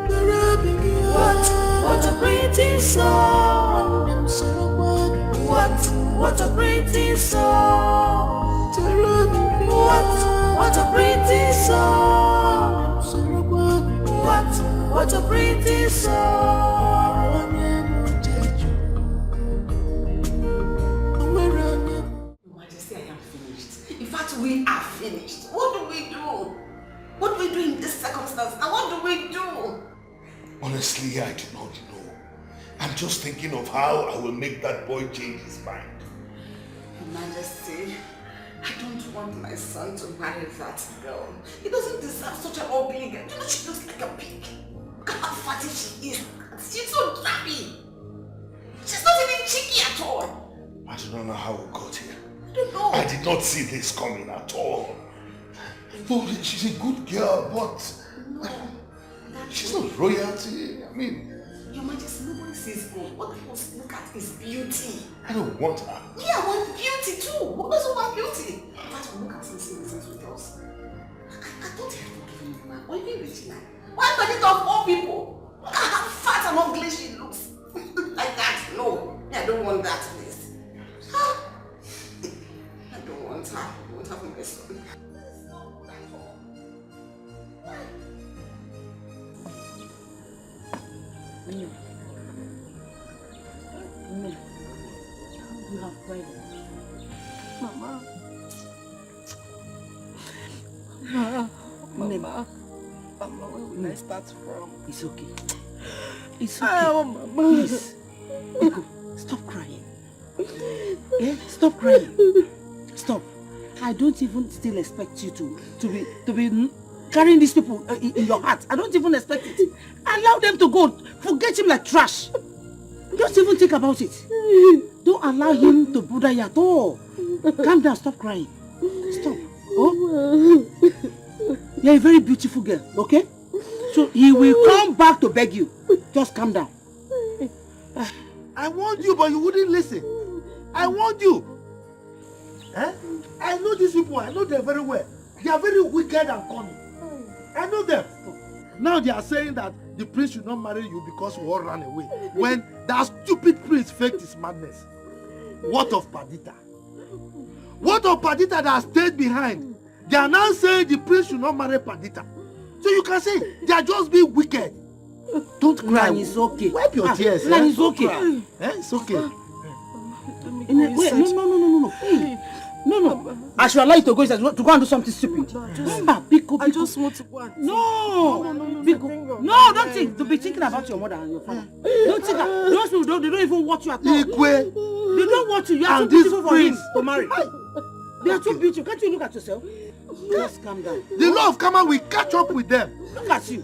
the rubbing you. What a pretty song. What a pretty song. What a pretty song. What a pretty song. Your Majesty, I am finished. In fact, we are finished. What do we do? What do we do in this circumstance? And what do we do? Honestly, I do not know. I'm just thinking of how I will make that boy change his mind. Your Majesty, I don't want my son to marry that girl. He doesn't deserve such an ugly girl. You know, she looks like a pig. Look at how fatty she is. She's so drabby. She's not even cheeky at all. I do not know how we got here. I don't know. I did not see this coming at all. Oh, she's a good girl, but she's not royalty. I mean, Your Majesty, nobody sees gold. What people look at is beauty. I don't want her. Me, I want beauty too. Who doesn't want beauty? But look at things with us. I don't have to give you man. Why are you Regina? Why are you of all people? Look at how fat and ugly she looks. Like that. No. I don't want that, please. I don't want her. I want her for my son. You have cried. Mama. Mama, where will I start from? It's okay. It's okay. Oh, Mama. Please. Ego, stop crying. Yeah? Stop crying. Stop. I don't even still expect you to be carrying these people in your heart. I don't even expect it. Allow them to go. Forget him like trash. Don't even think about it. Don't allow him to bother you at all. Calm down, stop crying. Stop. Oh? You're a very beautiful girl, okay? So he will come back to beg you. Just calm down. I warned you, but you wouldn't listen. I warned you. Eh? I know these people. I know them very well. They are very wicked and cunning. I know them. Now they are saying that the prince should not marry you because we all ran away. When that stupid prince faked his madness. What of Perdita? What of Perdita that stayed behind? They are now saying the prince should not marry Perdita. So you can say they are just being wicked. Don't cry. It's okay. Wipe your tears. It's okay. It's okay. Wait, no. Hey. No. I should allow you to go and do something stupid. I just want to go and No, don't think. To be thinking about your mother and your father. Don't think that. Those people they don't even want you at all. They don't want you. You are too beautiful for him to marry. They are too beautiful. Can't you look at yourself? Just calm down. The law of karma will catch up with them. Look at you.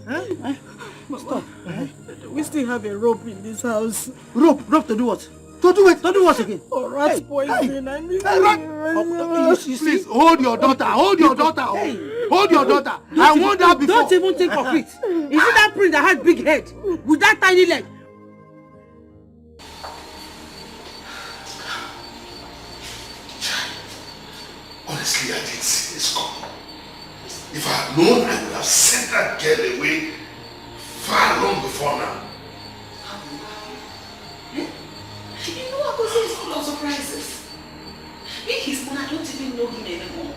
Stop. We still have a rope in this house. Rope to do what? To do what again? Oh, rat poison. I need Please, hold your daughter. Hold your daughter. Hold your daughter. I warned her before. Don't even think of it. Is it that prince that had big head with that tiny leg? Honestly, I didn't see this coming. If I had known, I would have sent that girl away far long before now. You know what Jose is full of surprises. Me, his mother, I don't even know him anymore.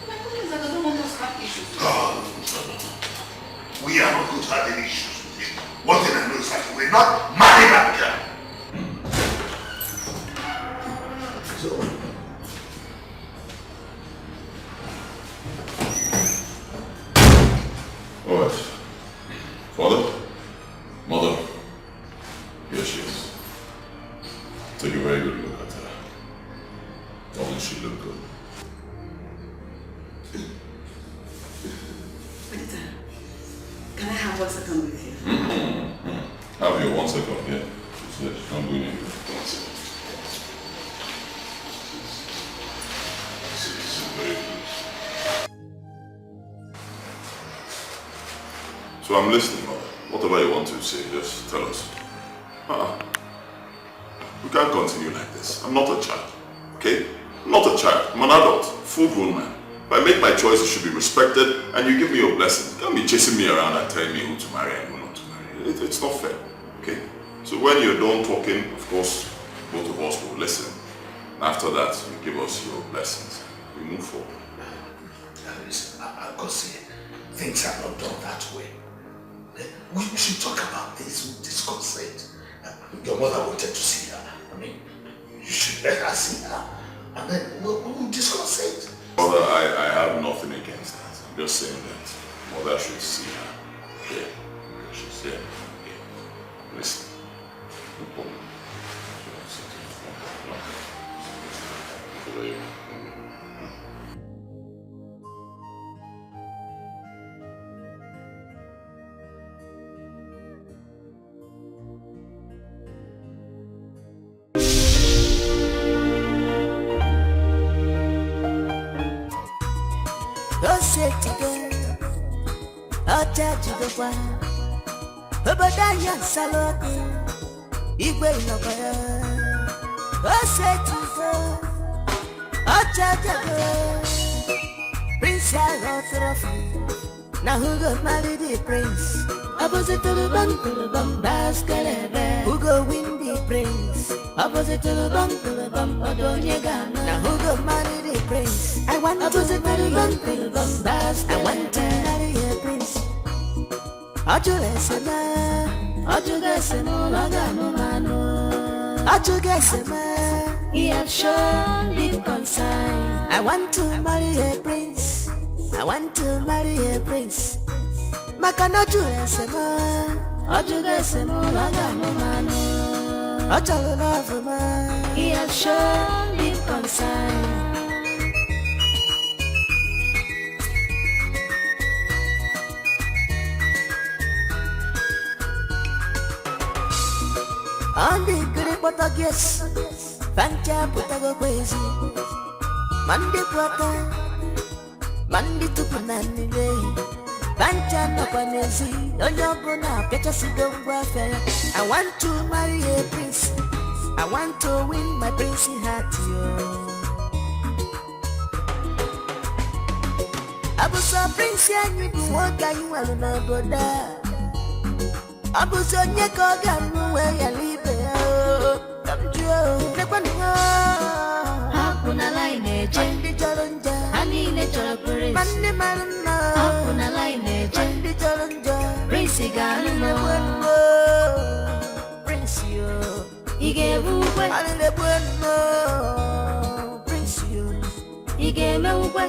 My problem is that I don't want us to have issues. No. We are not going to have any issues with him. One thing I know is that we will not marry that girl. So, alright. Father? Mother? Here she is. Take a very good look at her. Doesn't she look good? Can I have 1 second with you? Have your 1 second, yeah. She said she's not going anywhere. So I'm listening, mother. Whatever you want to say, just tell us. We can't continue like this. I'm not a child, okay? I'm not a child. I'm an adult, full-grown man. If I make my choice, it should be respected, and you give me your blessing. You can't be chasing me around and telling me who to marry and who not to marry. It's not fair, okay? So when you're done talking, of course, both of us will listen. After that, you give us your blessings. We move forward. Listen, Agosi, things are not done that way. We should talk about this with this consent. Your mother wanted to see her. I mean, you should let her see her. And then we'll discuss it. Mother, I have nothing against that. I'm just saying that mother should see her. Yeah. She's here. Yeah. Listen. No problem. Obadanya Saloti, Igwe Nobaya, Osetizo, Ochajago, Prince Trophy. Now who got married the prince? Opposite to the bum, Escalating. Who go win the prince? Opposite to the bum, Odonyega. Now who got married the prince? I want opposite to the bum, I want to marry a prince. Ajugesema, he has shown deep concern. I want to marry a prince. I want to marry a prince. Makana ajugesema, he has shown deep concern. On the good but I guess Fancha put a go crazy Monday quarter Monday to Panani day Fancha no panesi No yobuna Pecha sidon guafe I want to marry a prince I want to win my princey heart yo Abuso prince ya nyibu Woga you aluna boda Abuso nyeko ganu we ya libe Kamjo Nekwani Hakuna line eje Mandi joronja Hanine joro prince Mandi maruna Hakuna line eje Mandi joronja Prince ganu Prince yo Ige buwe Alile bueno Prince yo Ige me uwe